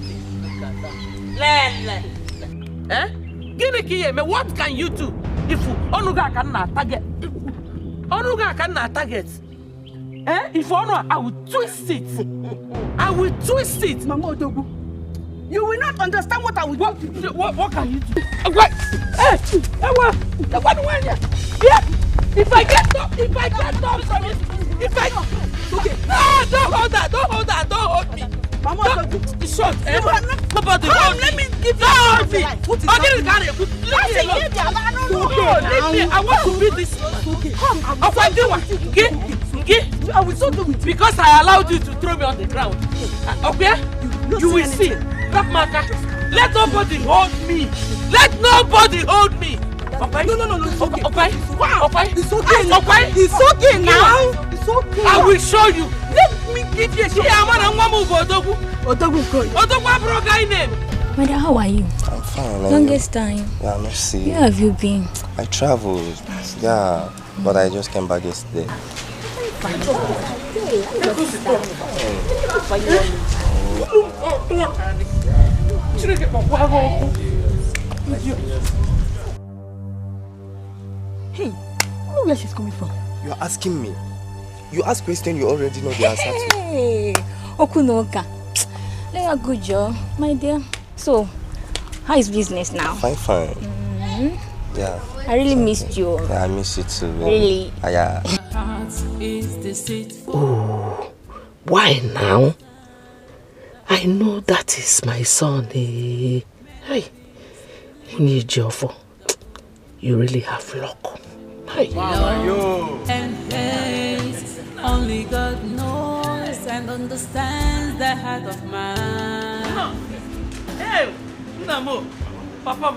Eh? What can you do if Onuga cannot target? Onuga cannot target. Eh? If Onuga, I will twist it. I will twist it. Mama Odogu, you will not understand what I will do. What can you do? What? Hey, what? Yeah. If I get I get up from it, if I... Okay. No, don't hold that, don't hold me. Mama, it's short, eh? Nobody hold me. Let me give you hold me. Leave me alone. Leave me. I want to be this. Okay? I will so do it. Because I allowed you to throw me on the ground. Okay? You will see. Black marker. Let nobody hold me. Let nobody hold me. Okay? No. It's okay. Okay? Okay? It's okay. Okay? It's okay now. It's okay. I will show you. Let me give you a shot. Madam, how are you? I'm fine. Longest time. Yeah, merci. Where have you been? I traveled. Yeah, but I just came back yesterday. Hey, I don't know where she's coming from. You're asking me. You ask questions you already know the answer to. Hey, Okunoka. Good job, my dear. So, how is business now? Fine. Yeah. I really missed you. Yeah, I miss you too. Really? Yeah. Oh, why now? I know that is my son. Hey, you really have luck. Hey. Love and hate, only God knows and understands the heart of man. Hey, Namo, Papa,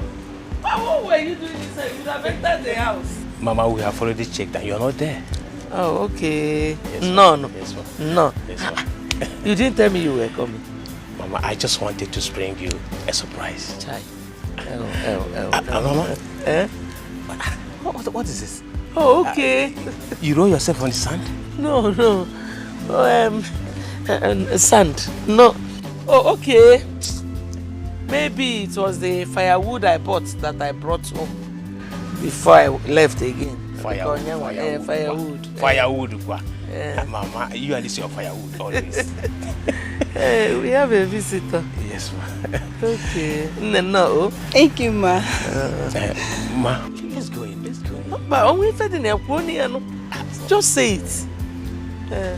what were you doing inside? You have entered the house. Mama, we have already checked and you're not there. Oh, okay. Yes, No. Yes, No. Yes, You didn't tell me you were coming. Mama, I just wanted to spring you a surprise. Chai. Mama? Eh? What is this? Oh, okay. You roll yourself on the sand? No. Sand. No. Oh, okay. Maybe it was the firewood I bought that I brought home before I left again. Firewood. Yeah. Mama, you and this your firewood always. Hey, we have a visitor. Yes, ma. Okay. No. Thank you, ma. Ma, let's go in. Just say it.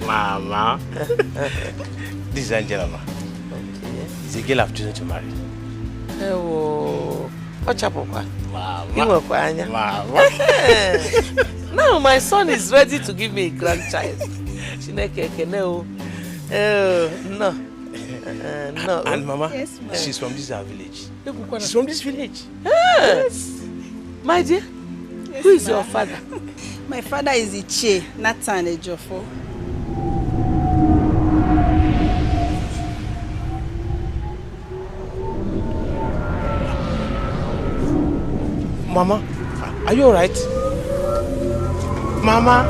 Mama. This is Angela, ma. Okay. It's a girl I've chosen to marry. Oh, Mama. Mama. Now my son is ready to give me a grandchild. No. And Mama, yes, she's from this village. She's from this village. Yes. My dear, yes, who is your father? My father is Iche, Nathan Ejofo. Mama, are you alright? Mama?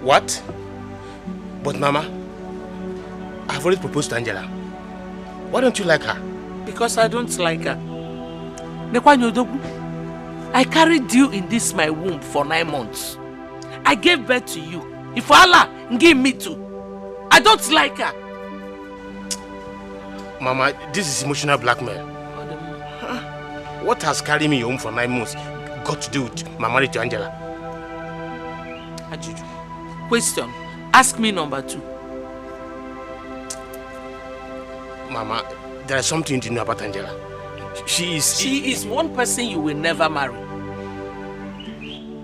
What? But Mama, I've already proposed to Angela. Why don't you like her? Because I don't like her. I carried you in this my womb for 9 months. I gave birth to you. If Allah give me too. I don't like her. Mama, this is emotional blackmail. What has carried me home for 9 months got to do with my marriage to Angela? Ajuju. Question. Ask me number 2. Mama, there is something to know about Angela. She is one person you will never marry.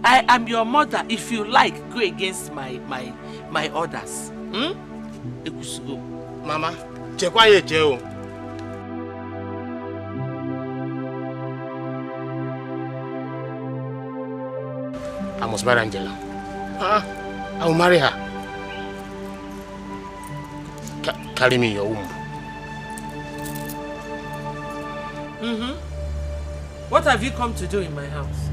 I am your mother. If you like, go against my orders. Mama, check why you jail. I must marry Angela. I will marry her. Carry me in your womb. What have you come to do in my house?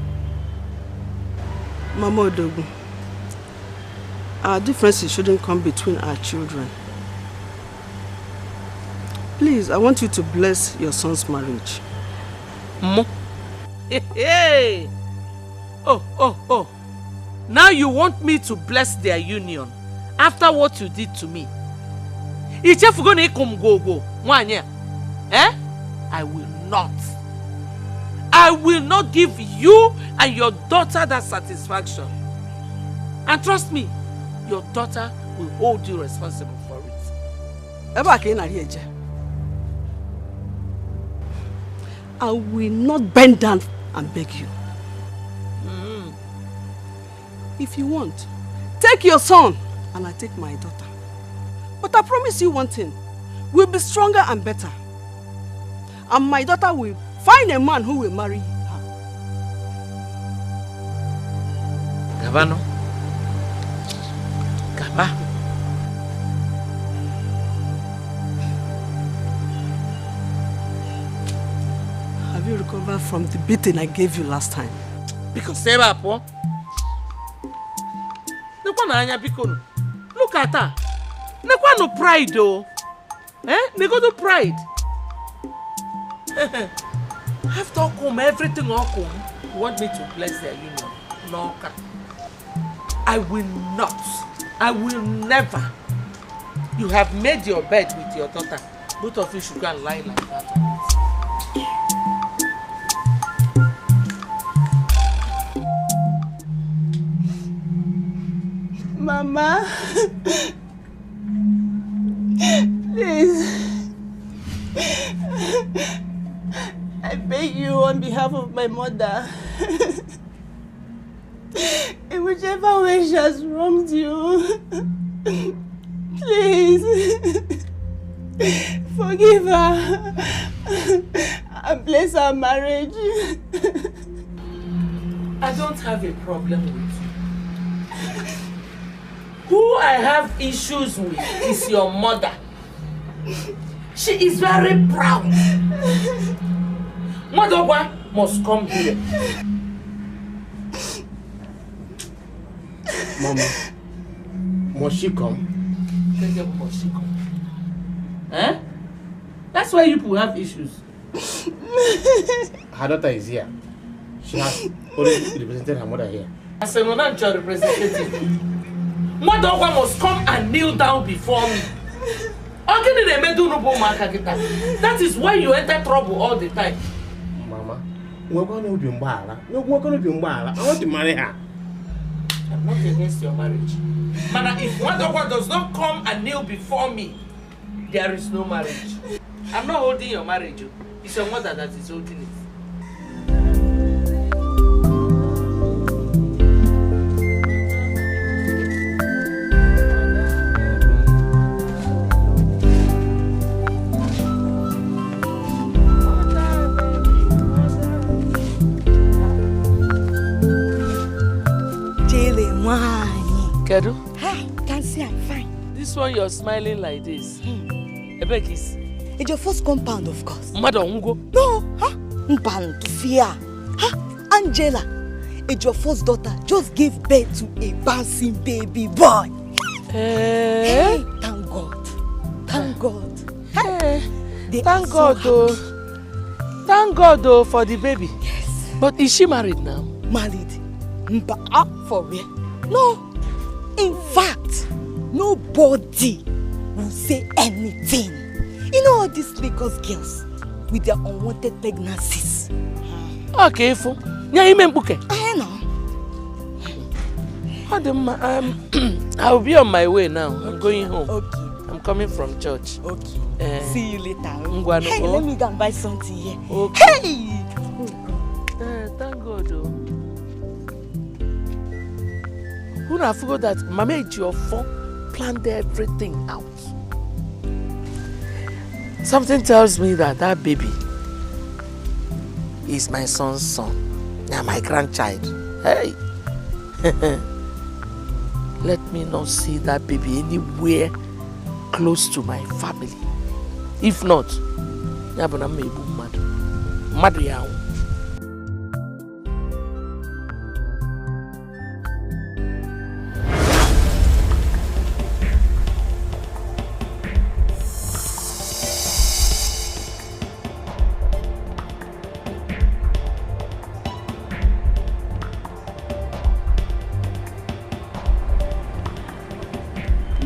Mama Odogu, our differences shouldn't come between our children. Please, I want you to bless your son's marriage. Hey! Oh. Now you want me to bless their union after what you did to me. Eh? I will not. I will not give you and your daughter that satisfaction. And trust me, your daughter will hold you responsible for it. I will not bend down and beg you. If you want, take your son and I take my daughter. But I promise you one thing, we'll be stronger and better. And my daughter will find a man who will marry her. Gabano. Gaba. Have you recovered from the beating I gave you last time? Because say up, look at her. No pride though. No pride. After come, everything all come. You want me to bless their union? No. I will not. I will never. You have made your bed with your daughter. Both of you should go and lie like that. Mama, please, I beg you on behalf of my mother, in whichever way she has wronged you, please, forgive her and bless our marriage. I don't have a problem with you. Who I have issues with is your mother. She is very proud. Mother must come here. Mama, must she come? Must she come? Eh? That's why you people have issues. Her daughter is here. She has already represented her mother here. As a non-judge representative, Mother must come and kneel down before me. That is why you enter trouble all the time. Mama, we're going to be I want to marry her. I'm not against your marriage. Mana, if Mother does not come and kneel before me, there is no marriage. I'm not holding your marriage. It's your mother that is holding it. Kedu? Hi, can't see I'm fine. This one you're smiling like this. Ebekis. It's your first compound, of course. Madam Ungo? No, huh? Mpan to fear. Huh? Angela, it's your first daughter just gave birth to a bouncing baby boy. Hey, thank God. Thank God. Hey, thank God though. Thank God though for the baby. Yes. But is she married now? Married. For real? No. In fact, nobody will say anything. You know all these Lagos girls with their unwanted pregnancies. Okay, Fo. Yeah, you mean bouquet? I know. I'll be on my way now. I'm going home. Okay. I'm coming from church. Okay. See you later. Hey, let me go and buy something here. Okay. Hey! Thank God, though. Who I forgot that Mama Ejiofor planned everything out. Something tells me that that baby is my son's son. Yeah, my grandchild. Hey! Let me not see that baby anywhere close to my family. If not, I'm mad.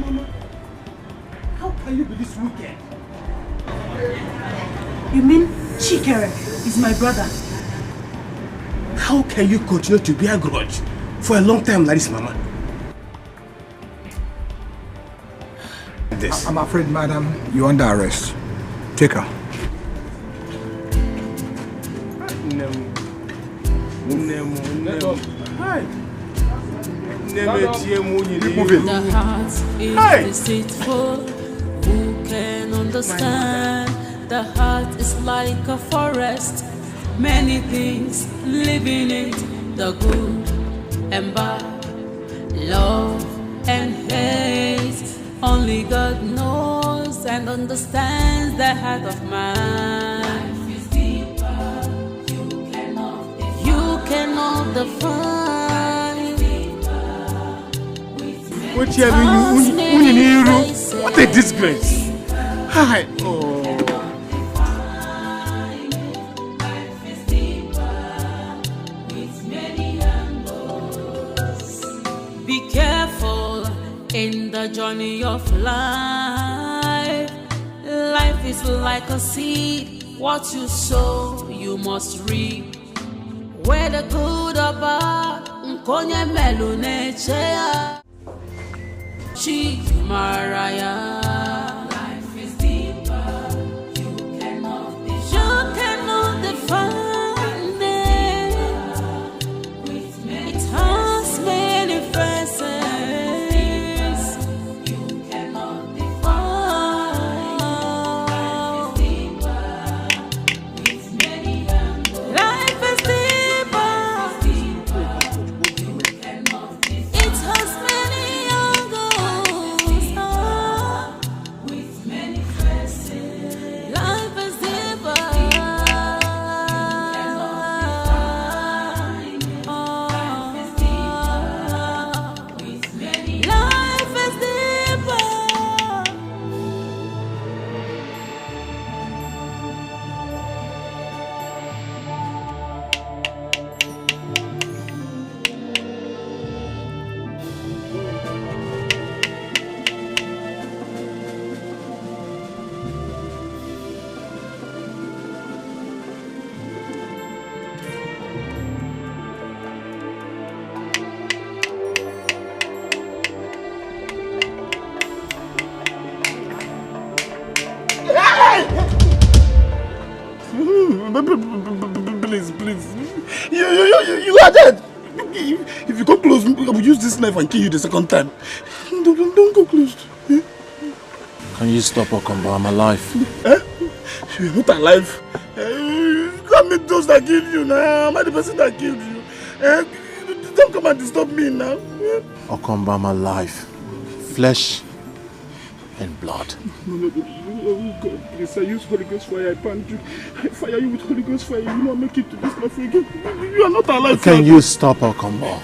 Mama, how can you be this wicked? You mean Chikere is my brother? How can you continue to bear grudge for a long time like this, Mama? I'm afraid, madam, you're under arrest. Take her. The heart is deceitful. Who can understand? The heart is like a forest. Many things live in it. The good and bad, love and hate. Only God knows and understands the heart of man. Life is deeper. You cannot define. What a disgrace! Hi! Oh. Be careful in the journey of life. Life is like a seed. What you sow, you must reap. Whether good or bad, nkonye melune chea. Chi Maraya. Life is deeper. You cannot define it. It has many faces. You cannot define. Life is deeper. With many angles. Life is deeper. You cannot define. It has many angles. With many faces. Life is deeper. Life is deeper. Please. You are dead. If you go close, I will use this knife and kill you the second time. Don't go close. Can you stop, Okombo? I'm alive. You're not alive. You can't meet those that killed you now. Am I the person that killed you? Don't come and disturb me now. Okombo, I'm alive. Flesh and blood. No, God, please, I use Holy Ghost fire, I punch you. I fire you with Holy Ghost fire, you will not make it to this life again. You are not alive. Can you stop, Okombo?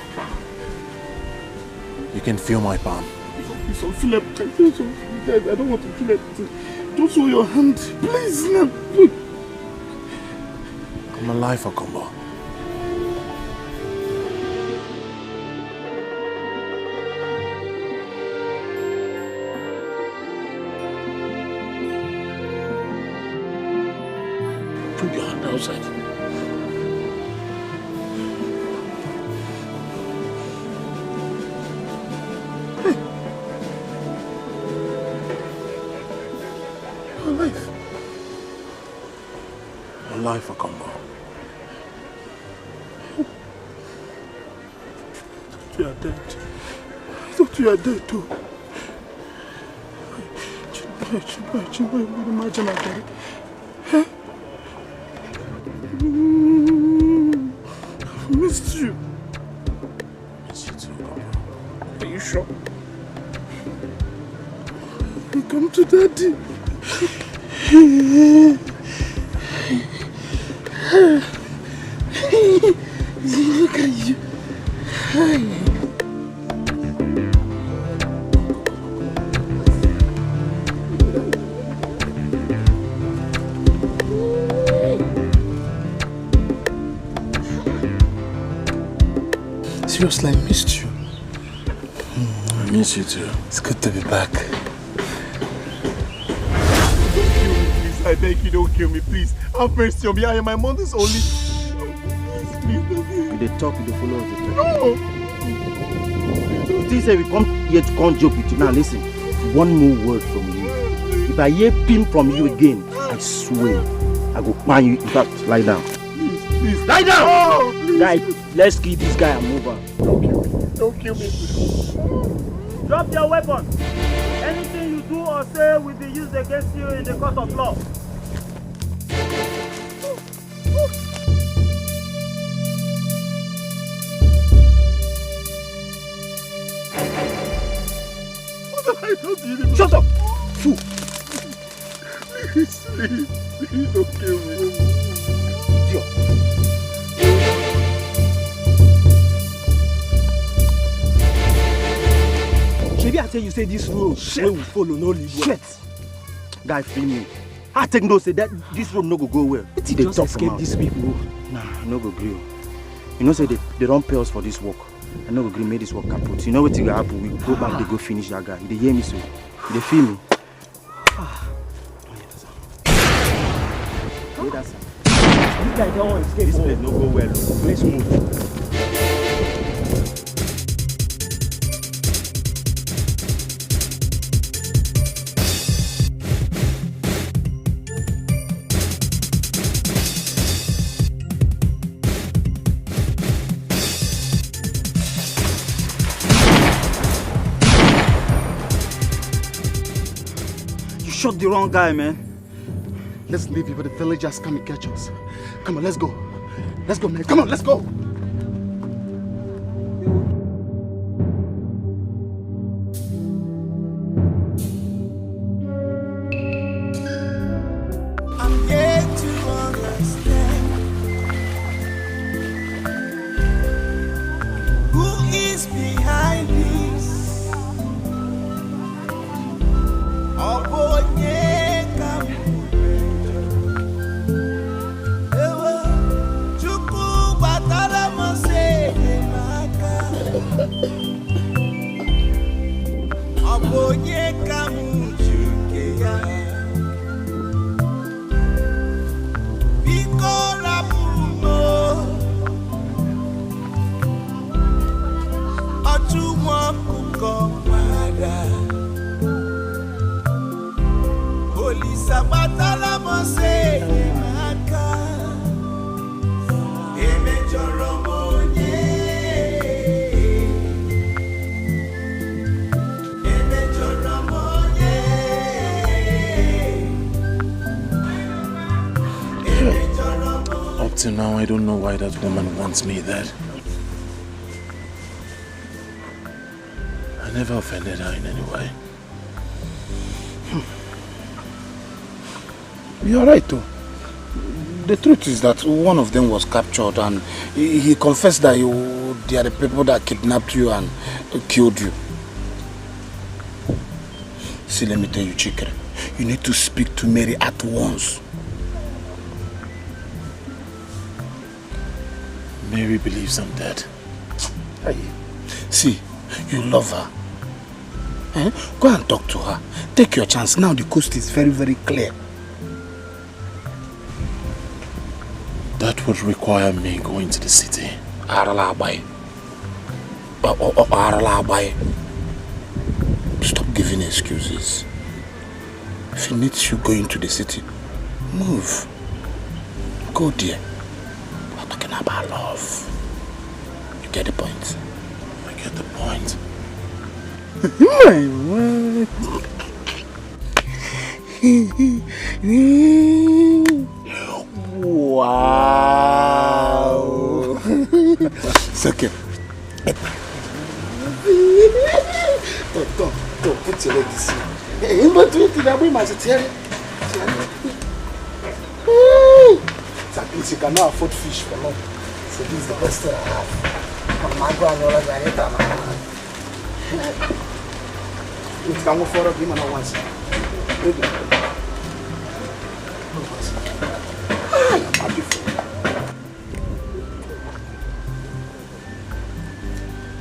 You can feel my palm. Please, feel it. I don't want to feel it. Don't show your hand. Please, no. I'm alive, Okombo. Put your hand outside. Alive. Alive, Okombo. You are dead. I thought you are dead too. I missed you. Miss you too, Okombo. Are you sure? Come to Daddy. Look at you. Seriously, I missed you. I miss you too. It's good to be back. Please, I beg you, don't kill me, please. Have mercy on me. I am my mother's only. Please, don't kill me. You dey talk, you dey follow us. No! You think say we come here to come joke with you. Now listen, one more word from you. If I hear pim from you again, I swear, I go ban you. In fact, lie down. Please. Lie down! Oh, please. Guy, let's kill this guy and move on. Don't kill me. Drop your weapon. Anything you do or say will be used against you in the court of law. Shut up! Fool! Please, don't kill me. Maybe I tell you say this road where we follow no lead well. Shit! Guy, feel me. I take no say that this road no go well. They just escape these people. Nah, no go agree. You know say they don't pay us for this work. I no go agree make this work kaput. You know what will happen? We go back, they go finish that guy. They hear me so. They feel me. This guy don't want to escape. This place no go well. Let's move. Shot the wrong guy, man. Let's leave before the villagers come and catch us. Come on, let's go. Let's go, man. Come on, let's go. I'm yet to understand who is behind this. Up till now, I don't know why that woman wants me there. I never offended her in any way. You're right, though. The truth is that one of them was captured and he confessed that they are the people that kidnapped you and killed you. See, let me tell you, Chikere, you need to speak to Mary at once. Mary believes I'm dead. Hey, see, you love her. Eh? Go and talk to her. Take your chance. Now the coast is very, very clear. That would require me going to the city. Stop giving excuses. If he needs you going to the city, move. Go there. We're talking about love. You get the point? I get the point. Wow. It's okay. Don't put your leg this way. Hey, you not doing it, I'm going to tell you. At least you cannot afford fish for long. So this is the best thing I have. I'm not going to let it out. It can go for a game and once.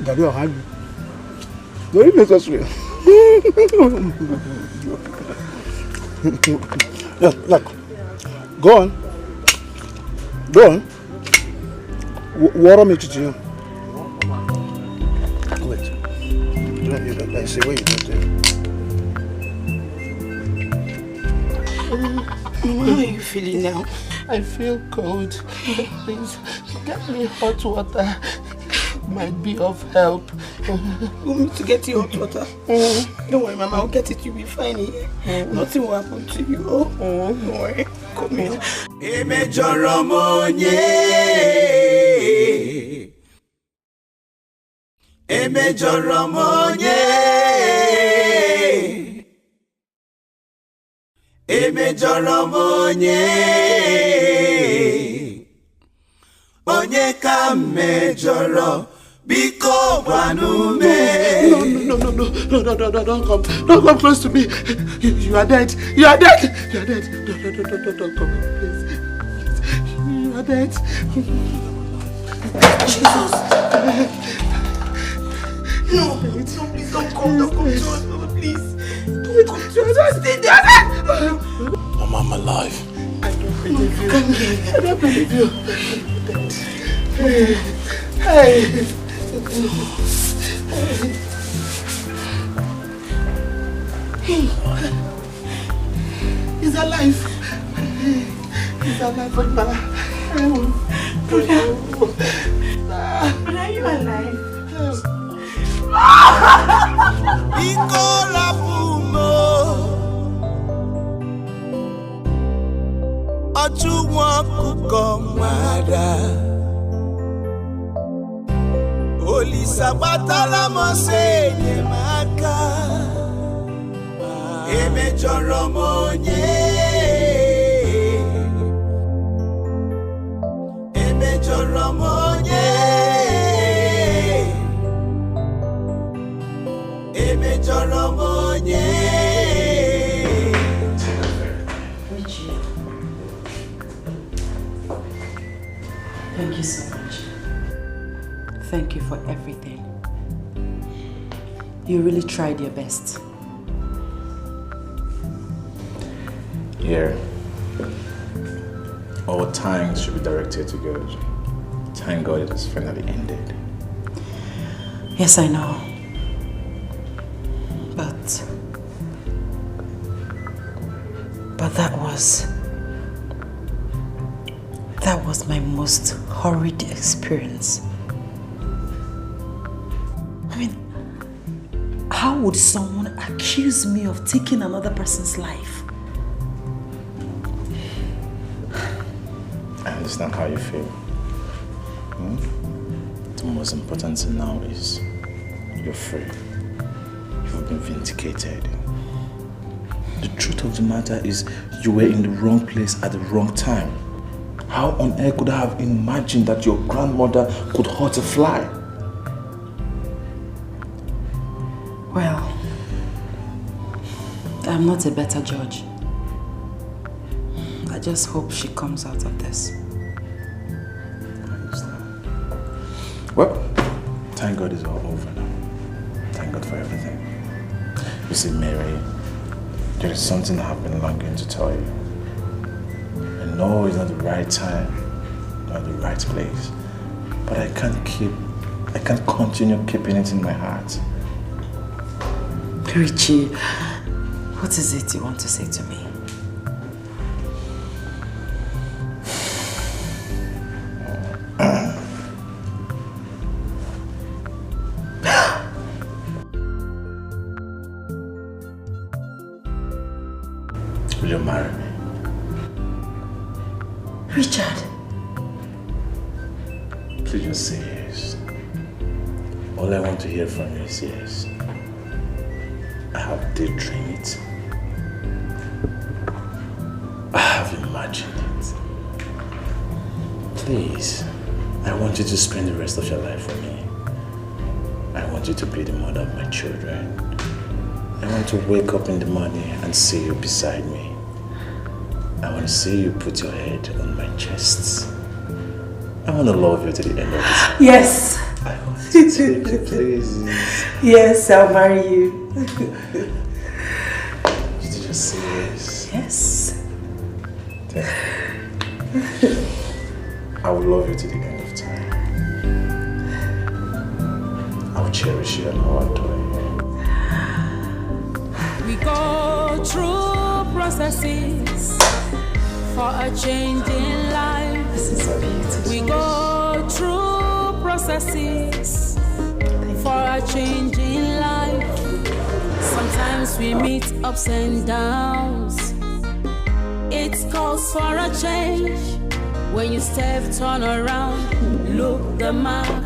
Daddy, how are you? Very necessary. Yeah, look. Go on. Go on. Water me to you. Wait. I see where you got there. How are you feeling now? I feel cold. Please, get me hot water. Might be of help. You want me to get you hot water? Don't worry, Mama, I'll get it. You'll be fine here. Nothing will happen to you. Don't worry. Come here. Emejoromonye. Emejoromonye. Emejoromonye. Onye ka mejoro. Biko Wanume. No, don't come close to me. You are dead. You are dead. You are dead. Don't come, please. You are dead. Jesus. No, please don't come to us, Mama, please. Don't come to us. Stay there. Mama, I'm alive. I don't believe you. Come here. I don't believe you. Hey. He's alive. He's alive, Brother. Brother, are you alive? Ikola Pumo. Ojuwa kukomada. Oli sabatala mosenye maka. Emejoromonye. Emejoromonye. Emejoromonye. Thank you so much. Thank you for everything. You really tried your best. Yeah. All thanks should be directed to God. Thank God it has finally ended. Yes, I know. But that was my most horrid experience. I mean, how would someone accuse me of taking another person's life? I understand how you feel. The most important thing now is you're free. You've been vindicated. The truth of the matter is you were in the wrong place at the wrong time. How on earth could I have imagined that your grandmother could hurt a fly? Well, I'm not a better judge. I just hope she comes out of this. Well, thank God it's all over now. Thank God for everything. You see, Mary, there is something I've been longing to tell you. I know it's not the right time, not the right place, but I can't continue keeping it in my heart. Richie, what is it you want to say to me? Will you marry me? Richard. Please just say yes. All I want to hear from you is yes. I have daydreamed it. I have imagined it. Please, I want you to spend the rest of your life with me. I want you to be the mother of my children. I want to wake up in the morning and see you beside me. I want to see you put your head on my chest. I want to love you to the end of this. Yes, Please. Yes, I'll marry you. Did you just say yes? Yes. I will love you to the end of time. I will cherish you and I will adore you. We go through processes for a change in life. This is so beautiful. We go through processes for a change in life. Sometimes we meet ups and downs. It calls for a change. When you step, turn around, look the mark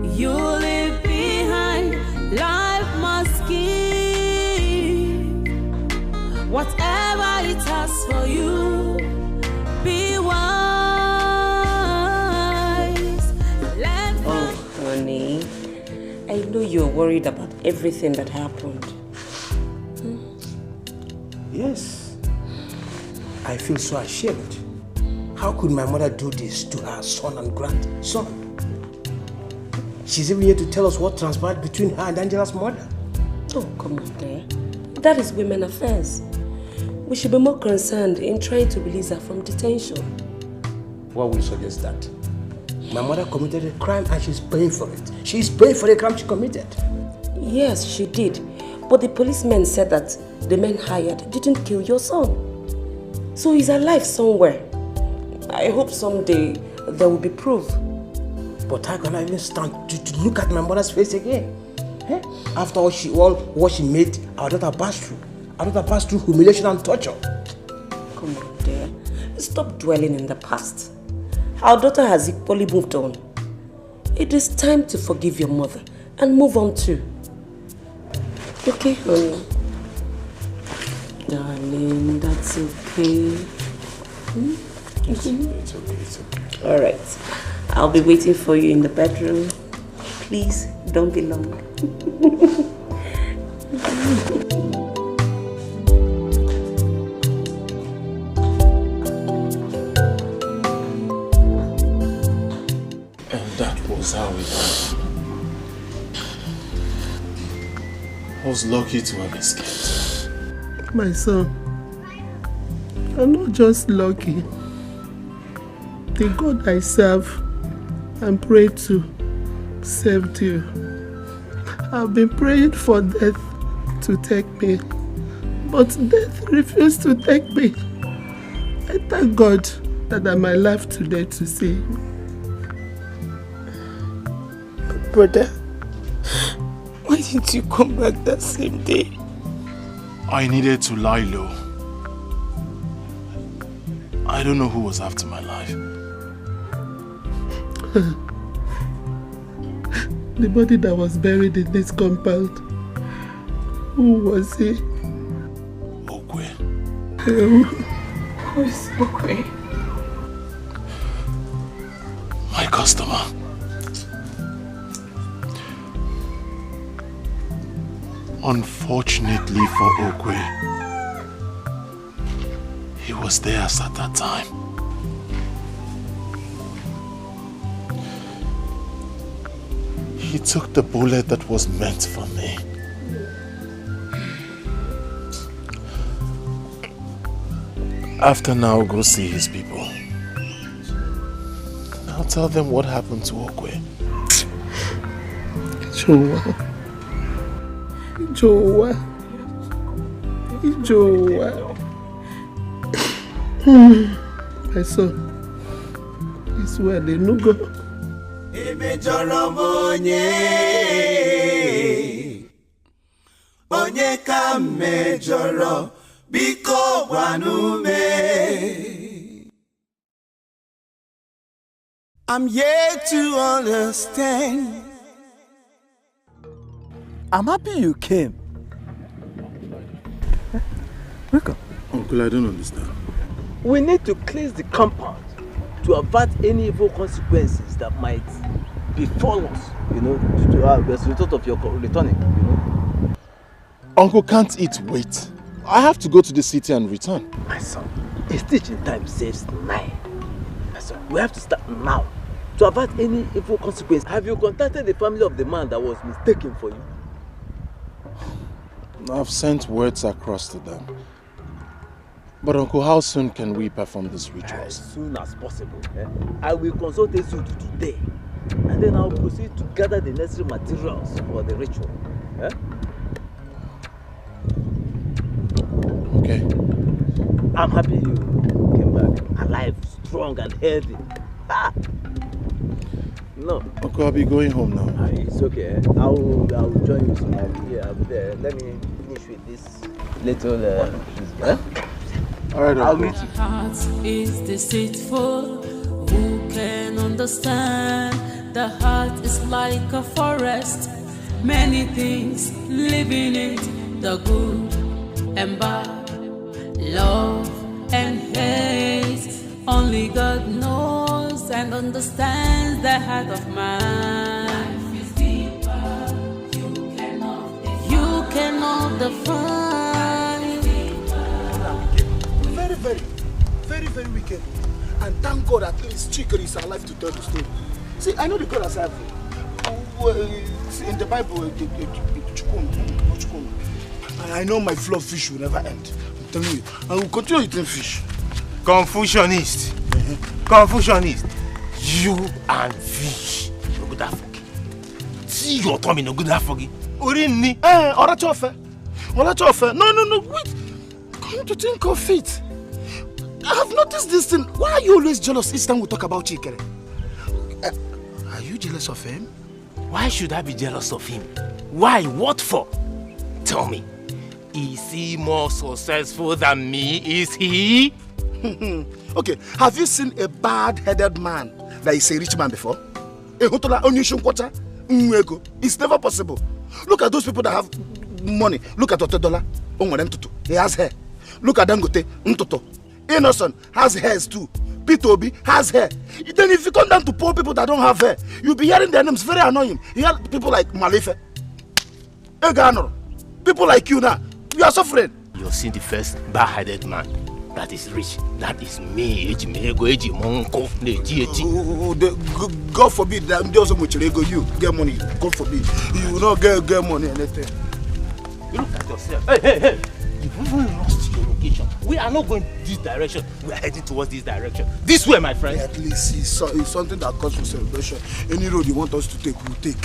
you leave behind. Life must give whatever it has for you. Be wise. Oh, honey, I know you're worried about everything that happened. Yes, I feel so ashamed. How could my mother do this to her son and grandson? She's even here to tell us what transpired between her and Angela's mother. Oh, come on there. That is women affairs. We should be more concerned in trying to release her from detention. What will suggest that? My mother committed a crime and she's paying for it. She's paying for the crime she committed. Yes, she did. But the policemen said that the men hired didn't kill your son. So he's alive somewhere. I hope someday there will be proof. But how can I even stand to look at my mother's face again? Eh? After all what she made our daughter pass through. Our daughter passed through humiliation and torture. Come on, dear. Stop dwelling in the past. Our daughter has equally moved on. It is time to forgive your mother and move on too. Okay, honey? Darling, that's okay. It's okay. All right. I'll be waiting for you in the bedroom. Please, don't be long. And that was how it happened. I was lucky to have escaped. My son, I'm not just lucky. The God I serve and pray to saved you. I've been praying for death to take me, but death refused to take me. I thank God that I'm alive today to see you. Brother, why didn't you come back that same day? I needed to lie low. I don't know who was after my life. The body that was buried in this compound, who was he? Okwe. Who is Okwe? My customer. Unfortunately for Okwe, he was there at that time. He took the bullet that was meant for me. After now, go see his people. I'll tell them what happened to Okwe. Joa. My son, it's well, no go. Onye ka mejọrọ biko gwanume. I'm yet to understand. I'm happy you came. Welcome. Uncle, I don't understand. We need to cleanse the compound to avert any evil consequences that might befall us, due to as a result of your returning, Uncle can't eat wait. I have to go to the city and return. My son, a stitch in time saves 9. My son, we have to start now. to avert any evil consequence. Have you contacted the family of the man that was mistaken for you? I've sent words across to them. But Uncle, how soon can we perform this ritual? As soon as possible. I will consult Esudu today. And then I'll proceed to gather the necessary materials for the ritual. Okay. I'm happy you came back alive, strong and healthy. No. Uncle, I'll be going home now. It's okay. I'll join you soon. I'll be there. Let me finish with this little Alright, I'll meet you. The heart is deceitful. Who can understand? The heart is like a forest. Many things live in it. The good and bad, love and hate. Only God knows and understands the heart of man. Life is deeper. You cannot define. Very wicked. And thank God at least Chikere is alive to tell the story. See, I know the God has helped me. In the Bible, and I know my flow of fish will never end. I'm telling you, I will continue eating fish. Confucianist. Confucianist. You and fish. No good after. See your tummy no good after. Urini. No, wait. Come to think of it. I have noticed this thing. Why are you always jealous each time we talk about Chikere? Are you jealous of him? Why should I be jealous of him? Why? What for? Tell me. Is he more successful than me? Is he? Okay, have you seen a bad-headed man that is a rich man before? It's never possible. Look at those people that have money. Look at Otedola. He has hair. Look at Dangote. Innocent has hairs too. Peter Obi has hair. Then if you come down to poor people that don't have hair, you'll be hearing their names, very annoying. You hear people like Malefe, Egano, people like you now. You are suffering. You've seen the first bad-headed man that is rich. That is me. God forbid that they also you get money. God forbid. You will not get money anything. You look at yourself. Hey. You've even lost your location. We are not going this direction. We are heading towards this direction. This way, my friend. At least it's something that calls for celebration. Any road you want us to take, we'll take.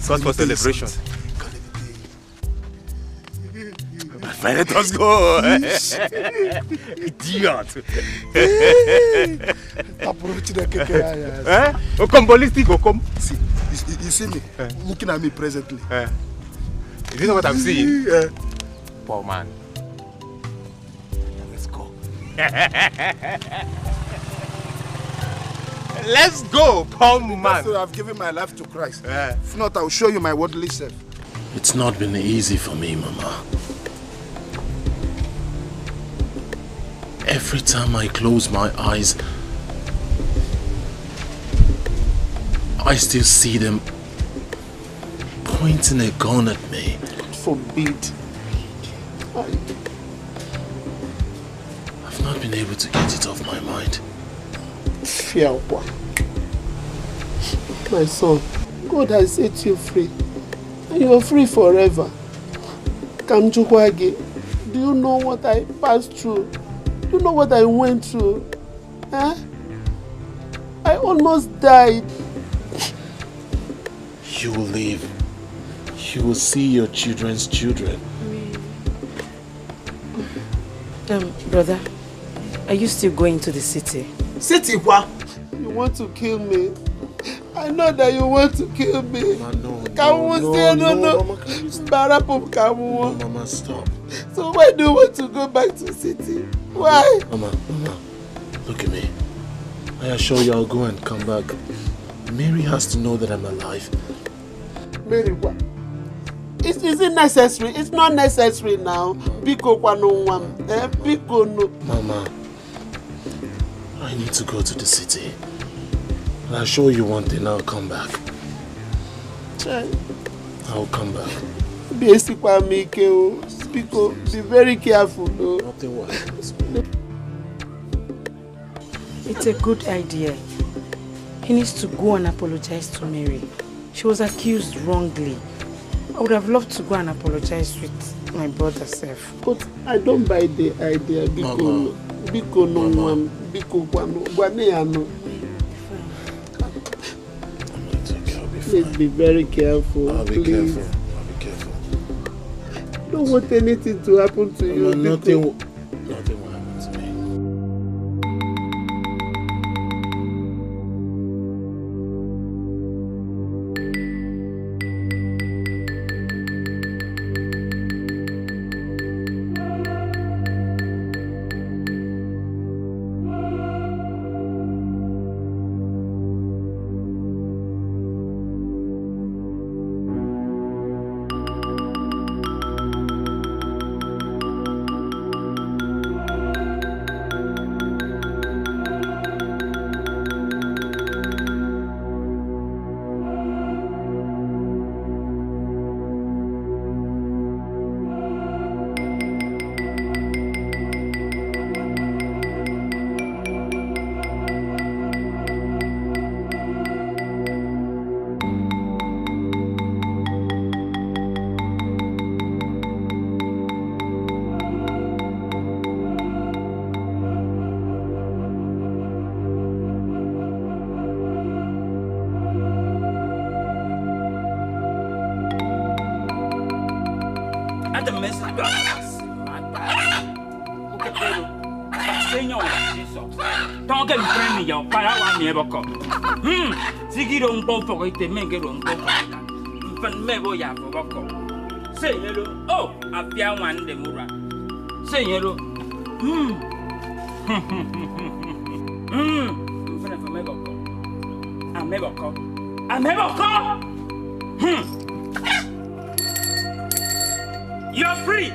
Cause for celebration. My friend, let us go. Idiot. Come ballistic, come. See, you see me looking at me presently. You know what I'm seeing? Poor man. Let's go, poor man. I've given my life to Christ. If not, I'll show you my worldly self. It's not been easy for me, Mama. Every time I close my eyes, I still see them pointing a gun at me. God forbid. I've not been able to get it off my mind. My son, God has set you free. And you are free forever. Kamjukwage, do you know what I passed through? Do you know what I went through? I almost died. You will live. You will see your children's children. Brother, are you still going to the city? City what? You want to kill me? I know that you want to kill me. No, Mama, stop. So why do you want to go back to the city? Why? Mama, look at me. I assure you I'll go and come back. Mary has to know that I'm alive. Mary, what? Is it necessary? It's not necessary now. Biko no. Mama, I need to go to the city. And I'll show you one thing, I'll come back. I'll come back. Be very careful, though. Nothing will happen. It's a good idea. He needs to go and apologize to Mary. She was accused wrongly. I would have loved to go and apologize with my brother self. But I don't buy the idea. Biko no one, Biko Guaneano. Please be very careful. I'll be please. careful. I'll be careful. Don't want anything to happen to you. No, nothing will happen to me. Oh, I fear one the Mura. Say hello. You're free.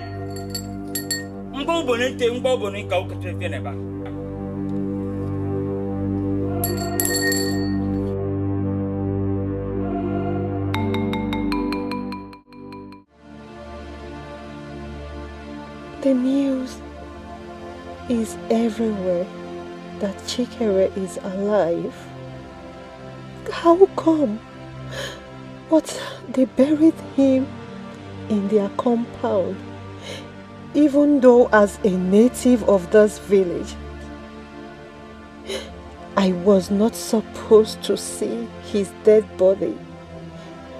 The news is everywhere that Chikere is alive. How come? But they buried him in their compound, even though as a native of this village, I was not supposed to see his dead body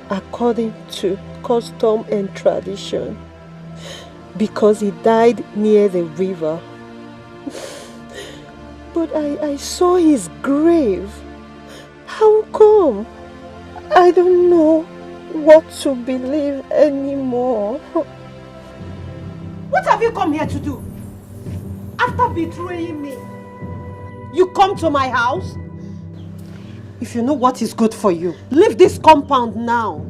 according to custom and tradition, because he died near the river. But I saw his grave. How come? I don't know what to believe anymore. What have you come here to do? After betraying me, you come to my house? If you know what is good for you, leave this compound now.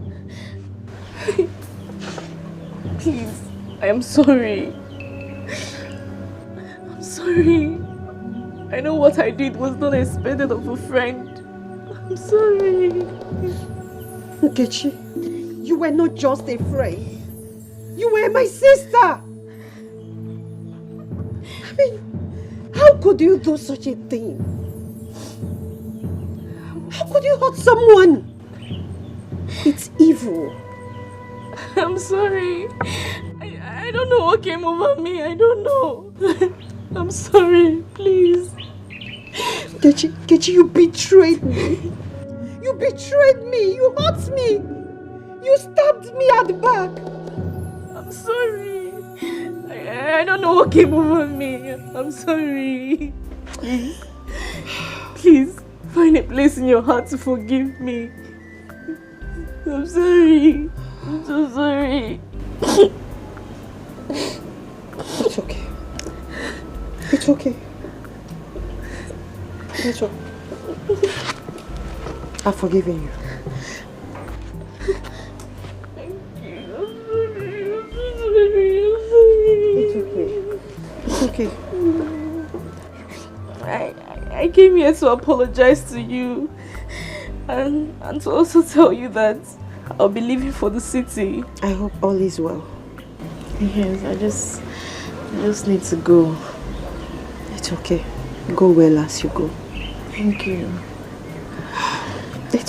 Please, I am sorry. I'm sorry. I know what I did was not expected of a friend. I'm sorry. Nkechi, you were not just a friend. You were my sister. I mean, how could you do such a thing? How could you hurt someone? It's evil. I'm sorry. I don't know what came over me. I don't know. I'm sorry. Please. Nkechi, you betrayed me. You betrayed me. You hurt me. You stabbed me at the back. I'm sorry. I don't know what came over me. I'm sorry. Please. Please, find a place in your heart to forgive me. I'm sorry. I'm so sorry. It's okay. It's okay. It's okay. I've forgiven you. It's okay. It's okay. I came here to apologize to you and to also tell you that I'll be leaving for the city. I hope all is well. Yes, I just need to go. It's okay. Go well as you go. Thank you.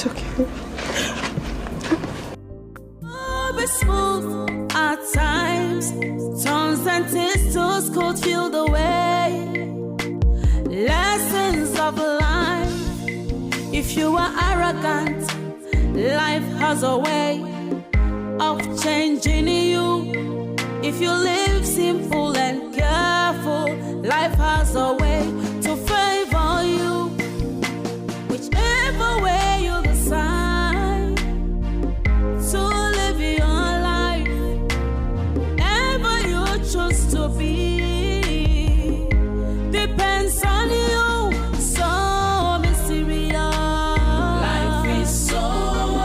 It's okay. Be smooth at times, turns and twists could feel the way. Lessons of life. If you are arrogant, life has a way of changing you. If you live simple and careful, life has a way to favor you. Whichever way you decide to live your life, ever you choose to be, depends on you. So mysterious. Life is so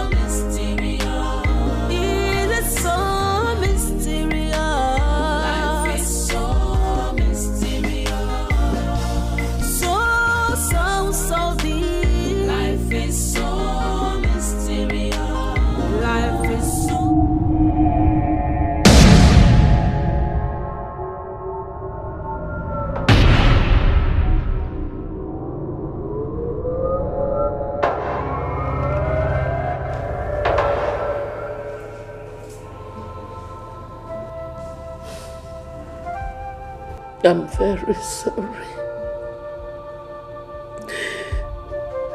mysterious. It is so mysterious. Life is so mysterious. So deep. Life is so mysterious. Life is so. I'm very sorry.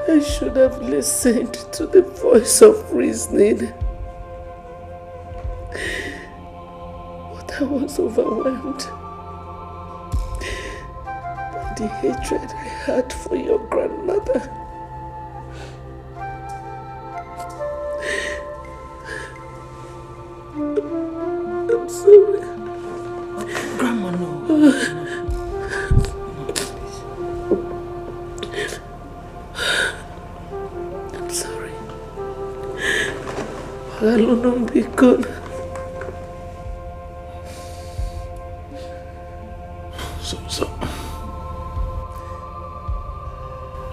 I should have listened to the voice of reasoning. But I was overwhelmed by the hatred I had for your grandmother. I'm sorry. Grandma, no. I'm sorry. Alone be good. So,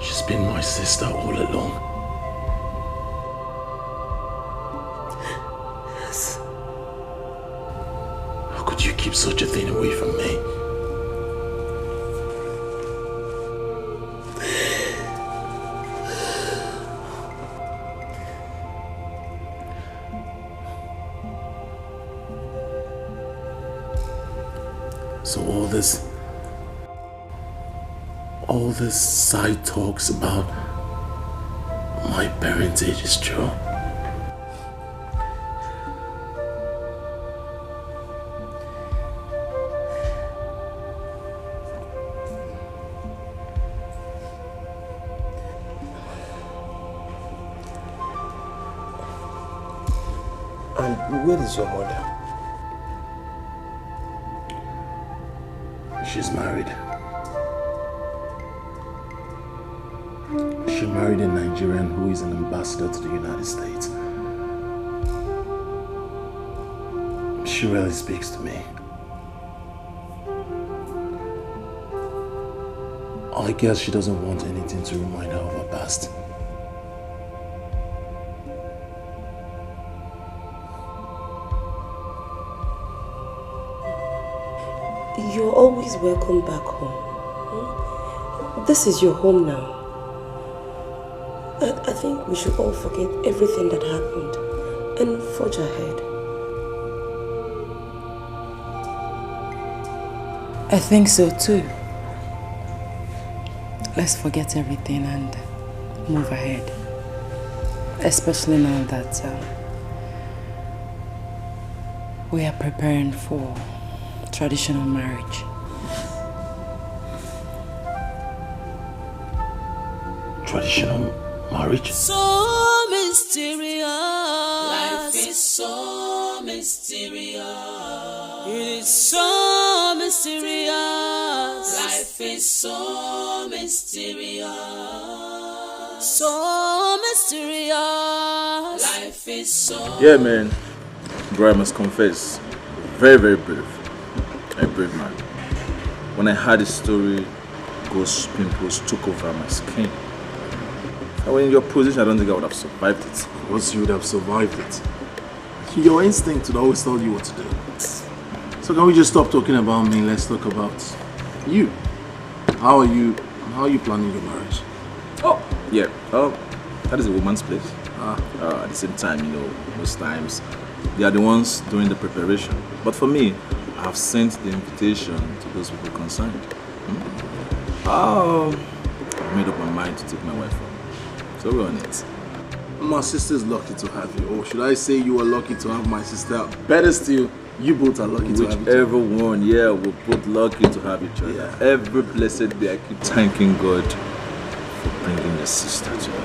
she's been my sister all along. Yes. How could you keep such a thing away from me? So all this side talks about my parentage is true. And where is your mother? She's married. She married a Nigerian who is an ambassador to the United States. She rarely speaks to me. I guess she doesn't want anything to remind her of her past. You're always welcome back home. This is your home now. I think we should all forget everything that happened and forge ahead. I think so too. Let's forget everything and move ahead. Especially now that we are preparing for traditional marriage. Traditional marriage? So mysterious. Life is so mysterious. It is so mysterious. Life is so mysterious. So mysterious. Life is so. Yeah, man. Bro, I must confess, very, very brave. A brave man. When I heard his story, ghost pimples took over my skin. And when in your position, I don't think I would have survived it. Of course you would have survived it. Your instinct would always tell you what to do. So can we just stop talking about me? Let's talk about you. How are you planning your marriage? Oh, yeah. That is a woman's place. At the same time, you know, most times they are the ones doing the preparation. But for me, I've sent the invitation to those people concerned. I've made up my mind to take my wife home. So we're on it. My sister's lucky to have you. Or should I say you are lucky to have my sister? Better still, you both are lucky to have each other. Whichever one, yeah, we're both lucky to have each other. Yeah. Every blessed day I keep thanking God for bringing your sister to me.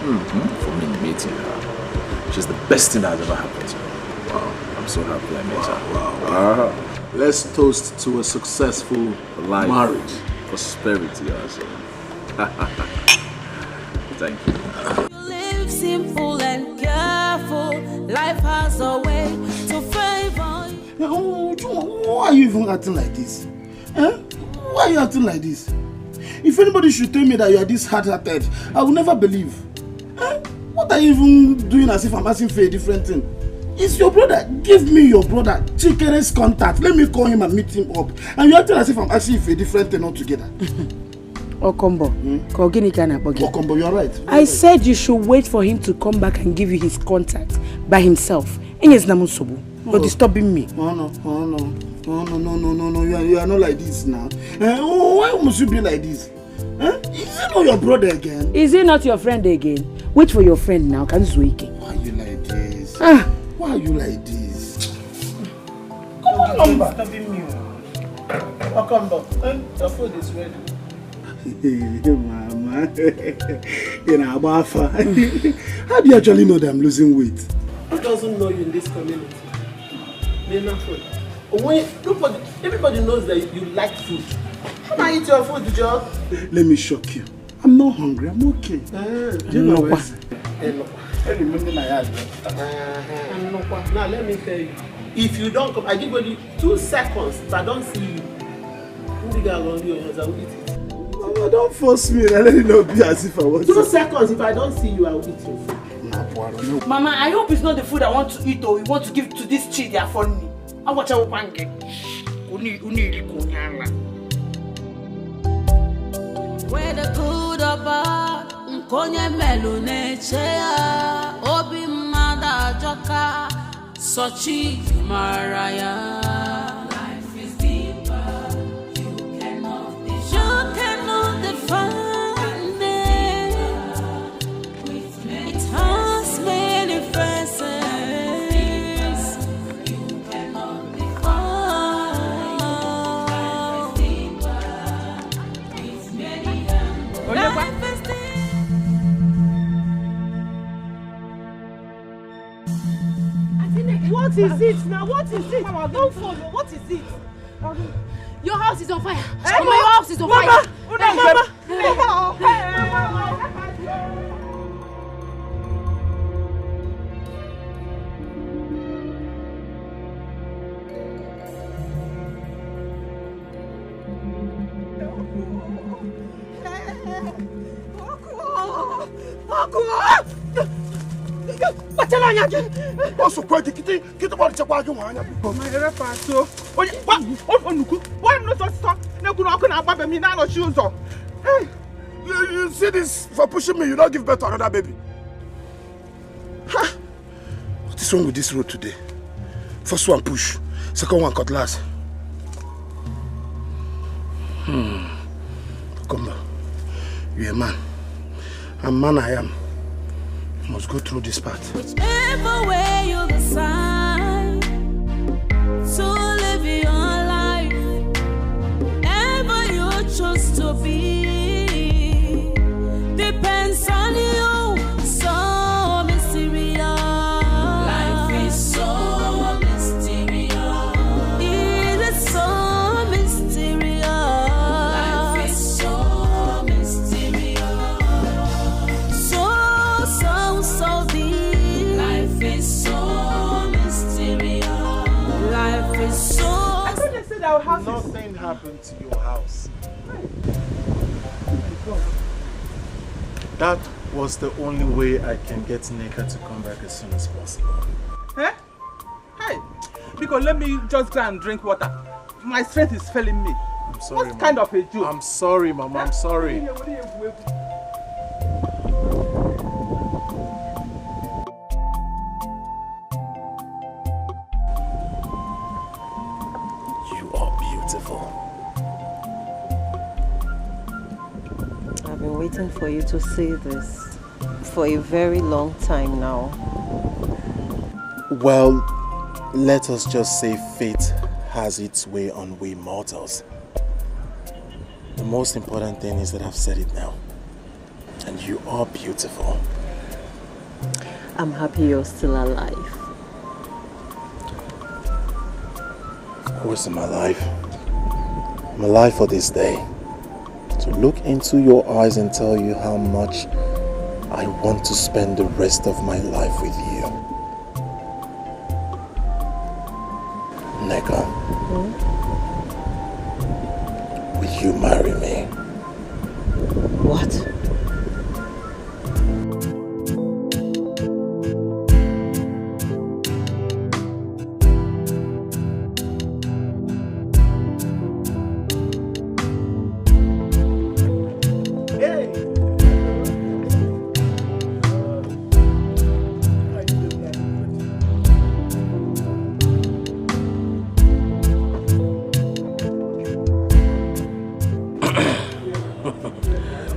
For me meeting her. She's the best thing that has ever happened to me. Wow, I'm so happy I met her. Wow. Let's toast to a successful life, marriage. Prosperity also. Thank you. Live simple and careful. Life has a way to favor you. Why are you even acting like this? Why are you acting like this? If anybody should tell me that you are this hard-hearted, I will never believe. What are you even doing as if I'm asking for a different thing? It's your brother. Give me your brother Chikere's contact. Let me call him and meet him up. And you're acting as if I'm asking you for a different thing altogether. Okombo, Okombo, you're right. I said you should wait for him to come back and give you his contact by himself. But disturbing me. No. You are not like this now. Why must you be like this? Is he not your brother again? Is he not your friend again? Wait for your friend now. Can you Why are you like this? Why are you like this? Come on, disturbing me. Okombo, the food is ready. Mama, how do you actually know that I'm losing weight? Who doesn't know you in this community? Everybody knows that you like food. Come and eat your food, Joe. Let me shock you. I'm not hungry. I'm okay. Do you know what? Now let me tell you. If you don't come, I give you 2 seconds. If I don't see you, I will eat it. Mama, don't force me. Let it not be as if I want 2 seconds. If I don't see you, I will eat your food. Mama, I hope it's not the food I want to eat or you want to give to this child they are for me. I watch our pancake. Where the good or bad, Nkonye melune chea, Obi mada joka, Sochi maraya. Life is deeper, you cannot define it. It has many faces, you cannot define. Life is deeper, with many life is What is it now? What is it? Don't follow. What is it? Your house is on fire. Mama, your house is on fire. Mama. Also, quite get about the Chabajo. My repasso. What? Why am not stop? No, good. I can't me now. Shoes on. Hey, you see this for pushing me? You don't give birth to another baby. What is wrong with this road today? First one push, second one cutlass. Come on, you're a man. And man I am. Must go through this path. Whichever way you decide to live your life, ever you choose to be, depends on you. So mysterious. Life is so mysterious. It is so mysterious. Life is so mysterious. So deep. Life is so mysterious. Life is so. I thought they said our house. Nothing happened to your house. That was the only way I can get Nneka to come back as soon as possible. Eh? Hey, because let me just go and drink water. My strength is failing me. I'm sorry, what kind of a joke? I'm sorry, Mama. I'm sorry. been waiting for you to say this for a very long time now. Well, let us just say fate has its way on we mortals. The most important thing is that I've said it now. And you are beautiful. I'm happy you're still alive. Of course I'm alive. I'm alive for this day. To look into your eyes and tell you how much I want to spend the rest of my life with you. Nneka, will you marry me? What?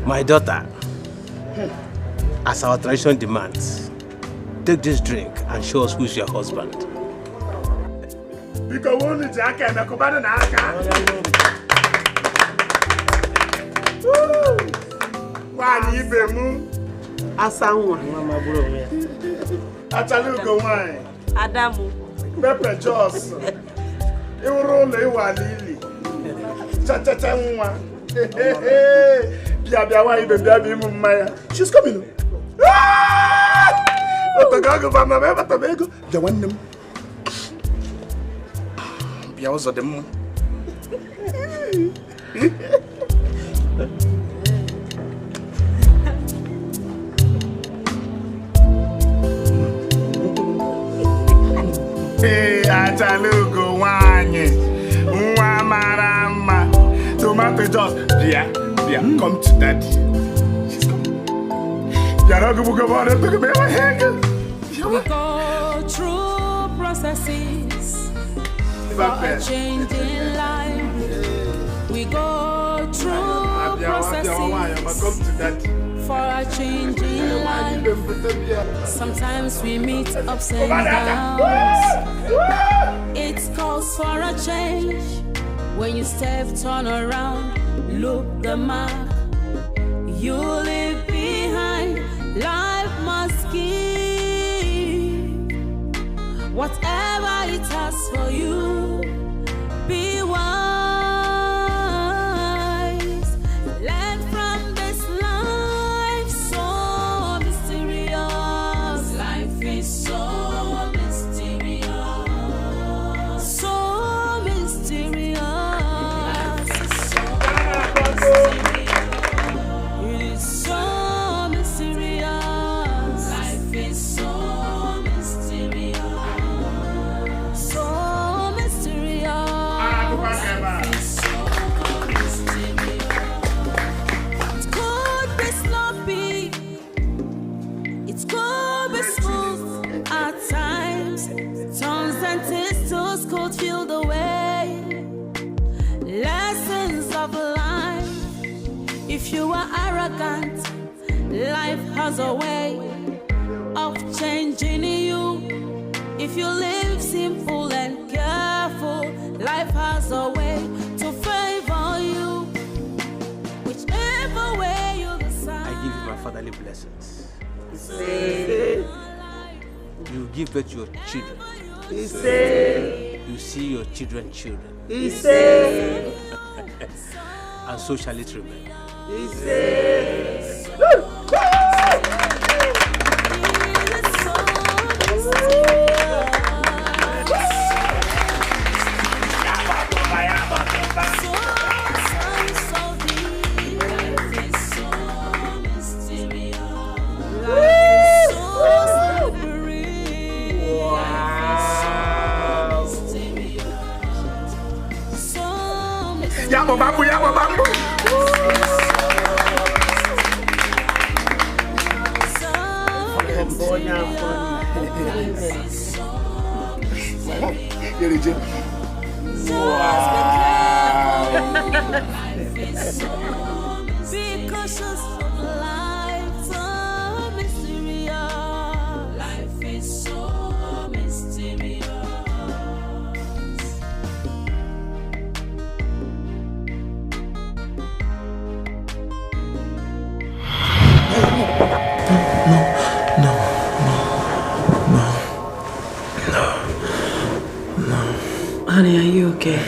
My daughter, as our tradition demands, take this drink and show us who's your husband. Adamu. Pepe Jos. Iwurole walili. Cha nwa. She's coming. Hey, Atalugo wanye. Nwa marama. Tomato Jos. Yeah, come to daddy. She's coming. We go through processes for a change in life. We go through processes for a change in life. Sometimes we meet ups and downs. It calls for a change. When you step, turn around, look the mark you leave behind. Life must give whatever it has for you. Be wise, learn from this life so mysterious. Life is so mysterious, so mysterious. It is so mysterious. Life is so mysterious, so mysterious. Life is so mysterious. It could be sloppy, it could be smooth at times. Tongues and tistles could feel the way. Lessons of life. If you are arrogant, life has a way of changing you. If you live simple and careful, life has a way to favor you. Whichever way you decide. I give you my fatherly blessings. You give birth to your children. You see your children's children. And so shall it remain. Yabo bambu, yabo bambu. Be cautious of life, so mysterious. Life is so mysterious. Honey, are you okay?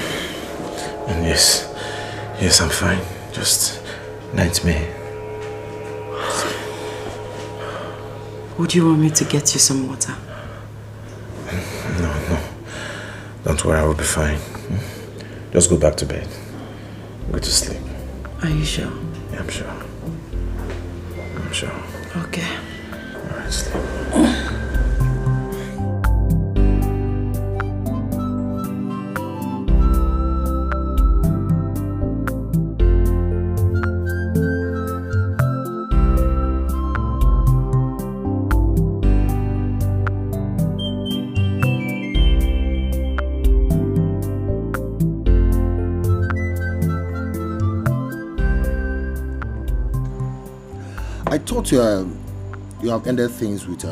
Yes, I'm fine. Just nightmare. Would you want me to get you some water? No. Don't worry, I will be fine. Just go back to bed. Go to sleep. Are you sure? Yeah, I'm sure. Okay. Alright, sleep. I thought you have ended things with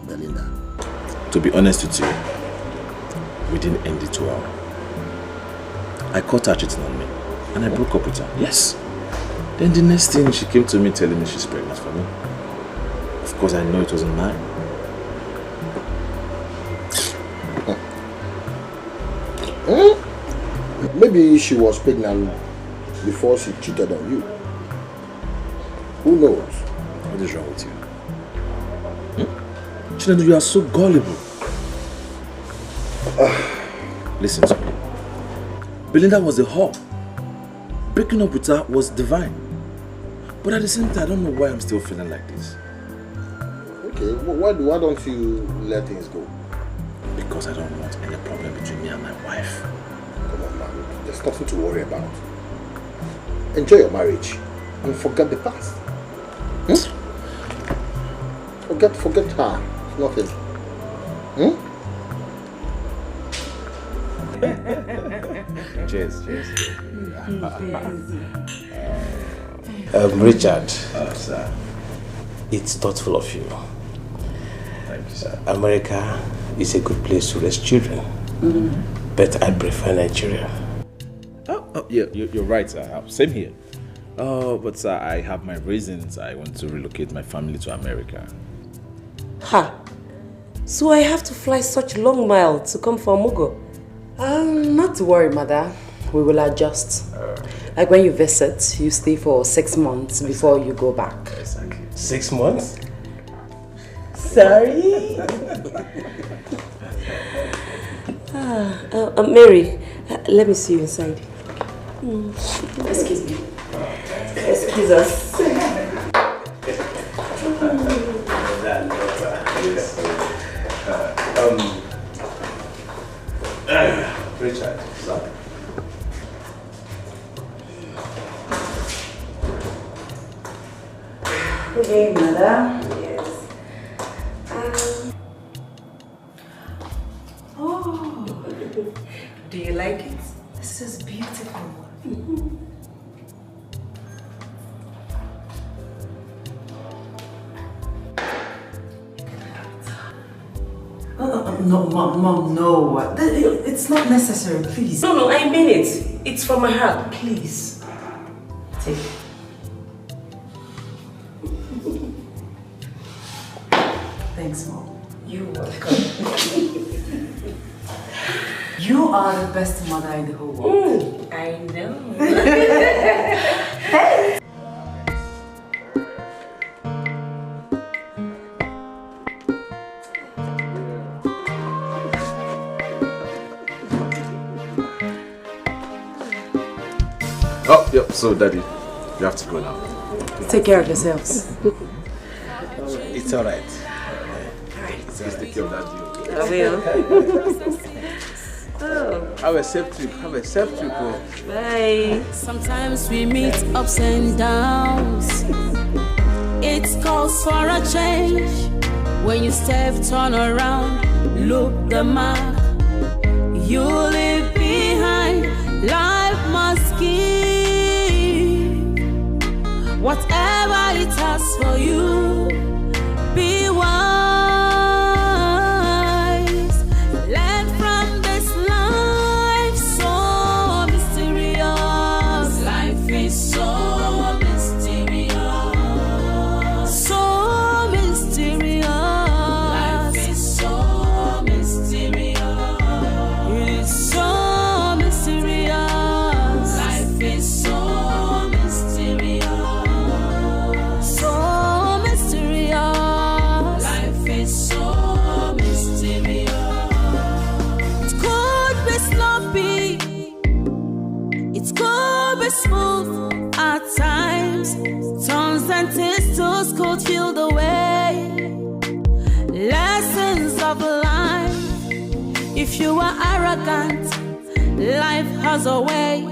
Belinda. To be honest with you, we didn't end it well. I caught her cheating on me and I broke up with her. Yes. Then the next thing, she came to me telling me she's pregnant for me. Of course, I know it wasn't mine. Maybe she was pregnant before she cheated on you. Who knows? What is wrong with you? Chinedu, you are so gullible. Listen to me. Belinda was a whore. Breaking up with her was divine. But at the same time, I don't know why I'm still feeling like this. Okay, why don't you let things go? Because I don't want any problem between me and my wife. Come on, man. There's nothing to worry about. Enjoy your marriage and forget the past. Forget her. It's nothing. Cheers. Richard. Sir. It's thoughtful of you. Thank you, sir. America is a good place to raise children. But I prefer Nigeria. Oh, yeah, you're right, sir. Same here. But sir, I have my reasons. I want to relocate my family to America. Ha! So I have to fly such long mile to come for Mugo? Not to worry, mother. We will adjust. Like when you visit, you stay for 6 months before you go back. Exactly. 6 months? Sorry? Mary, let me see you inside. Excuse me. Excuse us. Richard, sorry. Okay, mother. Yes. Oh, do you like it? This is beautiful. No, Mom, no. It's not necessary, please. No, I mean it. It's from my heart. Please. Take it. Thanks, Mom. You're welcome. You are the best mother in the whole world. I know. Oh, yep. So, Daddy, you have to go now. Take care of yourselves. It's alright. Just take care of that deal. I will. Oh. Have a safe trip. Oh. Bye. Sometimes we meet ups and downs. It calls for a change. When you step, turn around, look the mark. You leave behind. Life must give. has for you. Be wise. Learn from this life so mysterious. Life is so mysterious. So mysterious. Life is so mysterious. It is so mysterious. Life is so mysterious. So mysterious. Life is so mysterious. It could be sloppy. It could be smooth at times. Tongues and tistles could feel the way. Lessons of life. If you are arrogant, life has a way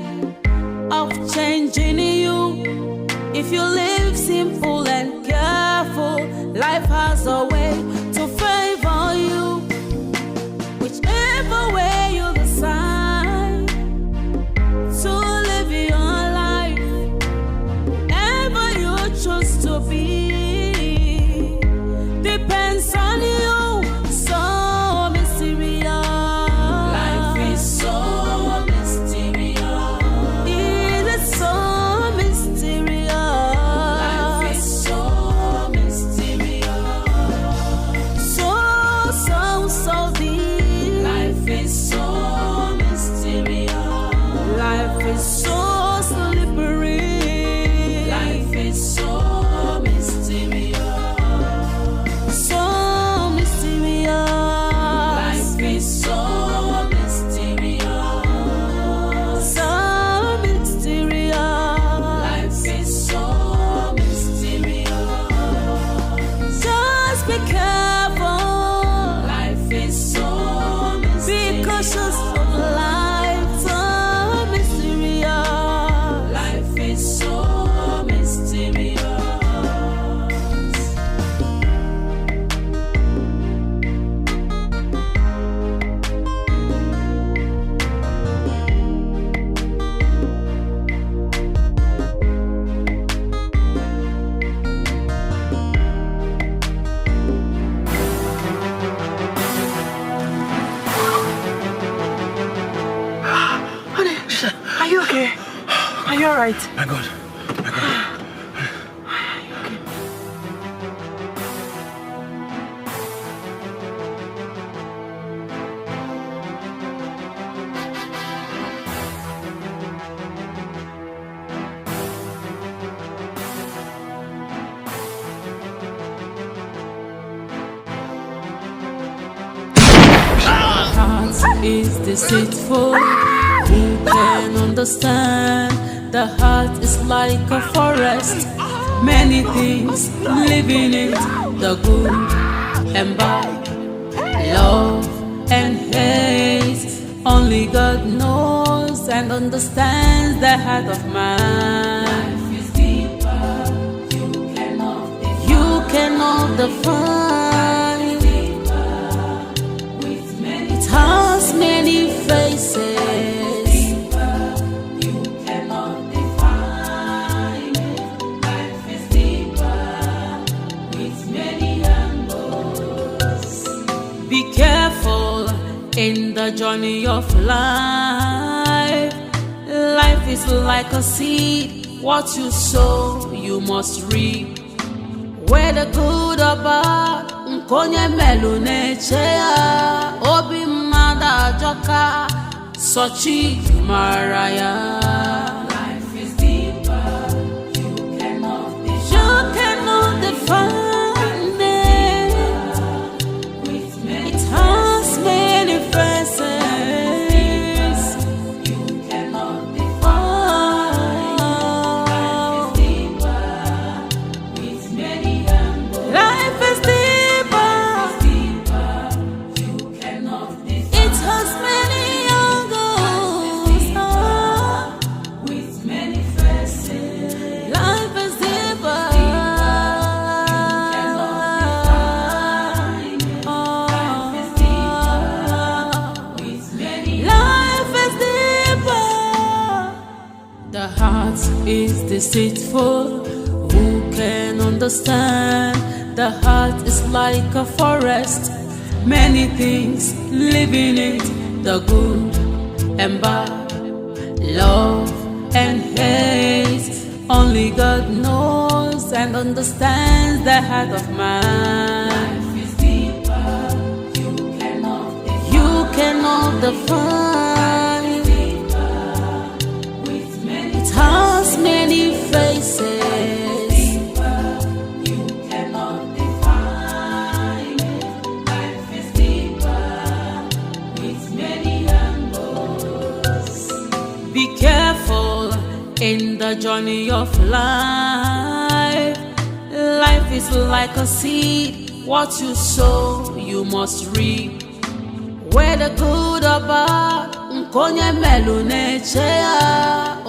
of changing you. If you live simple and careful, life has a way to favor you. Whichever way you decide to live your life, ever you choose to be, depends on you. So mysterious. Life is so mysterious. It is so mysterious. Life is so mysterious. So deep. Life is so mysterious. Life is so slippery. Life is so mysterious. So mysterious. Life is so mysterious. So mysterious. Life is so mysterious. Just be careful. Life is so mysterious. Be cautious of life. So mysterious. Life is so mysterious. Honey, are you okay? Are you alright? My God. Heart is deceitful. Who can understand? The heart is like a forest. Many things live in it. The good and bad, love and hate. Only God knows and understands the heart of man. Life is deeper. You cannot define. It has many faces. You cannot define it. Life is deeper with many angles. Be careful in the journey of life. Life is like a seed. What you sow, you must reap. Whether good or bad, nkonye melu nechea. Obi mada joka, sochi maraya. Life is deeper. You cannot define it. It has many faces. You cannot define. Life is deeper with many angles. Life is deeper. You cannot define. It has many angles. With many faces. Life is deeper. Life is deeper. With many. Life is deeper. The heart is deceitful. Who can understand. The heart is like a forest, many things live in it, the good and bad, love and hate. Only God knows and understands the heart of man. Life is deeper, you cannot define. It has many faces. You cannot define. Life is deeper with many angles. Be careful in the journey of life. Life is like a seed. What you sow, you must reap. Whether good or bad, nkonye melune chea.